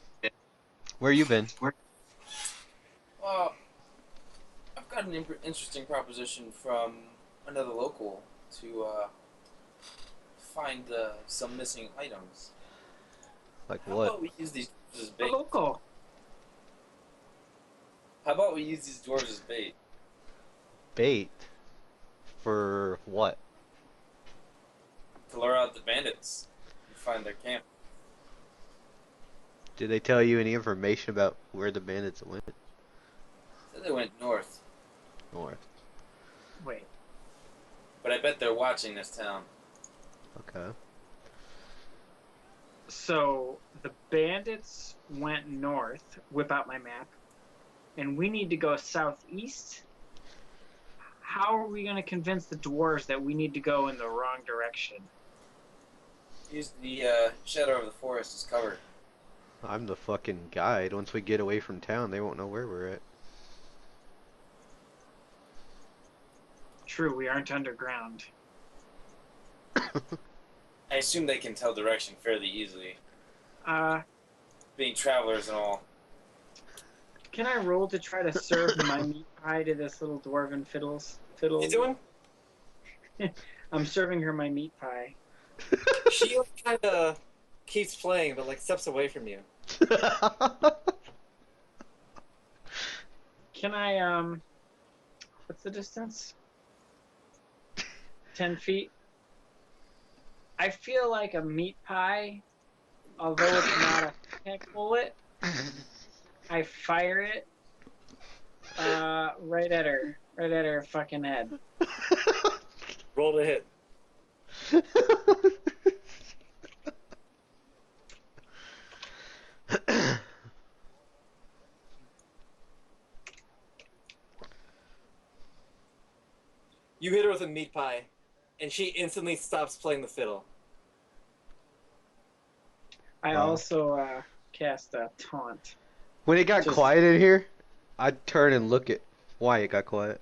Where you been? Well, I've got an interesting proposition from another local to find some missing items. Like How what? about we use these dwarves as A bait? local. How about we use these dwarves as bait? Bait? For what? To lure out the bandits and find their camp. Did they tell you any information about where the bandits went? So they went north, North. Wait. but I bet they're watching this town. Okay. So the bandits went north. Whip out my map. And we need to go southeast. How are we going to convince the dwarves that we need to go in the wrong direction? Use the shadow of the forest as cover. I'm the fucking guide. Once we get away from town, they won't know where we're at. True, we aren't underground. I assume they can tell direction fairly easily, Uh, being travelers and all. can I roll to try to serve my meat pie to this little dwarven fiddle? What you doing? I'm serving her my meat pie. She kind of keeps playing, but like steps away from you. Can I, what's the distance? 10 feet? I feel like a meat pie, although it's not a heck bullet, I fire it right at her fucking head. Roll to hit. You hit her with a meat pie, and she instantly stops playing the fiddle. I Wow. also cast a taunt. When it got Just- quiet in here, I'd turn and look at why it got quiet.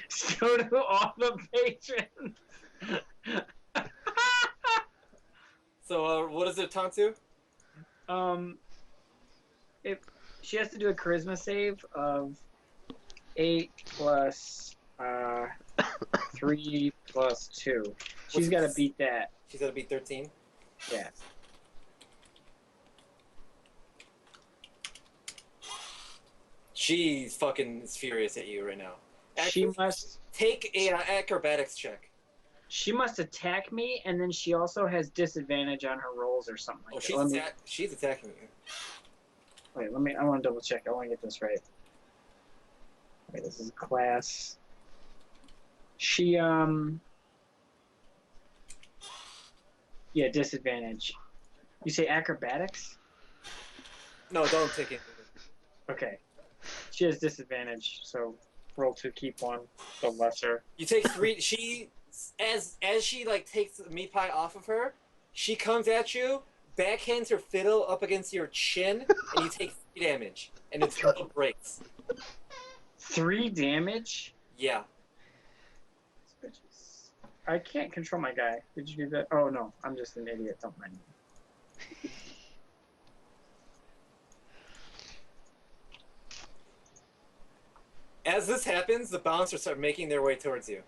So do all the patrons. So, what does it taunt to? If she has to do a charisma save of 8 plus 3 plus 2. She's got to beat that. She's got to beat 13. Yeah. She's fucking furious at you right now. She Actually, must take a acrobatics check. attack me, and then she also has disadvantage on her rolls or something Oh, like that. she's attacking you. Wait, I want to double check. I want to get this right. Wait, this is class. She Yeah, disadvantage. You say acrobatics? No, don't take it. Okay. She has disadvantage, so roll 2, keep 1, the lesser. You take 3. She, as she like takes the meat pie off of her, she comes at you, backhands her fiddle up against your chin, and you take 3 damage, and its fiddle breaks. 3 damage? Yeah. I can't control my guy. Did you do that? Oh no, I'm just an idiot. Don't mind me. As this happens, the bouncers start making their way towards you.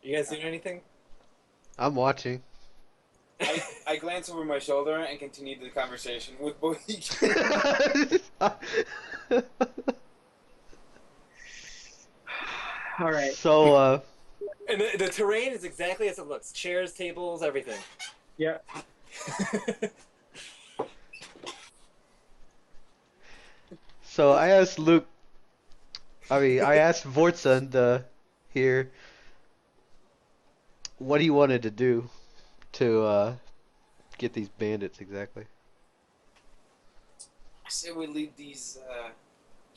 You guys doing anything? I'm watching. I glance over my shoulder and continue the conversation with both. All right. So, And the terrain is exactly as it looks. Chairs, tables, everything. Yeah. so I asked Luke. I asked Vortson here what he wanted to do to get these bandits exactly. I say we lead these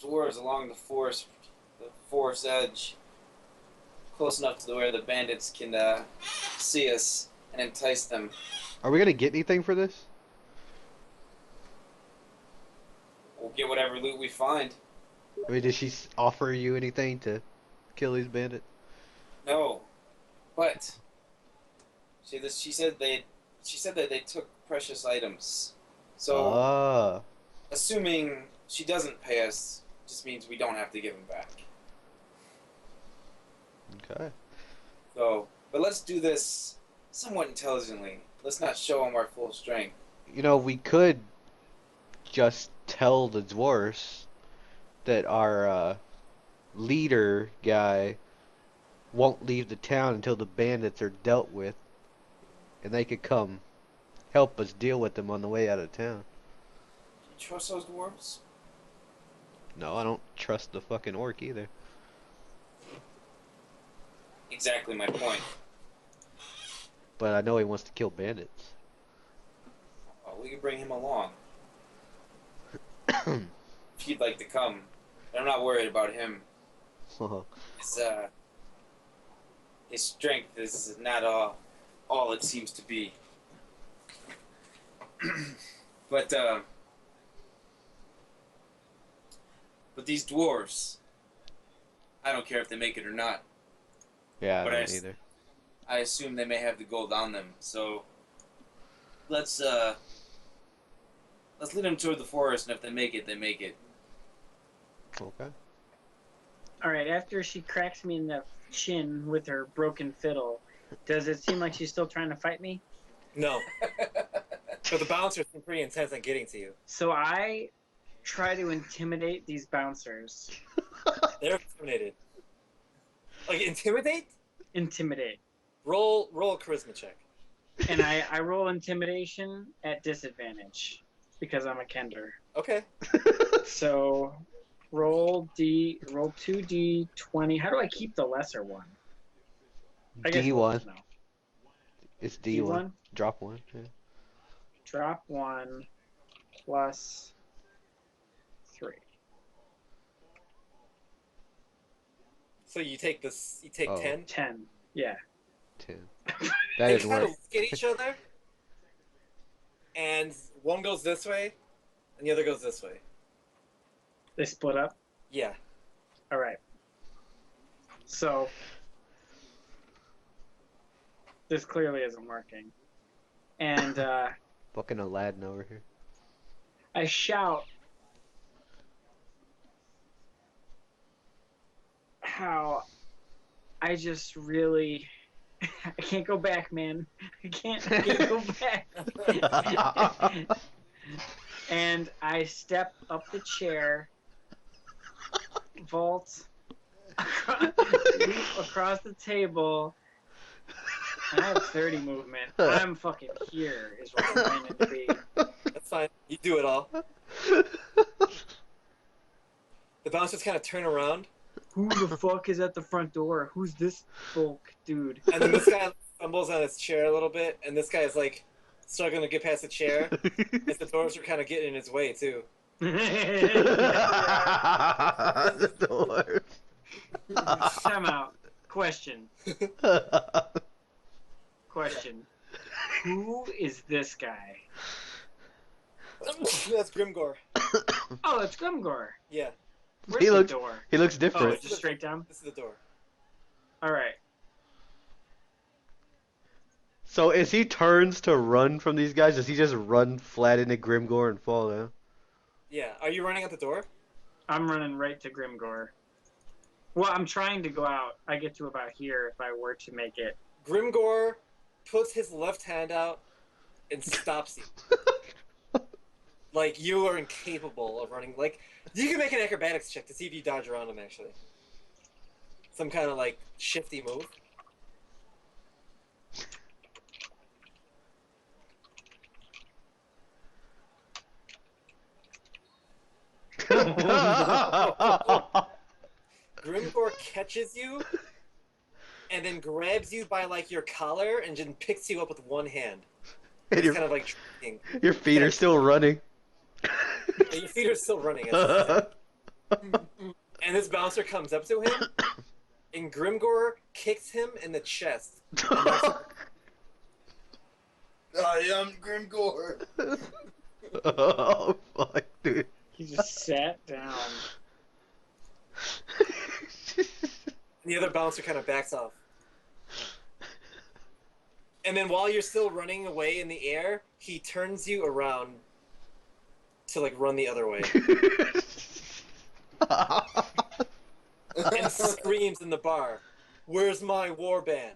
dwarves along the forest edge, close enough to where the bandits can see us and entice them. Are we gonna get anything for this? We'll get whatever loot we find. I mean, did she offer you anything to kill these bandits? No, but she said that they took precious items. So Ah, assuming she doesn't pay us, just means we don't have to give them back. okay. So, but let's do this somewhat intelligently. Let's not show them our full strength. You know, we could just tell the dwarves that our leader guy won't leave the town until the bandits are dealt with, and they could come help us deal with them on the way out of town. You trust those dwarves? No, I don't trust the fucking orc either. Exactly my point. But I know he wants to kill bandits. Well, we can bring him along if you'd like to come. I'm not worried about him. His strength is not all it seems to be. But these dwarves, I don't care if they make it or not. Yeah, I But don't either. I assume they may have the gold on them. So let's lead them toward the forest, and if they make it, they make it. Okay. All right. After she cracks me in the chin with her broken fiddle, does it seem like she's still trying to fight me? No. But the bouncers seem pretty intense on getting to you. So I try to intimidate these bouncers. They're intimidated. Like, intimidate? Intimidate. Roll a charisma check. And I roll intimidation at disadvantage because I'm a Kender. Okay. So roll 2d20. How do I keep the lesser one? I guess we'll D1. just know. It's D1. D1? Drop 1. Yeah. Drop 1 plus 3. So you take this. You take Oh. 10. 10. Yeah. 10. They That didn't kind work. of look at each other, and one goes this way, and the other goes this way. They split up. Yeah. All right. So this clearly isn't working. And Fucking Aladdin over here. I shout how I just really I can't go back, man. I can't go back. And I step up the chair, vault leap across the table. And I have 30 movement. I'm fucking here is what I'm planning to be. That's fine. You do it all. The bouncers kind of turn around, Who the fuck is at the front door? Who's this bulk dude? And then this guy stumbles on his chair a little bit, and this guy is like struggling to get past the chair. As the dwarves are kind of getting in his way too. The dwarf. Time out. Question. Question. Who is this guy? That's Grimgor. Oh, it's Grimgor. Yeah, Where's He the looks- door? He looks Oh, different. it's just straight down? this is the door. Alright. So as he turns to run from these guys, does he just run flat into Grimgor and fall down? Yeah, are you running out the door? I'm running right to Grimgor. Well, I'm trying to go out. I get to about here if I were to make it. Grimgor puts his left hand out and stops you. Like you are incapable of running. Like you can make an acrobatics check to see if you dodge around him. Actually, some kind of like shifty move. Grimgor catches you and then grabs you by like your collar and then picks you up with one hand. And It's your, kind of like tricking. your feet are still running. And your feet are still running. And this bouncer comes up to him, and Grimgor kicks him in the chest. I am Grimgor. Oh fuck, dude. He just sat down. And the other bouncer kind of backs off. And then while you're still running away in the air, he turns you around to like run the other way and screams in the bar, "Where's my warband?"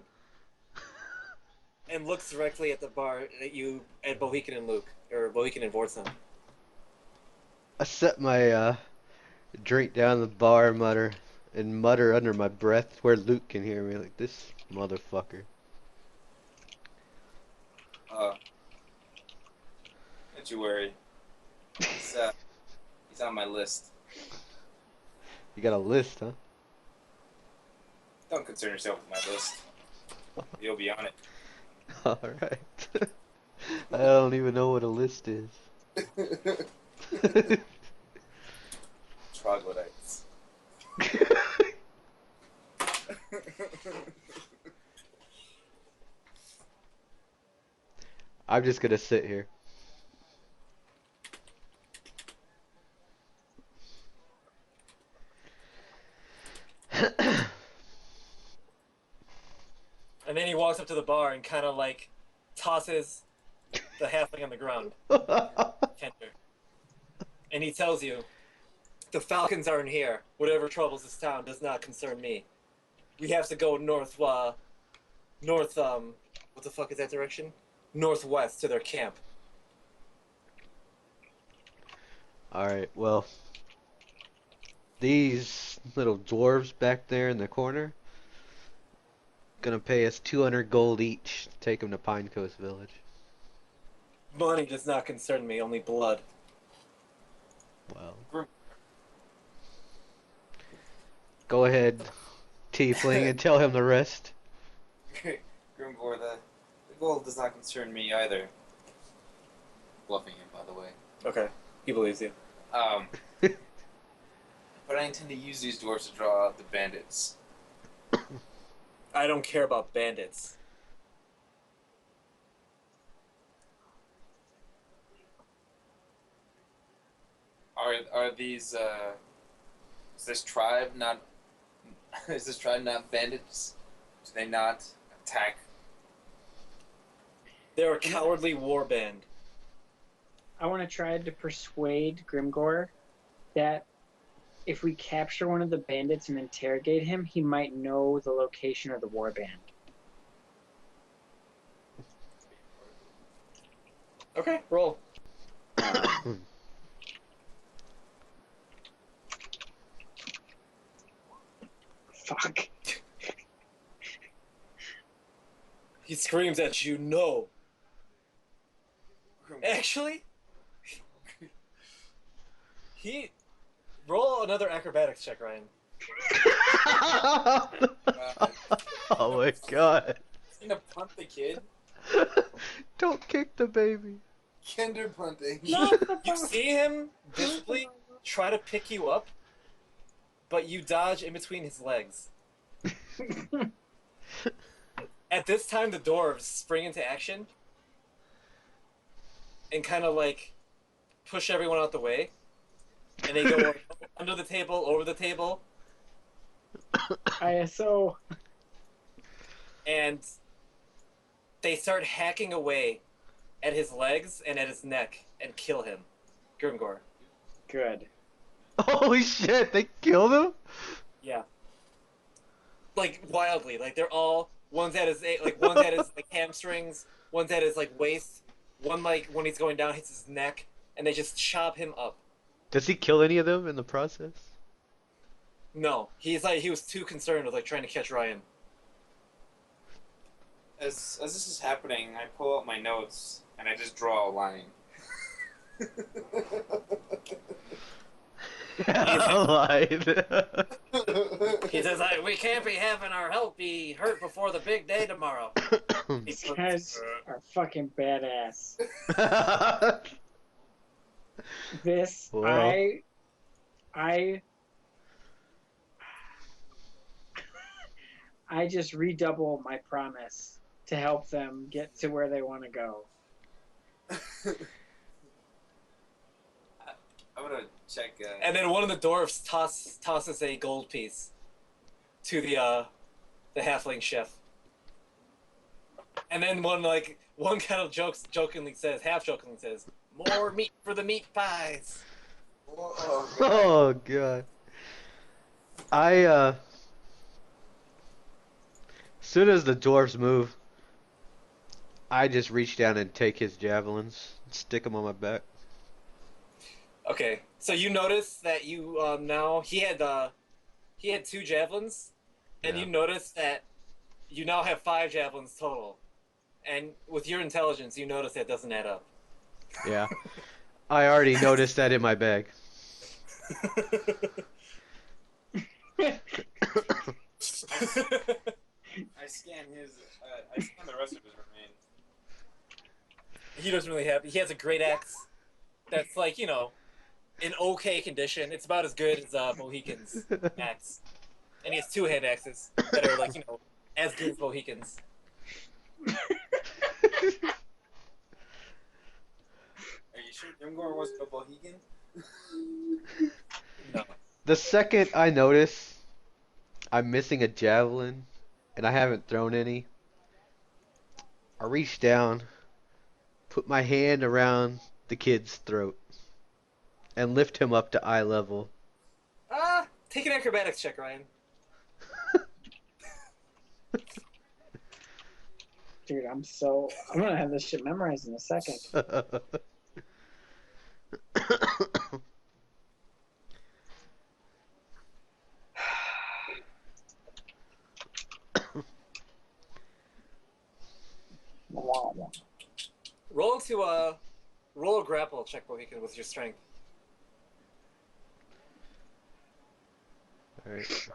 And looks directly at the bar at you at Bohican and Luke, or Bohican and Vortson. I set my drink down the bar, mutter under my breath where Luke can hear me, like, this motherfucker. Don't you worry. He's on my list. You got a list, huh? Don't concern yourself with my list. You'll be on it. Alright. I don't even know what a list is. Troglodytes. I'm just gonna sit here. And then he walks up to the bar and kind of like tosses the halfling on the ground. Kenter. And he tells you, "The Falcons aren't here. Whatever troubles this town does not concern me. We have to go north, what the fuck is that direction? Northwest to their camp." Alright, well, these little dwarves back there in the corner gonna pay us 200 gold each to take them to Pine Coast Village. Money does not concern me, only blood. Well, go ahead, Tiefling, and tell him the rest. Grimgor, the gold does not concern me either. Bluffing him, by the way. Okay, he believes you. But I intend to use these dwarves to draw out the bandits. I don't care about bandits. Are these is this tribe not bandits? Do they not attack? They're a cowardly warband. I want to try to persuade Grimgor that if we capture one of the bandits and interrogate him, he might know the location of the warband. Okay, roll. Fuck. He screams at you, "No." Actually, he roll another acrobatics check, Ryan. Oh my god. He's gonna punt the kid. Don't kick the baby. Kinder punting. Not the You ball. see him visibly try to pick you up, but you dodge in between his legs. At this time, the dwarves spring into action and kind of like push everyone out the way. And they go like, under the table, over the table, ISO. and they start hacking away at his legs and at his neck and kill him. Grimgor. Good. Holy shit, they killed him? Yeah. Like wildly. Like they're all one's at his like hamstrings, one's at his like waist, one like when he's going down hits his neck, and they just chop him up. Does he kill any of them in the process? No. He was too concerned with like trying to catch Ryan. As this is happening, I pull out my notes and I just draw a line. Lied. He says, "We can't be having our help be hurt before the big day tomorrow." These guys are fucking badass. This Well. I just redouble my promise to help them get to where they want to go. I'm gonna check. And then one of the dwarfs tosses a gold piece to the halfling chef. And then one kind of jokingly says, half jokingly says, "More meat for the meat pies." Oh, God. Oh god. As soon as the dwarves move, I just reach down and take his javelins, stick them on my back. Okay, so you notice that you now he had 2 javelins, and Yeah. you notice that you now have 5 javelins total, and with your intelligence, you notice that doesn't add up. Yeah. I already noticed that in my bag. I scan his. I scan the rest of his remains. He doesn't really have. He has a great axe that's like in okay condition. It's about as good as Mohican's axe, and he has 2 hand axes that are like as good as Mohican's. Are you sure Grimgor wasn't a Bohegan? No. The second I notice I'm missing a javelin and I haven't thrown any, I reach down, put my hand around the kid's throat, and lift him up to eye level. Take an acrobatics check, Ryan. Dude, I'm gonna have this shit memorized in a second. Roll a grapple check, Mohican, with your strength. Alright.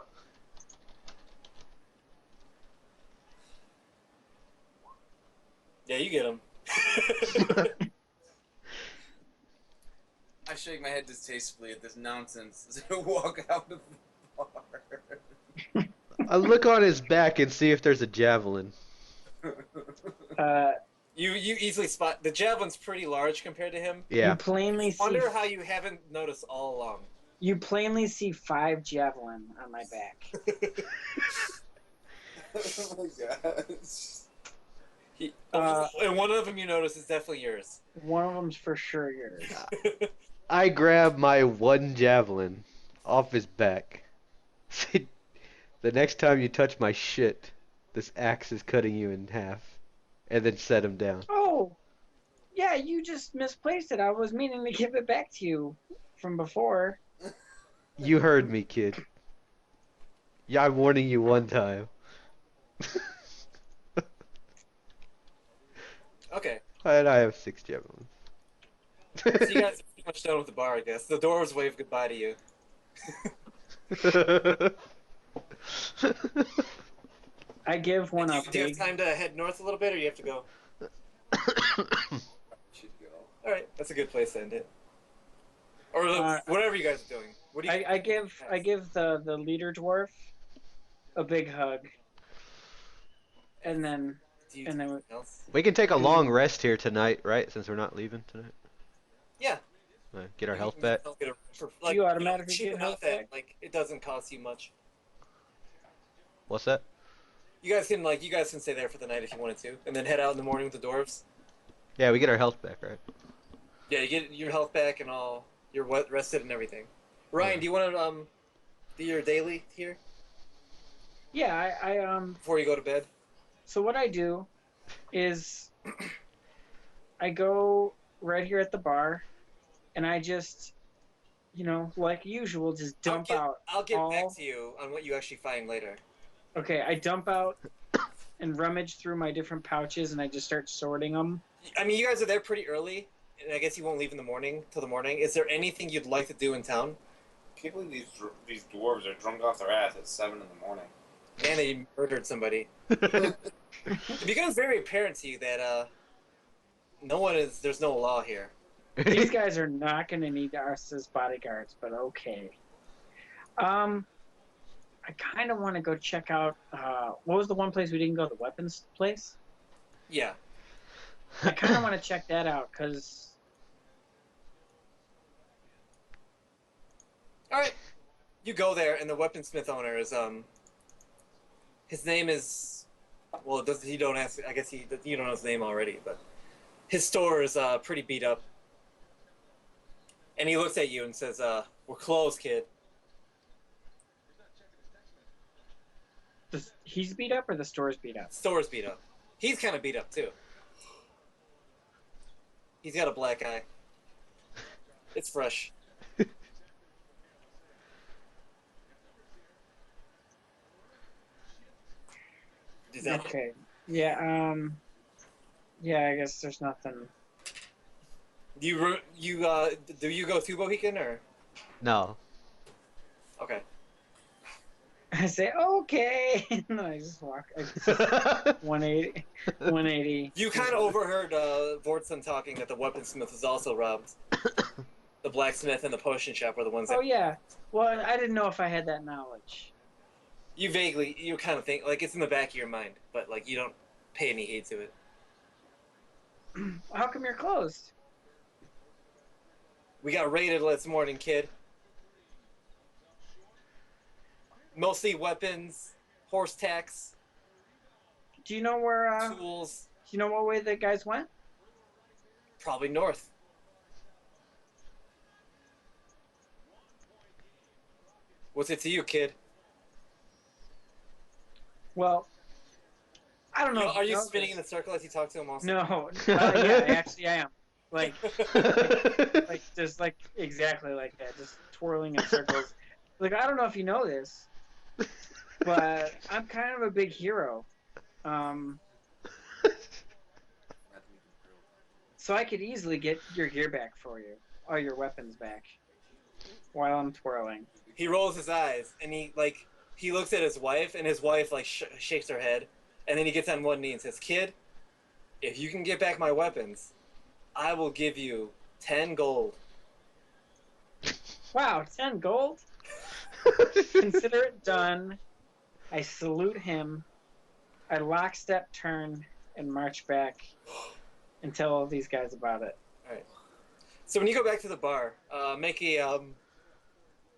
Yeah, you get him. I shake my head distastefully at this nonsense as I walk out of the bar. I look on his back and see if there's a javelin. You easily spot the javelin's pretty large compared to him. Yeah. You plainly see. Wonder how you haven't noticed all along. You plainly see 5 javelin on my back. Oh my gosh. And one of them you notice is definitely yours. One of them's for sure yours. I grab my one javelin off his back. Say, the next time you touch my shit, this axe is cutting you in half. And then set him down. Oh, yeah, you just misplaced it. I was meaning to give it back to you from before. You heard me, kid. Yeah, I'm warning you one time. Okay. And I have 6 javelins. So you guys are pretty much done with the bar, I guess. The dwarves wave goodbye to you. I give one do, a you, do you have big. time to head north a little bit, or you have to go? Should go. All right, that's a good place to end it. Or whatever you guys are doing. What do you? I give the leader dwarf a big hug, and then Do you and do then anything else? We can take a and long then rest here tonight, right? Since we're not leaving tonight. Yeah. Get our You health can back. get a, for, Do you automatically cheap get enough health back? that like it doesn't cost you much. What's that? You guys can stay there for the night if you wanted to, and then head out in the morning with the dwarves. Yeah, we get our health back, right? Yeah, you get your health back and all. You're rested and everything. Ryan, Yeah. do you want to do your daily here yeah, I before you go to bed? So what I do is I go right here at the bar, and I just, like usual, just dump out I'll get back all. to you on what you actually find later. Okay, I dump out and rummage through my different pouches, and I just start sorting them. I mean, you guys are there pretty early, and I guess you won't leave in the morning till the morning. Is there anything you'd like to do in town? I can't believe these dwarves are drunk off their ass at 7 in the morning. And they murdered somebody. It becomes very apparent to you that there's no law here. These guys are not going to need us as bodyguards, but okay. I kind of want to go check out. What was the one place we didn't go? The weapons place. Yeah. I kind of want to check that out because. All right. You go there, and the weaponsmith owner is his name is, well, you don't ask. I guess you don't know his name already, but his store is pretty beat up. And he looks at you and says, "We're closed, kid." He's beat up or the store's beat up? Store's beat up. He's kind of beat up too. He's got a black eye. It's fresh. Is that it? Okay. Yeah. Yeah. I guess there's nothing. Do you go through Bohican or? No. Okay. I say okay. No, I just walk. I just 180. 180. You kind of overheard Vortson talking that the weaponsmith was also robbed. The blacksmith and the potion shop were the ones that. Oh yeah. Well, I didn't know if I had that knowledge. You kind of think like it's in the back of your mind, but like you don't pay any heed to it. How come you're closed? We got raided this morning, kid. Mostly weapons, horse tax, Do you know where? Do tools. you know what way the guys went? Probably north. What's it to you, kid? Well, I don't know. Are you know spinning in this. the circle as you talk to him also? No. Yeah, actually, I am. Like just like exactly like that, just twirling in circles. Like I don't know if you know this, but I'm kind of a big hero. So I could easily get your gear back for you, or your weapons back, while I'm twirling. He rolls his eyes and he looks at his wife, and his wife like shakes her head, and then he gets on one knee and says, "Kid, if you can get back my weapons, I will give you 10 gold." Wow, 10 gold? Consider it done. I salute him. I lockstep turn and march back and tell all these guys about it. Alright. So when you go back to the bar, make an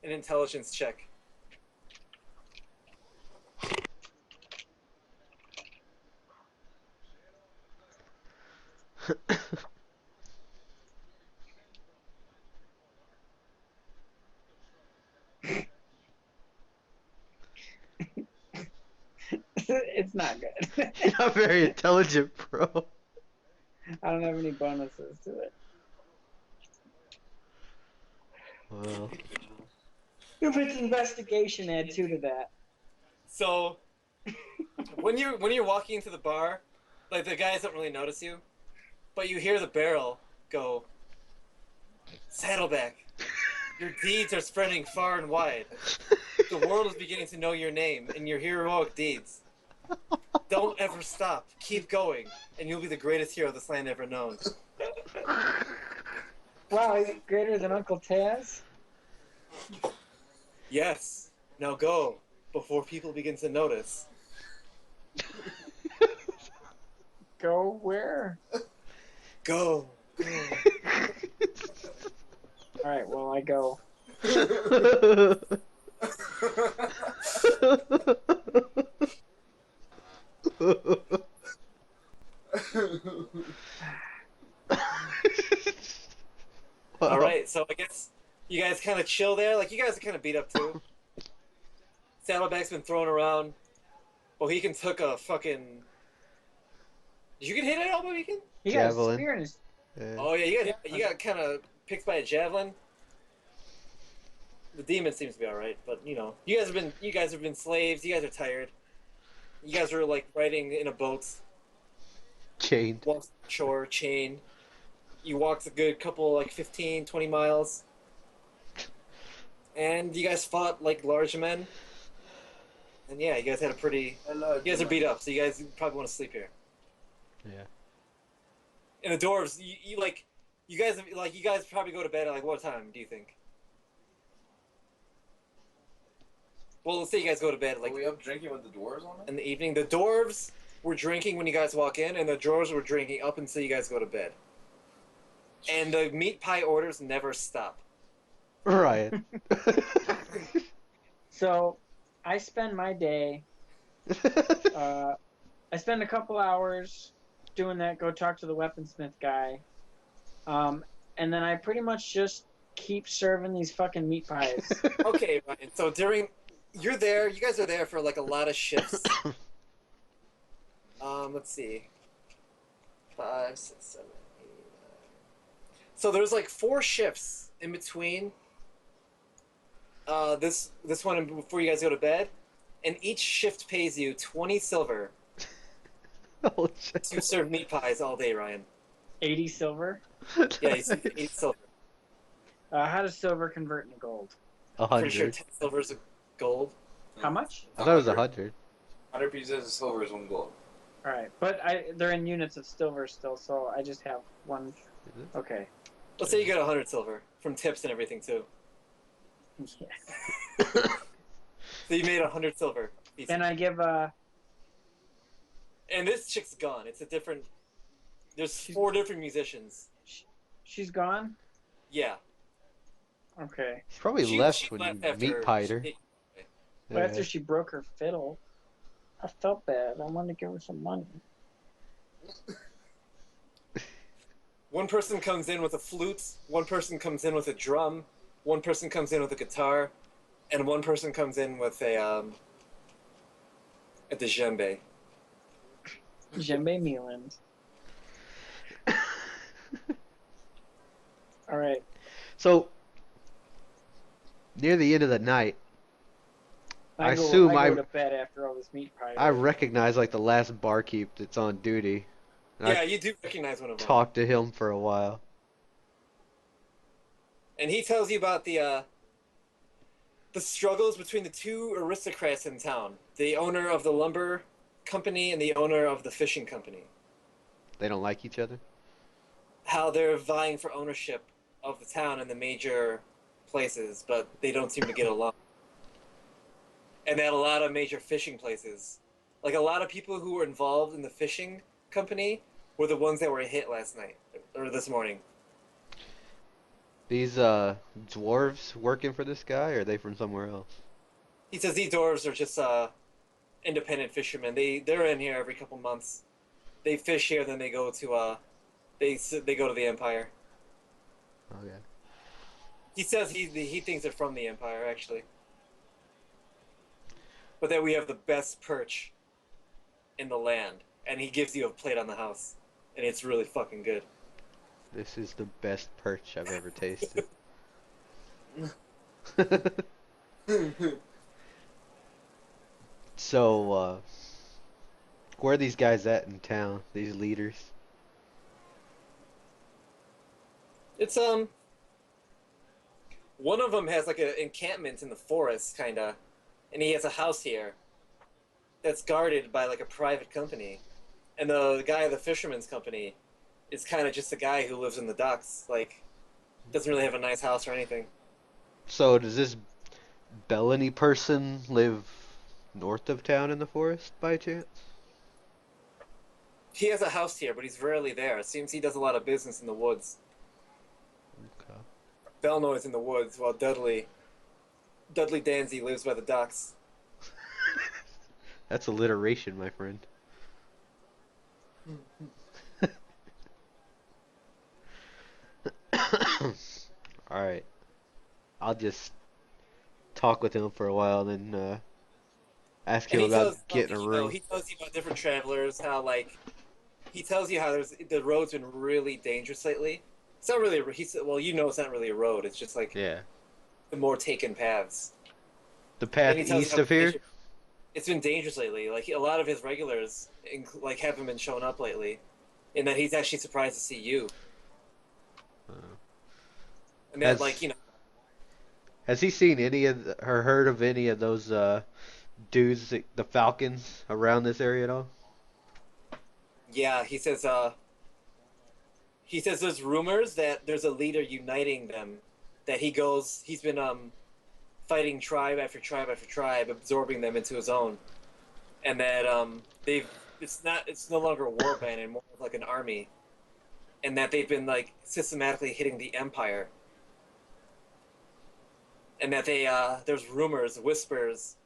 intelligence check. It's not good. Not very intelligent, bro. I don't have any bonuses to it. Well, If it's investigation, add 2 to that. So when you're walking into the bar, like the guys don't really notice you, but you hear the barrel go, "Saddleback, your deeds are spreading far and wide." The world is beginning to know your name and your heroic deeds. Don't ever stop. Keep going, and you'll be the greatest hero this land ever known. Wow, he's greater than Uncle Taz? Yes. Now go, before people begin to notice. Go where? Go. Alright, well, I go. All right, so I guess you guys kind of chill there. Like, you guys are kind of beat up too. Saddleback's been thrown around. Mohican took a fucking. Did you get hit at all, Mohican? He got a Javelin. spear in his... Oh yeah, you got kind of picked by a javelin. The demon seems to be all right, but you know, you guys have been slaves. You guys are tired. You guys are like riding in a boat, Chained. walked shore, chain. You walked a good couple, like 15, 20 miles, and you guys fought like large men. And yeah, you guys had a pretty. You guys are beat up, so you guys probably want to sleep here. Yeah. And the dwarves, you guys probably go to bed at like what time do you think? Well, let's say you guys go to bed like Are we up drinking with the dwarves on it? in the evening. The dwarves were drinking when you guys walk in, and the dwarves were drinking up until you guys go to bed. And the meat pie orders never stop. Ryan. So, I spend my day... I spend a couple hours doing that, go talk to the weaponsmith guy. And then I pretty much just keep serving these fucking meat pies. Okay, Ryan. So you guys are there for like a lot of shifts. Let's see. 5, 6, 7, 8, 9. So there's like 4 shifts in between. This one before you guys go to bed, and each shift pays you 20 silver Oh, shit. to serve meat pies all day, Ryan. 80 silver? Yeah, you see 8 silver. How does silver convert into gold? Pretty sure 100. 10 silver is a gold. How much? I thought it was 100. 100 pieces of silver is 1 gold. Alright, but they're in units of silver still, so I just have one. Is it? Okay. Let's say you get 100 silver from tips and everything too. Yeah. So you made 100 silver. Easy. And I give And this chick's gone. It's a different. There's 4 different musicians. she's gone? Yeah. Okay. He's probably She left when left you after meat pied her. But after she broke her fiddle, I felt bad. I wanted to give her some money. One person comes in with a flute, one person comes in with a drum, one person comes in with a guitar, and one person comes in with a djembe. Djembe Mealand. Alright. So, near the end of the night, I go, assume I I- go to bed after all this meat pie. I recognize like the last barkeep that's on duty. And Yeah, I you do recognize one of them. talked to him for a while. And he tells you about the struggles between the 2 aristocrats in town. The owner of the lumber company and the owner of the fishing company. They don't like each other. How they're vying for ownership of the town in the major places, but they don't seem to get along. And they had a lot of major fishing places. Like, a lot of people who were involved in the fishing company were the ones that were hit last night, or this morning. These dwarves working for this guy, or are they from somewhere else? He says these dwarves are just independent fishermen. They're in here every couple months. They fish here, then they go to they go to the Empire. Oh yeah. He says he thinks they're from the Empire, actually. But that we have the best perch in the land, and he gives you a plate on the house, and it's really fucking good. This is the best perch I've ever tasted. So, where are these guys at in town? These leaders? It's one of them has like an encampment in the forest, kinda, and he has a house here that's guarded by like a private company, and the guy of the fisherman's company is kind of just a guy who lives in the docks. Like, doesn't really have a nice house or anything. So does this Bellany person live north of town in the forest by chance? He has a house here, but he's rarely there. It seems he does a lot of business in the woods. Okay. Belnoy's in the woods, while Dudley Danzy lives by the docks. That's alliteration, my friend. Alright. I'll just talk with him for a while, then ask And him he about tells getting a room. he tells you about different travelers, how like he tells you how the road's been really dangerous lately. It's not really he said, well, you know, it's not really a road. It's just like Yeah. the more taken paths. The And path he tells you east how of here? it's been dangerous lately. Like a lot of his regulars, like haven't been showing up lately, and that he's actually surprised to see you. Uh, And that, like, you know, has he seen any of or heard of any of those dudes, the Falcons, around this area at all? yeah, he says there's rumors that there's a leader uniting them, that he's been fighting tribe after tribe after tribe, absorbing them into his own, and that it's no longer a war band anymore, like an army, and that they've been like systematically hitting the empire, and that there's rumors, whispers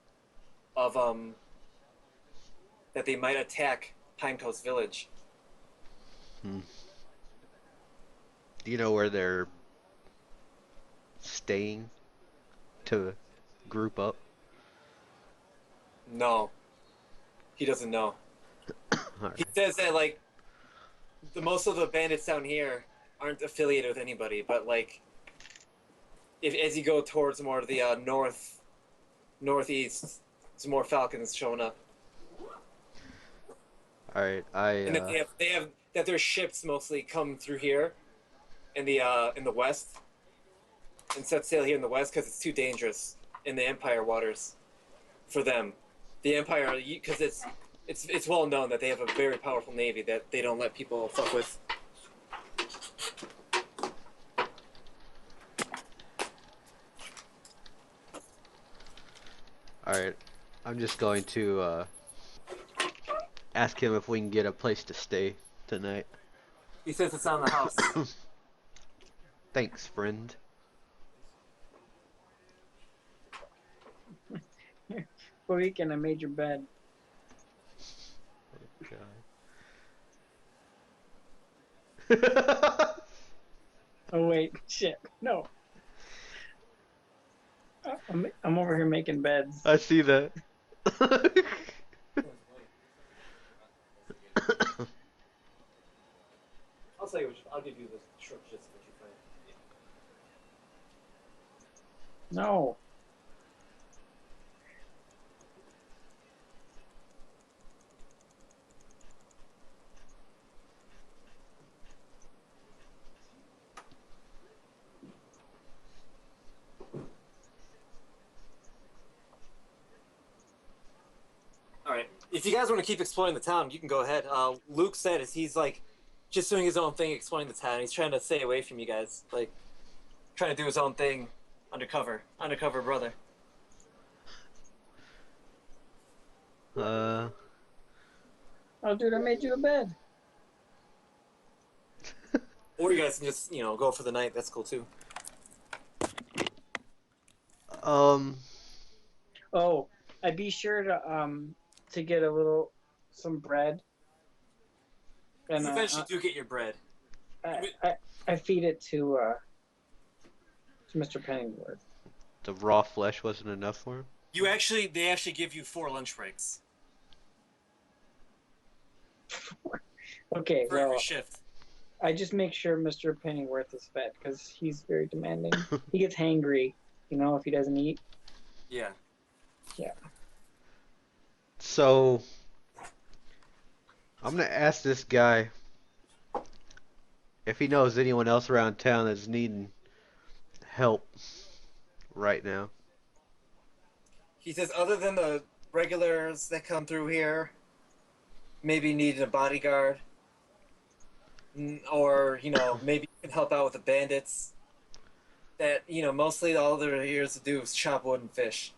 of that they might attack Pinecoast Village. Hmm. Do you know where they're staying to group up? No, he doesn't know. Alright. He says that like the most of the bandits down here aren't affiliated with anybody, but like if as you go towards more of the northeast, there's more falcons showing up, Alright, and that they have that their ships mostly come through here in the west and set sail here in the west because it's too dangerous in the Empire waters for them. The Empire, because it's well known that they have a very powerful navy that they don't let people fuck with. Alright, I'm just going to ask him if we can get a place to stay tonight. He says it's on the house. Thanks, friend. For weekend, I made your bed. God. Oh wait, shit, no. I'm over here making beds. I see that. I'll give you the short gist of what you find. No. All right. If you guys want to keep exploring the town, you can go ahead. Luke said he's like just doing his own thing, exploring the town. He's trying to stay away from you guys, like trying to do his own thing, undercover brother. Oh, dude, I made you a bed. Or you guys can just go for the night. That's cool too. Um, Oh, I'd be sure to get some bread. And You eventually do get your bread. I feed it to Mr. Pennyworth. the raw flesh wasn't enough for him? They actually give you 4 lunch breaks Okay, for well, every shift. I just make sure Mr. Pennyworth is fed because he's very demanding. He gets hangry, if he doesn't eat. Yeah. Yeah. So, I'm gonna ask this guy if he knows anyone else around town that's needing help right now. He says, other than the regulars that come through here, maybe need a bodyguard, or maybe you can help out with the bandits. That mostly all they're here to do is chop wood and fish,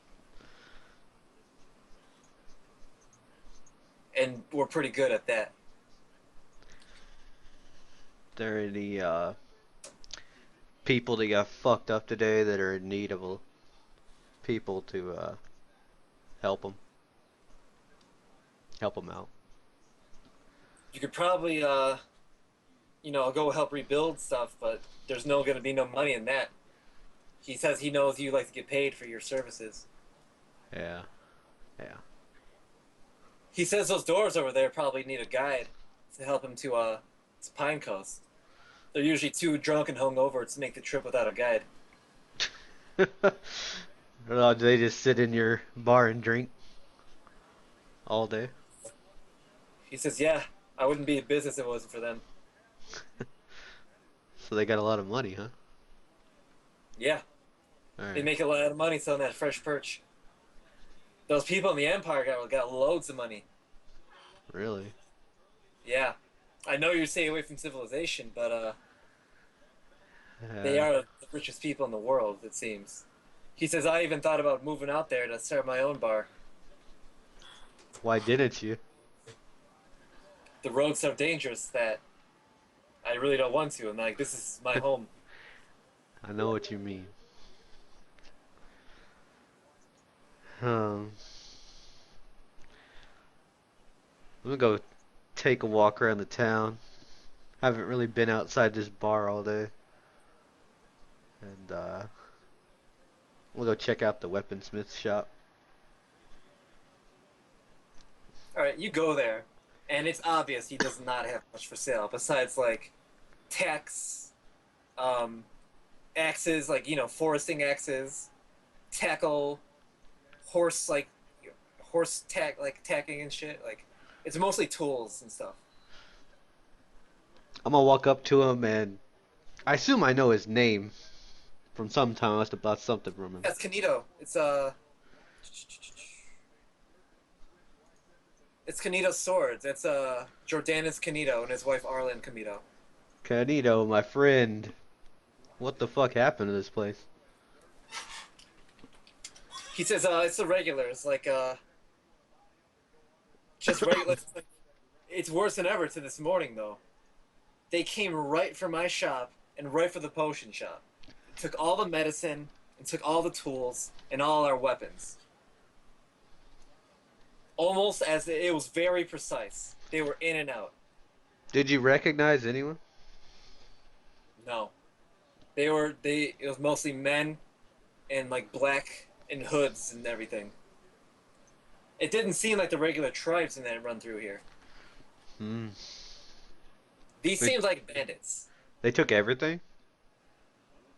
and we're pretty good at that. There any people that got fucked up today that are in need of people to help them out? You could probably go help rebuild stuff, but there's going to be no money in that. He says he knows you like to get paid for your services. Yeah. Yeah. He says those doors over there probably need a guide to help him to Pine Coast. They're usually too drunk and hungover to make the trip without a guide. Do they just sit in your bar and drink all day? He says, yeah, I wouldn't be in business if it wasn't for them. So they got a lot of money, huh? Yeah, All they right. make a lot of money selling that fresh perch. Those people in the Empire got loads of money. Really? Yeah. I know you stay away from civilization, but they are the richest people in the world, it seems. He says, I even thought about moving out there to start my own bar. Why didn't you? The road's so dangerous that I really don't want to. I'm like, this is my home. I know what you mean. Um, I'm gonna go take a walk around the town. Haven't really been outside this bar all day. And we'll go check out the weaponsmith shop. Alright, you go there, and it's obvious he does not have much for sale besides, like, tacks, axes, like, foresting axes, tackle, horse tacking and shit. Like, it's mostly tools and stuff. I'm gonna walk up to him and I assume I know his name from some time. I must have bought something from him. That's Canito. It's Canito's swords. It's Jordanus Canito and his wife Arlen Canito. Canito, my friend. What the fuck happened to this place? He says it's the regulars, like just regular. It's worse than ever to this morning though. They came right for my shop and right for the potion shop. Took all the medicine and took all the tools and all our weapons. Almost as it was very precise. They were in and out. Did you recognize anyone? No. It was mostly men and like black and hoods and everything. It didn't seem like the regular tribesmen that run through here. Hmm. These They- seemed like bandits. They took everything?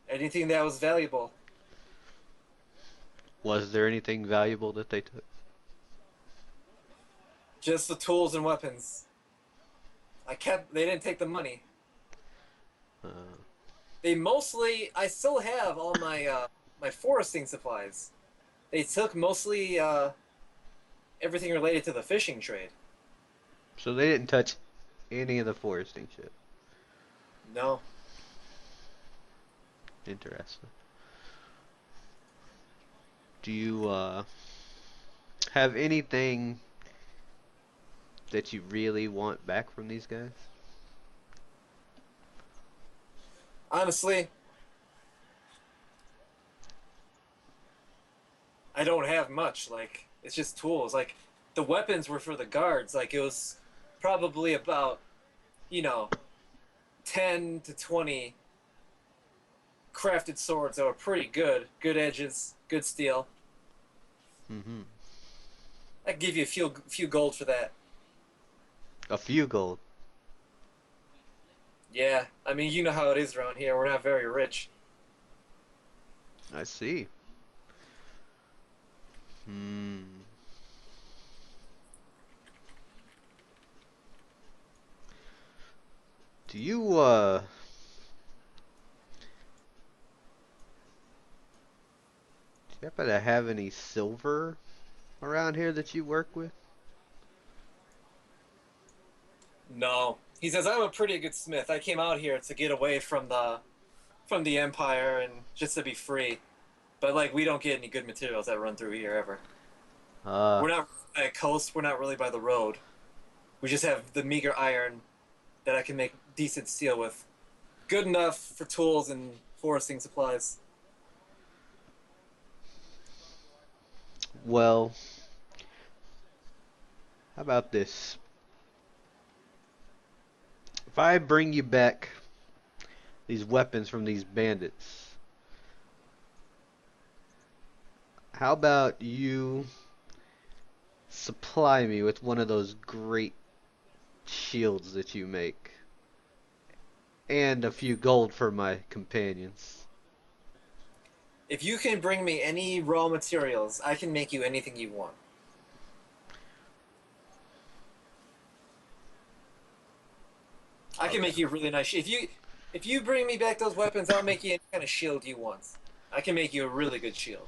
Anything that was valuable. Was there anything valuable that they took? Just the tools and weapons. They didn't take the money. Uh, I still have all my my foresting supplies. They took mostly everything related to the fishing trade. so they didn't touch any of the foresting shit. No. Interesting. Do you have anything that you really want back from these guys? Honestly, I don't have much. Like, it's just tools. Like, the weapons were for the guards. Like, it was probably about, 10 to 20 crafted swords that were pretty good. Good edges, good steel. Mm-hmm. I could give you a few gold for that. A few gold. Yeah, I mean, you know how it is around here. We're not very rich. I see. Hmm. Do you You happen to have any silver around here that you work with? No. He says, I'm a pretty good smith. I came out here to get away from the Empire and just to be free. But like we don't get any good materials that run through here ever. Uh, We're not by a coast, we're not really by the road. We just have the meager iron that I can make decent steel with. Good enough for tools and foresting supplies. well, how about this? If I bring you back these weapons from these bandits, how about you supply me with one of those great shields that you make? And a few gold for my companions. If you can bring me any raw materials, I can make you anything you want. I can make you a really nice. If you bring me back those weapons, I'll make you any kind of shield you want. I can make you a really good shield.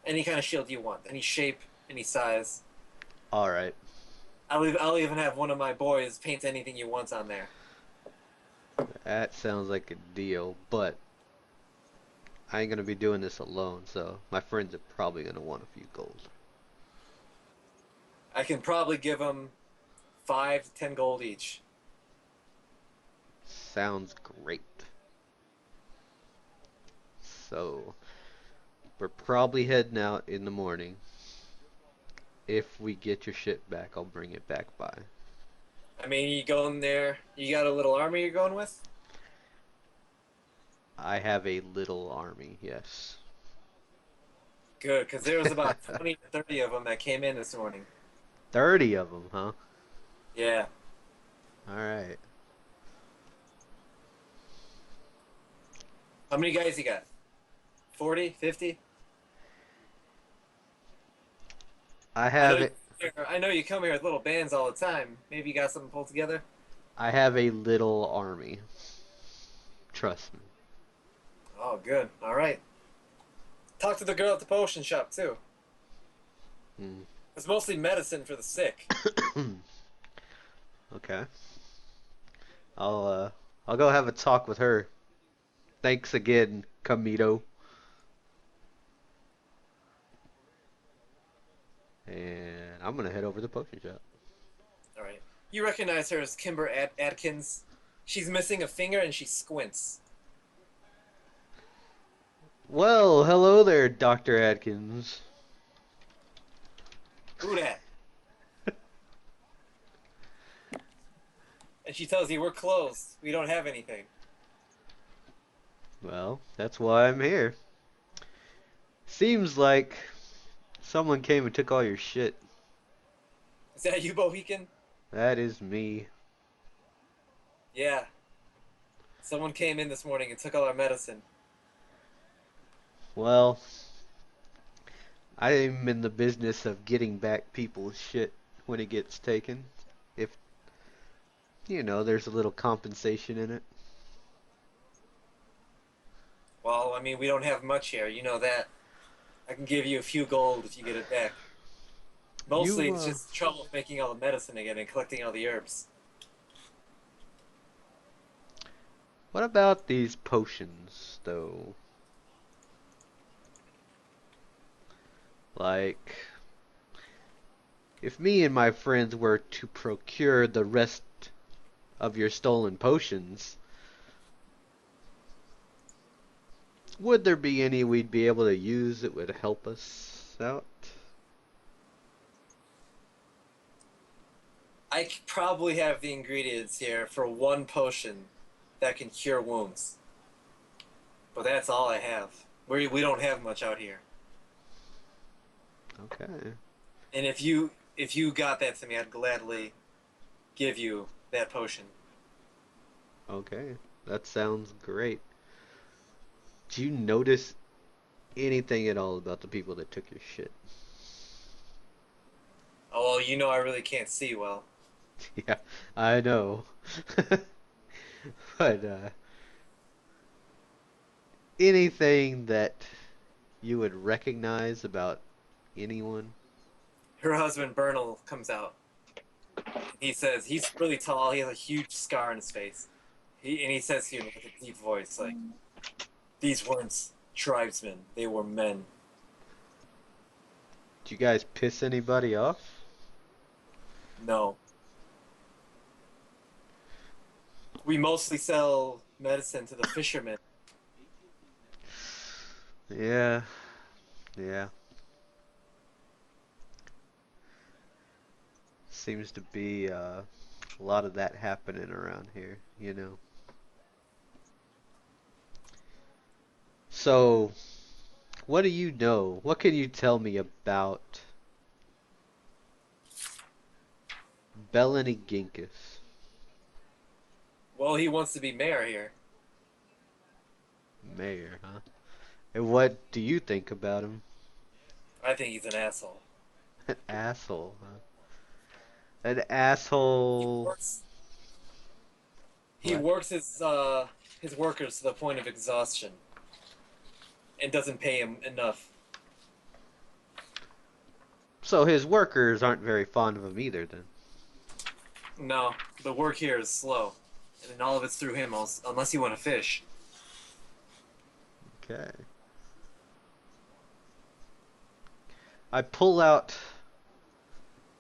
Any kind of shield you want, any shape, any size. Alright. I'll even have one of my boys paint anything you want on there. That sounds like a deal, but I ain't gonna be doing this alone, so my friends are probably gonna want a few gold. I can probably give them 5 to 10 gold each. Sounds great. So, we're probably heading out in the morning. If we get your ship back, I'll bring it back by. I mean, you go in there. You got a little army you're going with? I have a little army, yes. Good, because there was about 20 to 30 of them that came in this morning. 30 of them, huh? Yeah. Alright. How many guys you got? 40? 50? I have it. I know you come here with little bands all the time. Maybe you got something pulled together? I have a little army. Trust me. Oh, good. All right. Talk to the girl at the potion shop, too. Hmm. It's mostly medicine for the sick. Okay. I'll go have a talk with her. Thanks again, Camito. And I'm gonna head over to the potion shop. All right. You recognize her as Kimber Atkins. She's missing a finger and she squints. Well, hello there, Dr. Atkins. Who that? And she tells you, we're closed. We don't have anything. Well, that's why I'm here. Seems like someone came and took all your shit. Is that you, Bohican? That is me. Yeah. Someone came in this morning and took all our medicine. Well, I'm in the business of getting back people's shit when it gets taken. If, there's a little compensation in it. Well, I mean, we don't have much here. You know that. I can give you a few gold if you get it back. Mostly, it's just trouble making all the medicine again and collecting all the herbs. What about these potions, though? Like, if me and my friends were to procure the rest of your stolen potions, would there be any we'd be able to use that would help us out? I probably have the ingredients here for one potion that can cure wounds. But that's all I have. We don't have much out here. Okay. And if you got that to me, I'd gladly give you that potion. Okay. That sounds great. Do you notice anything at all about the people that took your shit? Oh, well, you know I really can't see well. Yeah, I know. But anything that you would recognize about anyone? Her husband Bernal comes out. He says he's really tall. He has a huge scar on his face. He says to you with a deep voice, like, "These weren't tribesmen; they were men." Did you guys piss anybody off? No, we mostly sell medicine to the fishermen. Yeah, yeah. Seems to be a lot of that happening around here, you know. So, what do you know? What can you tell me about Bellany Ginkus? Well, he wants to be mayor here. Mayor, huh? And what do you think about him? I think he's an asshole. An asshole, huh? An He asshole. works. He What? works his workers to the point of exhaustion, and doesn't pay him enough. So his workers aren't very fond of him either, then. No, the work here is slow, and then all of it's through him, unless you want to fish. Okay. I pull out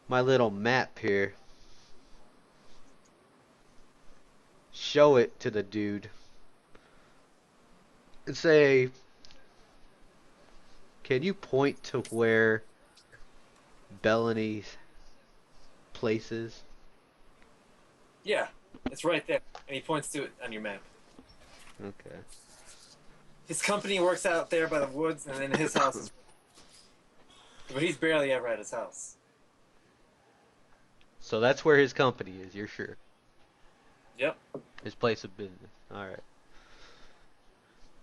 my little map here. Show it to the dude. And say, can you point to where Bellany's place is? Yeah, it's right there, and he points to it on your map. Okay. His company works out there by the woods, and then his house is. But he's barely ever at his house. So that's where his company is, you're sure? Yep. His place of business. Alright.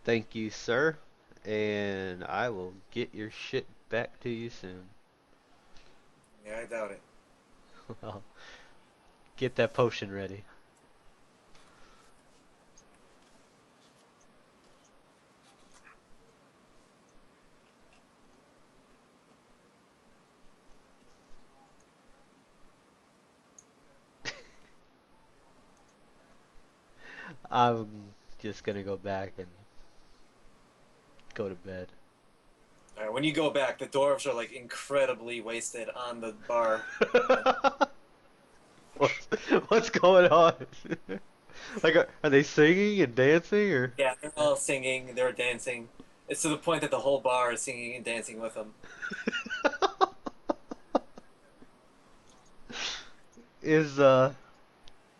Thank you, sir. And I will get your shit back to you soon. Yeah, I doubt it. Well, get that potion ready. I'm just gonna go back and go to bed. All right, when you go back, the dwarves are like incredibly wasted on the bar. what's, what's going on? Like, are they singing and dancing, or? Yeah, they're all singing, they're dancing. It's to the point that the whole bar is singing and dancing with them. Is are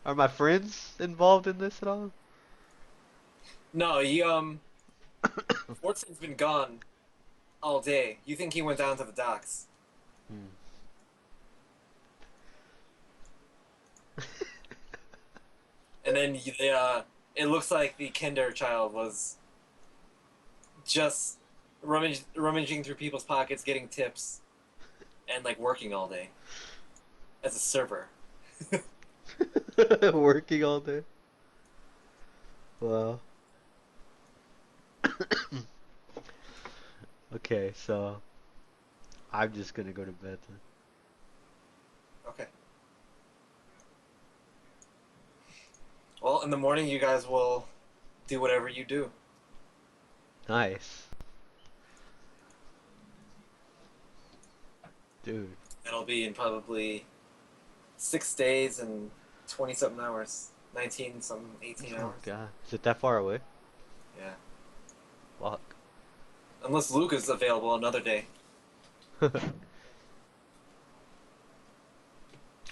my friends involved in this at all? No, Fortson's been gone all day. You think he went down to the docks? Hmm. And then it looks like the Kinder child was just rummaging through people's pockets, getting tips, and like working all day as a server. Working all day. Wow. Okay, so I'm just gonna go to bed then. Okay. Well, in the morning, you guys will do whatever you do. Nice. Dude. It'll be in probably 6 days and 20-something hours. 18 Oh hours. god. Is it that far away? Yeah. Fuck. Unless Luke is available another day. That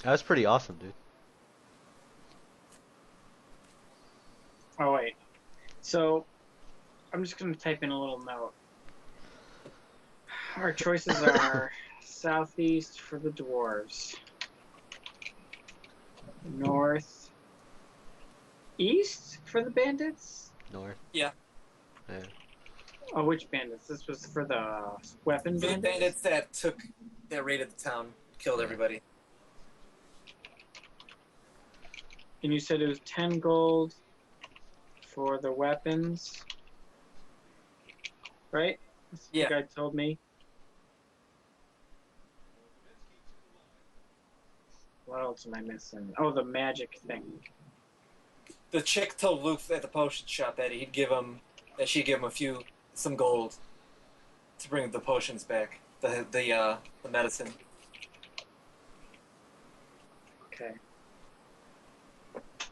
was pretty awesome, dude. Oh wait. So I'm just gonna type in a little note. Our choices are southeast for the dwarves, north, east for the bandits. North. Yeah. Yeah. Oh, which bandits? This was for the weapon For the bandits. bandits that raided the town, killed everybody. And you said it was 10 gold for the weapons, right? Yeah. The guy told me. What else am I missing? Oh, the magic thing. The chick told Luke at the potion shop that she'd give him some gold to bring the potions back. The medicine. Okay.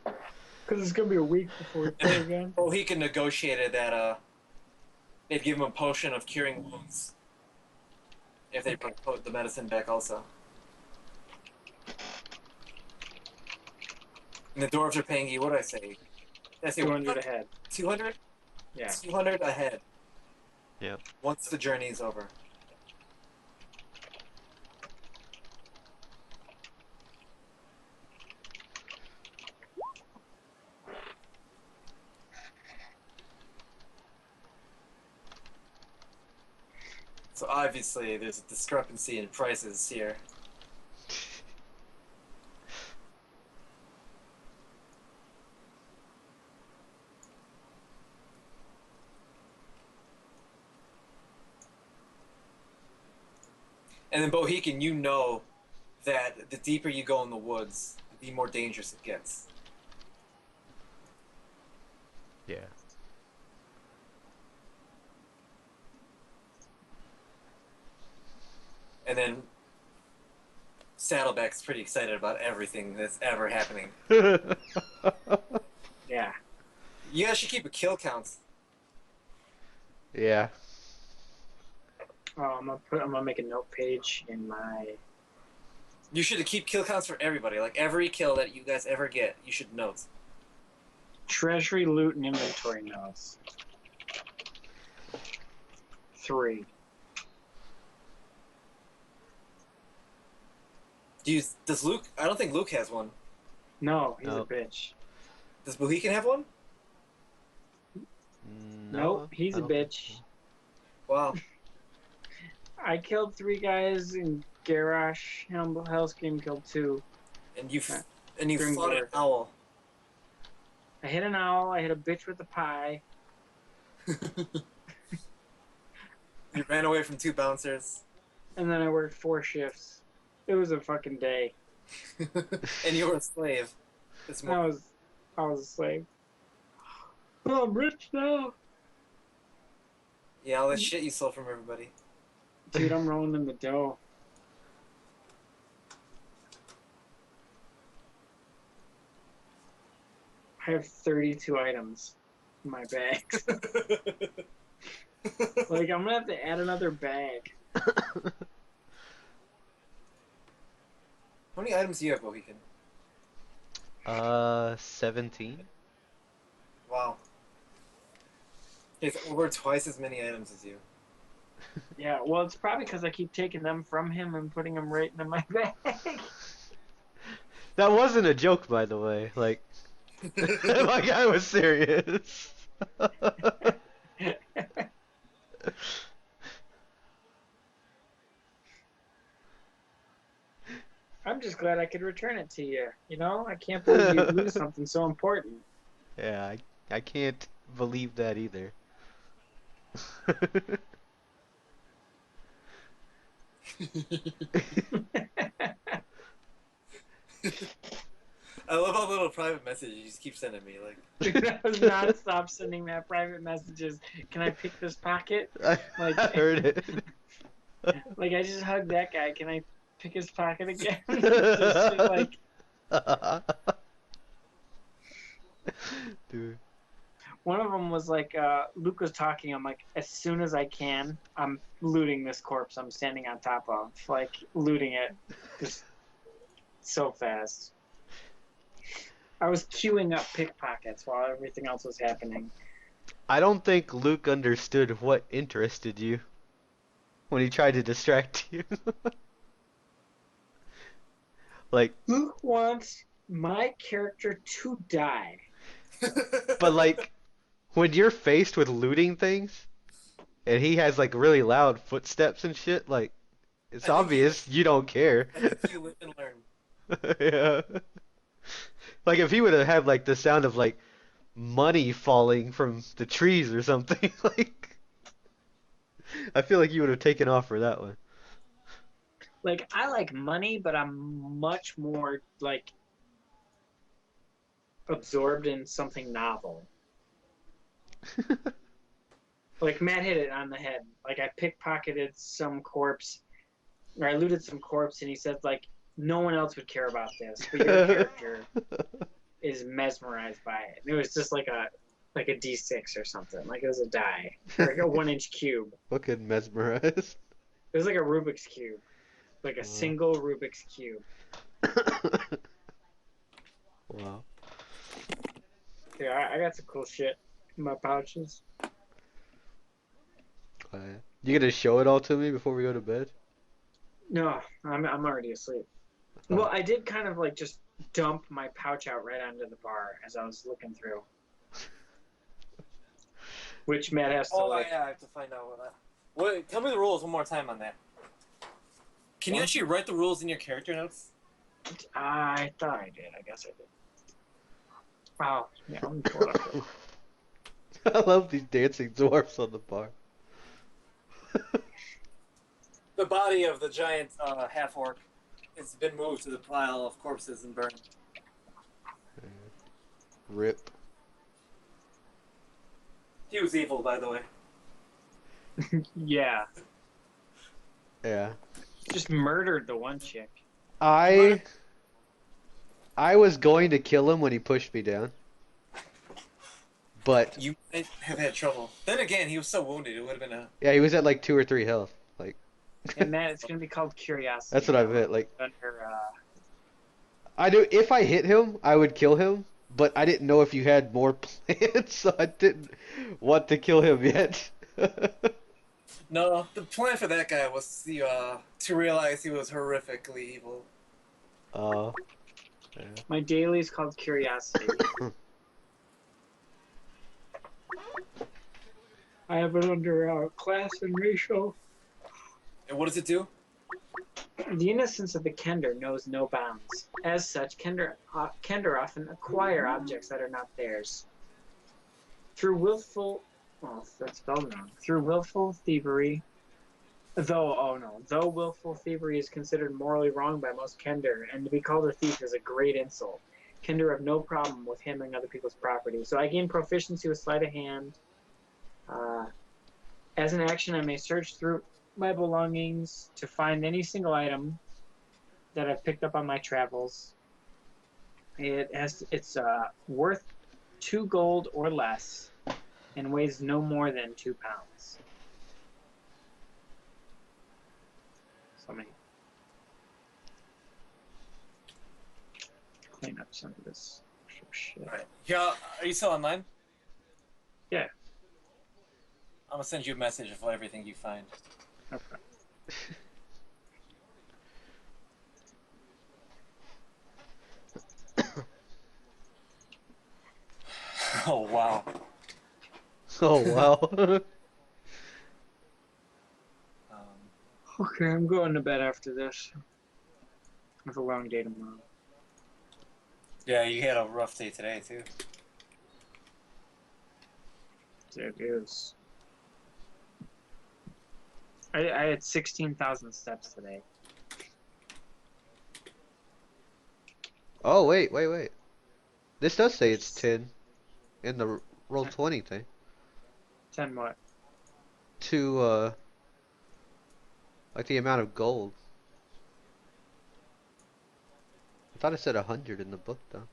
Because it's gonna be a week before we play again. Well, he can negotiate that they'd give him a potion of curing wounds if they bring the medicine back also. And the dwarves are paying you, what did I say? Did I say 200 ahead. 200? Yeah. 200 ahead. Yep. Once the journey's over. So obviously there's a discrepancy in prices here. And then Bohican, you know that the deeper you go in the woods, the more dangerous it gets. Yeah. And then Saddleback's pretty excited about everything that's ever happening. Yeah. You guys should keep a kill count. Yeah. Oh, I'm gonna make a note page in my. You should keep kill counts for everybody. Like every kill that you guys ever get, you should note. Treasury, loot, and inventory notes. 3. Does Luke? I don't think Luke has one. No, he's No. a bitch. Does Bohican have one? Nope, he's I a don't think bitch. so. Wow. I killed 3 guys in Garrosh. Hellscream killed 2. And you Yeah. fought an Grimgor. owl. I hit an owl. I hit a bitch with a pie. You ran away from 2 bouncers. And then I worked 4 shifts. It was a fucking day. And you were a slave. It's I was a slave. Oh, I'm rich now. Yeah, all that shit you stole from everybody. Dude, I'm rolling in the dough. I have 32 items in my bag. Like, I'm gonna have to add another bag. How many items do you have, Bohican? 17. Wow. It's over twice as many items as you. Yeah, well, it's probably because I keep taking them from him and putting them right in my bag. That wasn't a joke, by the way. Like, like I was serious. I'm just glad I could return it to you. You know, I can't believe you'd lose something so important. Yeah, I can't believe that either. I love how little private messages you just keep sending me. Like, Dude, I was non-stop sending that private messages. Can I pick this pocket? I Like- heard it. Like, I just hugged that guy. Can I pick his pocket again? Just shit like, Dude. one of them was like, Luke was talking. I'm like, as soon as I can, I'm looting this corpse I'm standing on top of. Like, looting it. Just so fast. I was queuing up pickpockets while everything else was happening. I don't think Luke understood what interested you when he tried to distract you. Like, Luke wants my character to die. but like, when you're faced with looting things, and he has like really loud footsteps and shit, like, it's I think obvious you don't care. I think you live and learn. Yeah. Like if he would have had like the sound of like money falling from the trees or something, like I feel like you would have taken off for that one. Like, I like money, but I'm much more like absorbed in something novel. Like Matt hit it on the head. Like I pickpocketed some corpse, or I looted some corpse, and he said like no one else would care about this, but your character is mesmerized by it. And it was just like a D6 or something. Like it was a die, or like a 1-inch cube. Fucking mesmerized. It was like a Rubik's cube, like a single Rubik's cube. Wow. Yeah, I got some cool shit in my pouches. You gonna show it all to me before we go to bed? No, I'm already asleep. Well, I did kind of like just dump my pouch out right onto the bar as I was looking through. Which Matt has to like. Yeah, I have to find out what that. What? Tell me the rules one more time on that. Can you actually write the rules in your character notes? I thought I did. I guess I did. Wow. Yeah, let me pull it up. I love these dancing dwarfs on the bar. The body of the giant half-orc has been moved to the pile of corpses and burned. Rip. He was evil, by the way. Yeah. Yeah. Just murdered the one chick. I was going to kill him when he pushed me down. But You might have had trouble. Then again, he was so wounded, it would have been a... yeah, he was at like 2 or 3 health. Like And Matt, it's gonna be called Curiosity. that's what I meant. Like Under, I knew if I hit him, I would kill him, but I didn't know if you had more plans, so I didn't want to kill him yet. No, the plan for that guy was to realize he was horrifically evil. Yeah. my daily is called Curiosity. I have it under class and racial. And what does it do? The innocence of the Kender knows no bounds. As such, Kender often acquire objects that are not theirs. Through willful... Oh, that's spelled wrong. Through willful thievery... Though willful thievery is considered morally wrong by most Kender, and to be called a thief is a great insult. Kender have no problem with handling other people's property. So I gain proficiency with sleight of hand. As an action, I may search through my belongings to find any single item that I've picked up on my travels. It's worth 2 gold or less and weighs no more than 2 pounds. So let me clean up some of this shit. Alright. Yeah, are you still online? Yeah. I'm gonna send you a message of everything you find. Okay. Oh, wow. Oh wow. Okay, I'm going to bed after this. I have a long day tomorrow. Yeah, you had a rough day today, too. It is. I had 16,000 steps today. Oh wait. This does say it's 10 in the roll 20 thing. 10 what? To like the amount of gold. I thought it said 100 in the book though.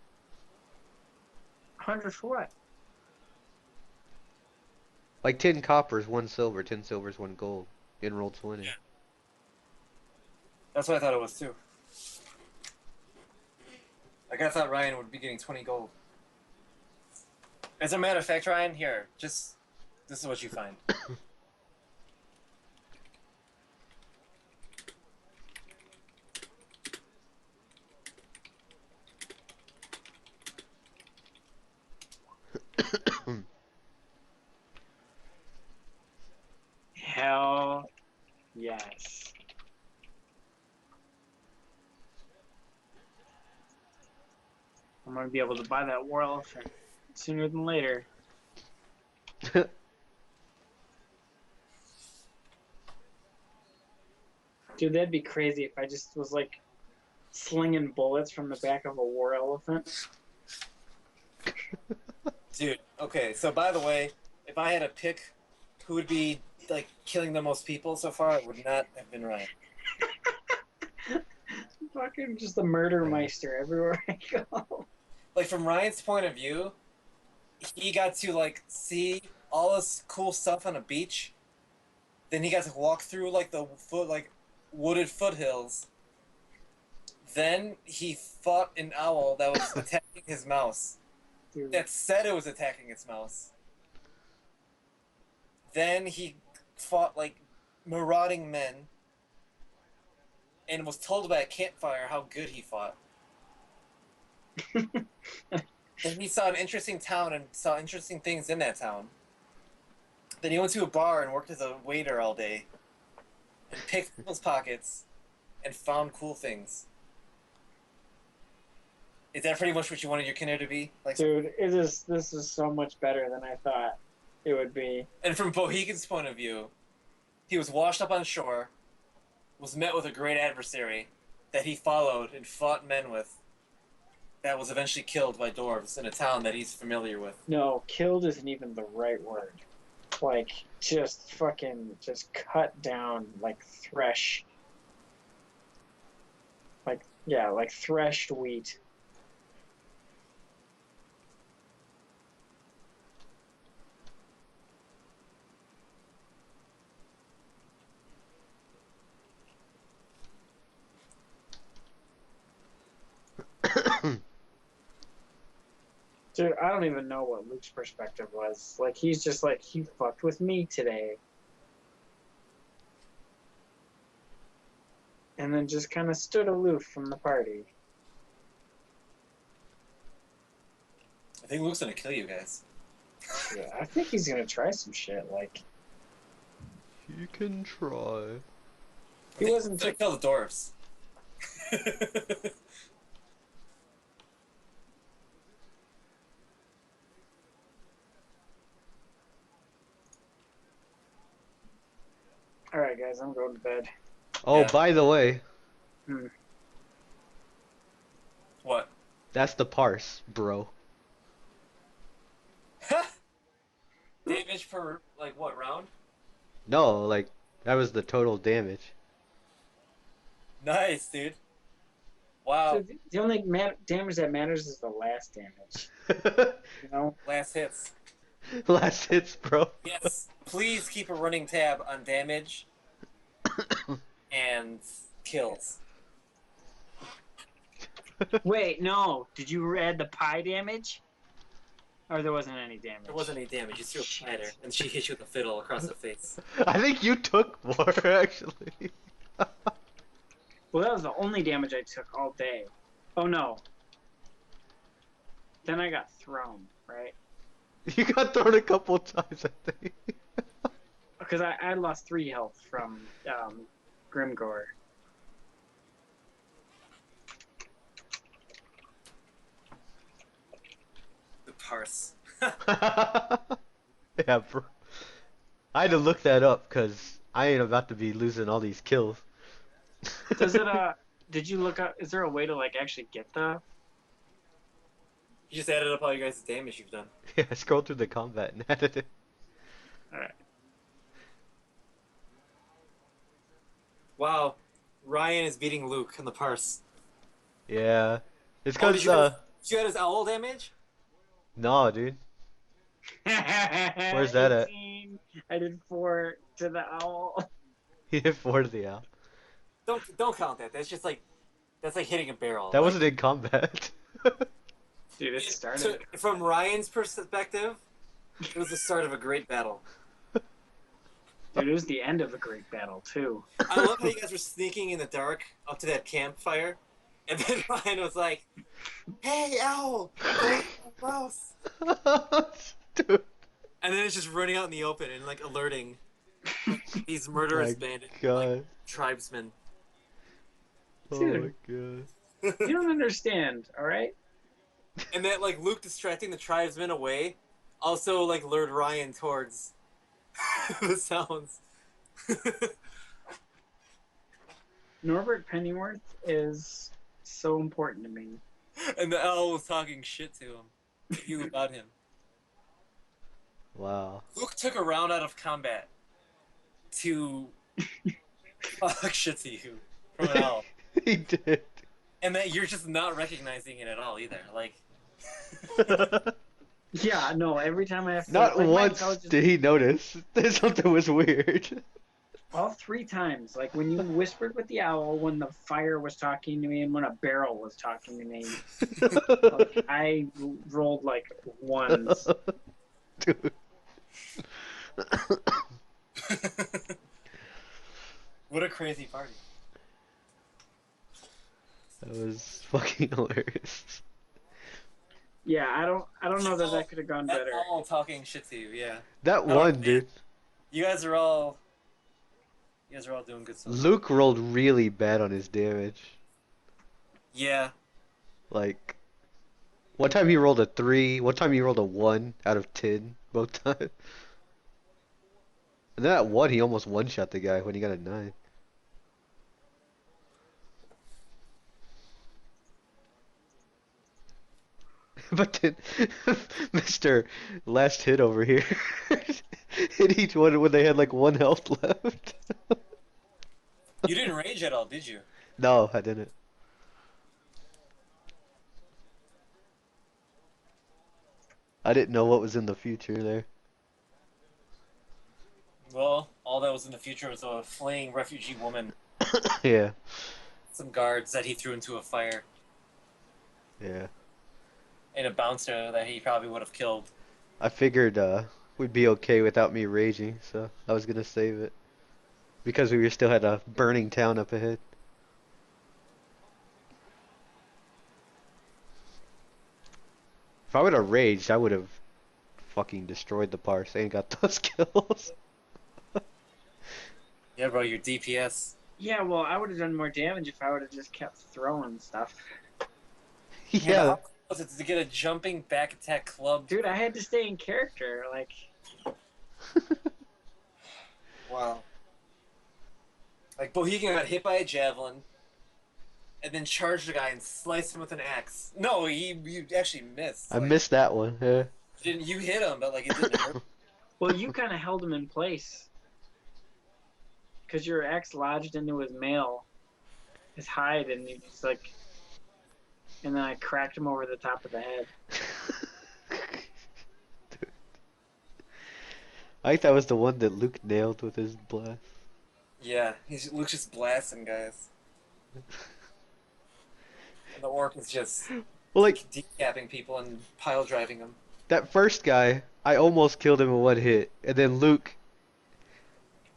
100 for what? Like 10 coppers, 1 silver, 10 silvers, 1 gold in roll 20. Yeah. That's what I thought it was too. Like I thought Ryan would be getting 20 gold. As a matter of fact, Ryan, here, this is what you find. Hell yes. I'm gonna be able to buy that war elephant sooner than later. Dude, that'd be crazy if I just was like slinging bullets from the back of a war elephant. Dude, okay, so by the way, if I had to pick who would be like killing the most people so far, it would not have been Ryan. Fucking just the murder meister everywhere I go. Like from Ryan's point of view, he got to like see all this cool stuff on a beach. Then he got to walk through like the wooded foothills. Then he fought an owl that was attacking his mouse. Dude. That said it was attacking its mouse. Then he fought like marauding men and was told by a campfire how good he fought. Then he saw an interesting town and saw interesting things in that town. Then he went to a bar and worked as a waiter all day and picked people's pockets and found cool things. Is that pretty much what you wanted your Kinder to be? Like, Dude, this is so much better than I thought it would be. and from Bohegan's point of view, he was washed up on shore, was met with a great adversary that he followed and fought men with, that was eventually killed by dwarves in a town that he's familiar with. No, killed isn't even the right word. Like, just fucking, just cut down, like thresh. Like, yeah, like threshed wheat. Dude, I don't even know what Luke's perspective was. Like, he's just like, he fucked with me today. And then just kind of stood aloof from the party. I think Luke's gonna kill you guys. Yeah, I think he's gonna try some shit. Like, You can try. he wasn't. He's gonna kill the dwarves. All right, guys, I'm going to bed. Oh, Yeah. by the way, What? that's the parse, bro. Damage per, like, what, round? No, like, that was the total damage. Nice, dude. Wow. So the only damage that matters is the last damage. You know? Last hits. Last hits, bro. Yes. Please keep a running tab on damage and kills. Wait, no. Did you add the pie damage? Or there wasn't any damage? There wasn't any damage. You threw a pie there, and she hit you with a fiddle across the face. I think you took more, actually. Well, that was the only damage I took all day. Oh, no. Then I got thrown, right? You got thrown a couple times, I think. Because I lost 3 health from Grimgore. The parse. Yeah, bro. I had to look that up, because I ain't about to be losing all these kills. Does it, did you look up, is there a way to, like, actually get the... You just added up all you guys' damage you've done. Yeah, I scrolled through the combat and added it. Alright. Wow. Ryan is beating Luke in the parse. Yeah. It's Oh, because, did you add his owl damage? no, dude. Where's that at? 18. I did 4 to the owl. He hit 4 to the owl. Don't count that. That's just like, that's like hitting a barrel. That Like, wasn't in combat. Dude, it started. from Ryan's perspective, it was the start of a great battle. Dude, it was the end of a great battle, too. I love how you guys were sneaking in the dark up to that campfire, and then Ryan was like, "Hey, owl, go mouse," Dude. and then it's just running out in the open and like alerting these murderous My bandit God. like, tribesmen. Oh Dude. my God. You don't understand, alright? And that like Luke distracting the tribesmen away also like lured Ryan towards the sounds. Norbert Pennyworth is so important to me. And the owl was talking shit to him. You about him. Wow. Luke took a round out of combat to talk shit to you from an owl. He did. And that you're just not recognizing it at all either. Like, Yeah, no. Every time I have to, Not like, my once intelligence- did he notice that something was weird. all 3 times. Like when you whispered with the owl, when the fire was talking to me, and when a barrel was talking to me. Like, I rolled like ones. Dude. what a crazy party. That was fucking hilarious. Yeah, I don't know that could have gone That better. owl talking shit to you, yeah. That Oh, one, man. dude. You guys are all doing good stuff. Luke rolled really bad on his damage. Yeah. Like, one time he rolled a 3, one time he rolled a 1 out of 10, both times. And that one, he almost one-shot the guy when he got a 9. But then, Mr. Last Hit over here hit each one when they had like 1 health left. You didn't rage at all, did you? No, I didn't. I didn't know what was in the future there. Well, all that was in the future was a fleeing refugee woman, Yeah, some guards that he threw into a fire, yeah. and a bouncer that he probably would have killed. I figured we'd be okay without me raging, so I was gonna save it. Because we still had a burning town up ahead. If I would have raged, I would have fucking destroyed the parse and got those kills. Yeah, bro, your DPS. Yeah, well, I would have done more damage if I would have just kept throwing stuff. Yeah. How close is it to get a jumping back attack club? Dude, I had to stay in character. Like, Wow. Like, Bohegan got hit by a javelin, and then charged the guy and sliced him with an axe. No, you actually missed. I Like, missed that one. Yeah. you hit him, but like it didn't hurt. well, you kind of held him in place. Because your axe lodged into his mail, his hide, and he just like. And then I cracked him over the top of the head. Dude. I think that was the one that Luke nailed with his blast. Yeah, Luke's just blasting guys. And the orc is just Well, like, decapping people and pile driving them. that first guy, I almost killed him in 1 hit, and then Luke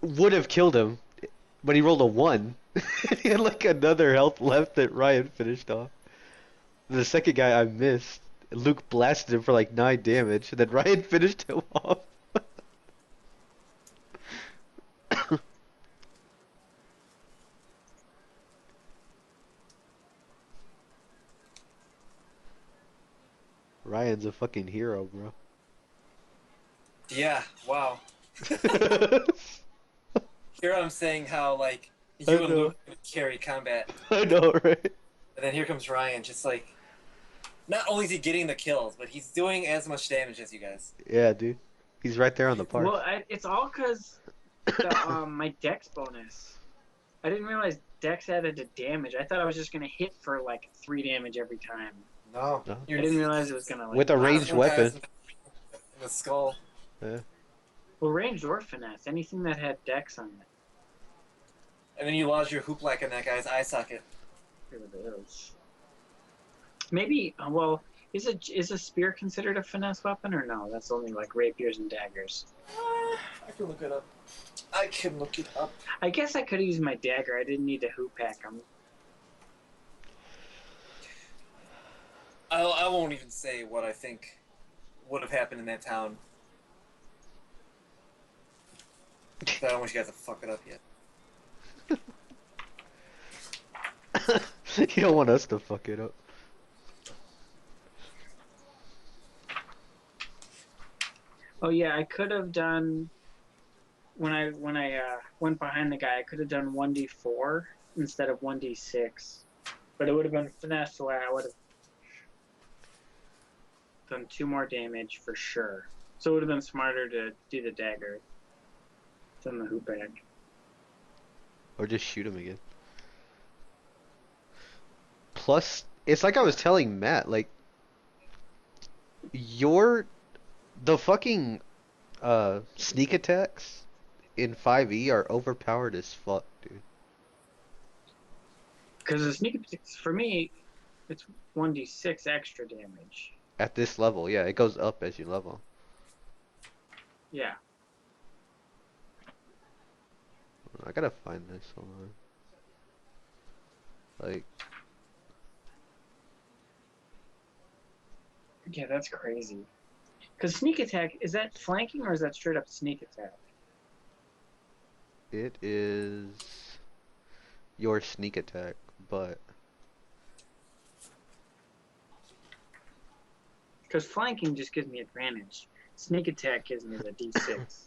would have killed him, but he rolled a 1. He had like another health left that Ryan finished off. The second guy I missed, Luke blasted him for like 9 damage, and then Ryan finished him off. Ryan's a fucking hero, bro. Yeah, wow. Here I'm saying how, like, I you and know. Luke carry combat. I know, right? And then here comes Ryan, just like, not only is he getting the kills, but he's doing as much damage as you guys. Yeah, dude. He's right there on the park. Well, it's all because my dex bonus. I didn't realize dex added to damage. I thought I was just gonna hit for like 3 damage every time. No. No. I didn't realize it was gonna like. With a ranged weapon. In the skull. Yeah. Well, ranged or finesse, anything that had dex on it. And then you lodge your hoopla in that guy's eye socket. Here it is. Maybe. Well, is a spear considered a finesse weapon or no? That's only like rapiers and daggers. I can look it up. I can look it up. I guess I could have used my dagger. I didn't need to hoop hack him. I won't even say what I think would have happened in that town. I don't want you guys to fuck it up yet. You don't want us to fuck it up. Oh yeah, I could have done when I went behind the guy. I could have done 1d4 instead of 1d6. But it would have been finesse, so I would have done 2 more damage for sure. So it would have been smarter to do the dagger than the hoop bag. Or just shoot him again. Plus, it's like I was telling Matt, like, the fucking sneak attacks in 5e are overpowered as fuck, dude. Because the sneak attacks, for me, it's 1d6 extra damage. At this level, yeah, it goes up as you level. Yeah. I gotta find this, hold on. Like, Yeah, that's crazy. Because sneak attack, is that flanking or is that straight up sneak attack? it is your sneak attack, but Because flanking just gives me advantage. Sneak attack gives me the d6.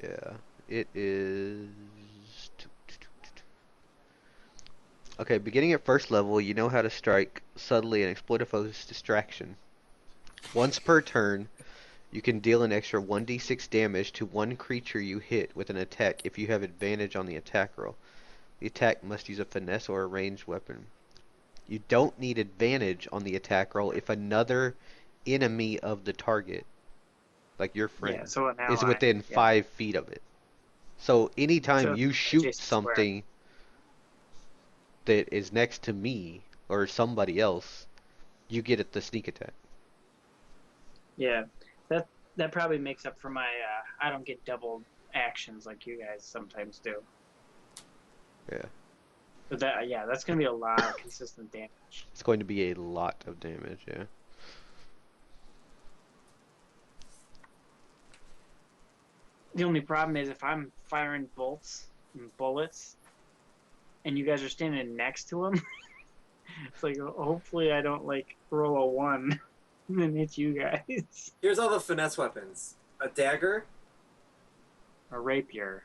yeah, it is. Okay, beginning at first level, you know how to strike subtly and exploit a foe's distraction. Once per turn, you can deal an extra 1d6 damage to one creature you hit with an attack if you have advantage on the attack roll. The attack must use a finesse or a ranged weapon. You don't need advantage on the attack roll if another enemy of the target, like your friend, Yeah, so now is within 5 feet of it. So anytime So you shoot Jason Square. something that is next to me or somebody else, you get it the sneak attack. Yeah, that probably makes up for my I don't get double actions like you guys sometimes do. Yeah. But that's gonna be a lot of consistent damage. It's going to be a lot of damage, yeah. The only problem is if I'm firing bolts and bullets, and you guys are standing next to them, it's like hopefully I don't like roll a 1 and then hit you guys. Here's all the finesse weapons: a dagger, A rapier.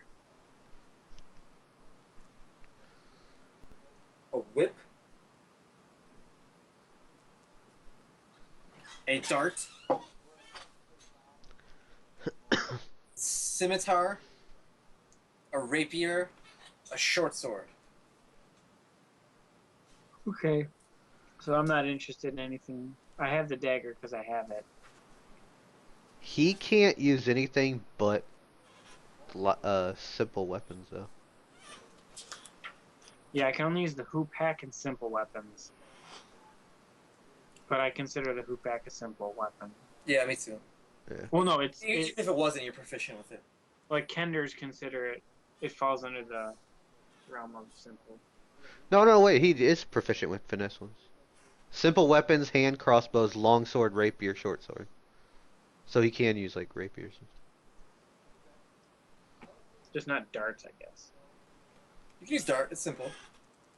a whip, a dart, scimitar, a rapier, a short sword. Okay. So I'm not interested in anything. I have the dagger because I have it. He can't use anything but simple weapons, though. Yeah, I can only use the hoop hack and simple weapons. But I consider the hoop hack a simple weapon. Yeah, me too. Well, no, Even if it wasn't, you're proficient with it. like Kenders consider it. It falls under the realm of simple. No, wait, he is proficient with finesse ones. Simple weapons, hand, crossbows, longsword, rapier, short sword. So he can use, like, rapiers. Just not darts, I guess. You can use dart. It's simple.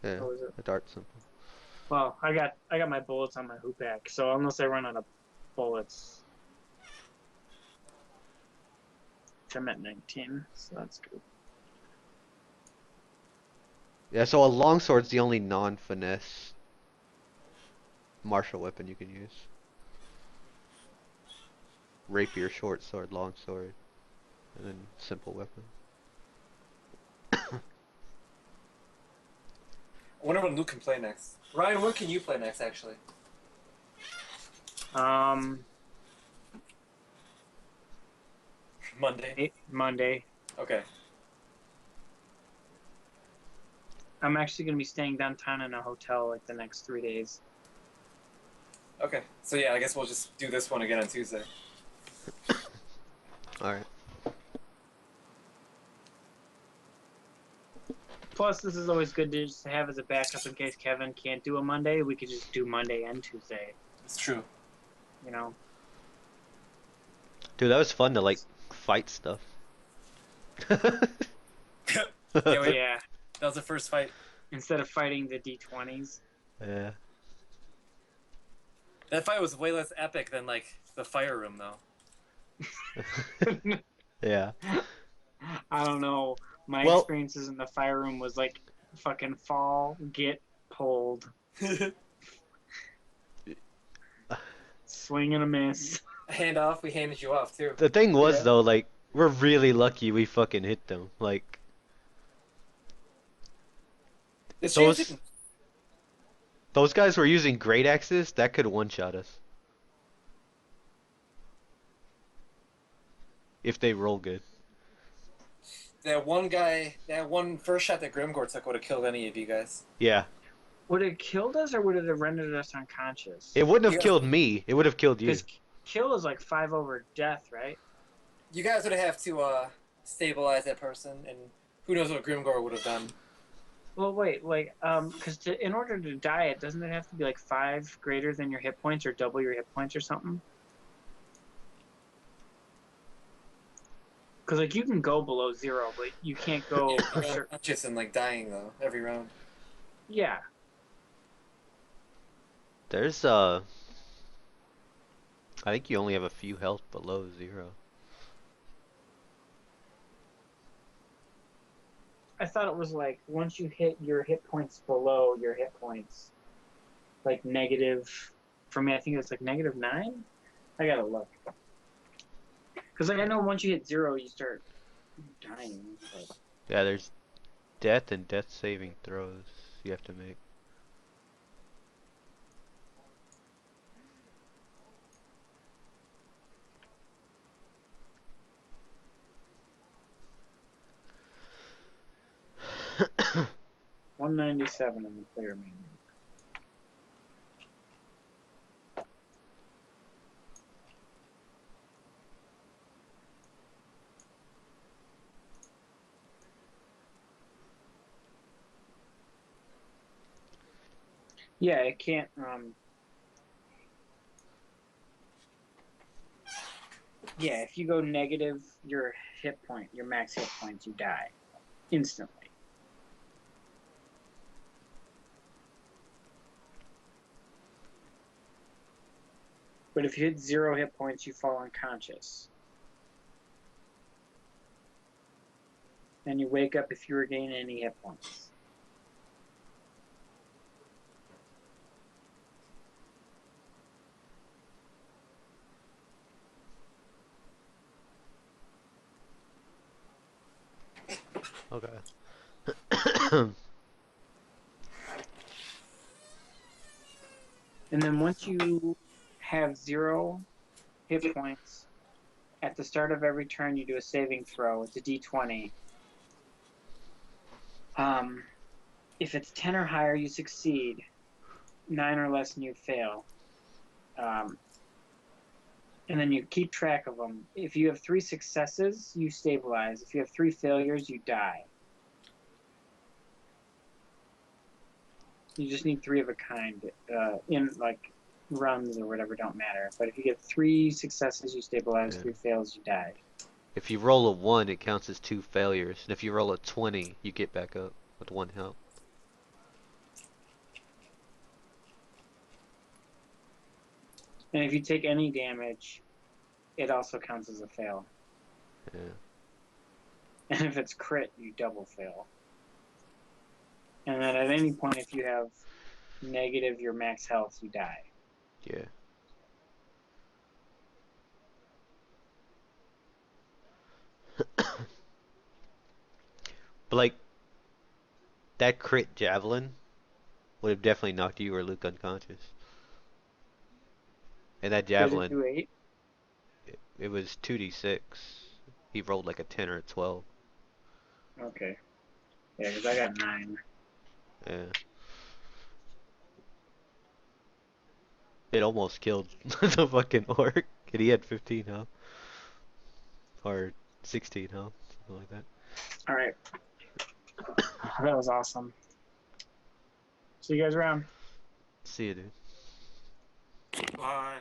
Yeah, Oh, is it? a dart simple. Well, I got my bullets on my hoop hack, so unless I run out of bullets, which I'm at 19, so that's good. Yeah, so a longsword's the only non-finesse martial weapon you can use. Rapier, short sword, longsword, and then simple weapon. I wonder when Luke can play next. Ryan, when can you play next, actually? Monday. Monday. Okay. I'm actually gonna be staying downtown in a hotel like the next 3 days. Okay. So yeah, I guess we'll just do this one again on Tuesday. Alright. Plus, this is always good to just have as a backup in case Kevin can't do a Monday. We could just do Monday and Tuesday. It's true. You know. Dude, that was fun to, like, fight stuff. Oh yeah. That was the first fight. Instead of fighting the D20s. Yeah. That fight was way less epic than like the fire room, though. Yeah. I don't know. My Well- experiences in the fire room was like fucking fall, get pulled, swing and a miss. Hand off. We handed you off too. The thing was Yeah. though, like, we're really lucky we fucking hit them. Like, This those chance those guys were using great axes. That could one-shot us if they roll good. that one guy, that one first shot that Grimgor took would have killed any of you guys. Yeah, Would it killed us or would it have rendered us unconscious? it wouldn't have You- killed me. It would have killed you. Because kill is like 5 over death, right? You guys would have to stabilize that person, and who knows what Grimgor would have done. Well, wait, like, because in order to die, it doesn't it have to be like 5 greater than your hit points or double your hit points or something? Because like you can go below 0, but you can't go. You're unconscious and like dying though every round. Yeah, There's I think you only have a few health below 0. I thought it was like once you hit your hit points below your hit points, like negative. For me, I think it's like -9. I gotta look. Because like I know once you hit 0, you start dying. But... Yeah, there's death and death saving throws you have to make. $197 in the player manual. Yeah, it can't. Yeah, if you go negative your max hit points, you die instantly. But if you hit 0 hit points, you fall unconscious. And you wake up if you regain any hit points. Okay. And then once you have 0 hit points, at the start of every turn you do a saving throw. It's a d20. If it's 10 or higher, you succeed. 9 or less, and you fail. And then you keep track of them. If you have 3 successes, you stabilize. If you have 3 failures, you die. You just need 3 of a kind. In like runs or whatever, don't matter. But if you get 3 successes, you stabilize. Yeah. 3 fails, you die. If you roll a 1, it counts as 2 failures. And if you roll a 20, you get back up with 1 health. And if you take any damage, it also counts as a fail. Yeah. And if it's crit, you double fail. And then at any point, if you have negative your max health, you die. Yeah. But like, that crit javelin would have definitely knocked you or Luke unconscious. And that Did it javelin, do 8? it was 2d6. He rolled like a 10 or a 12. Okay. Yeah, because I got 9. Yeah. It almost killed the fucking orc. And he had 15 health. Or 16 health. Something like that. Alright. That was awesome. See you guys around. See you, dude. Bye.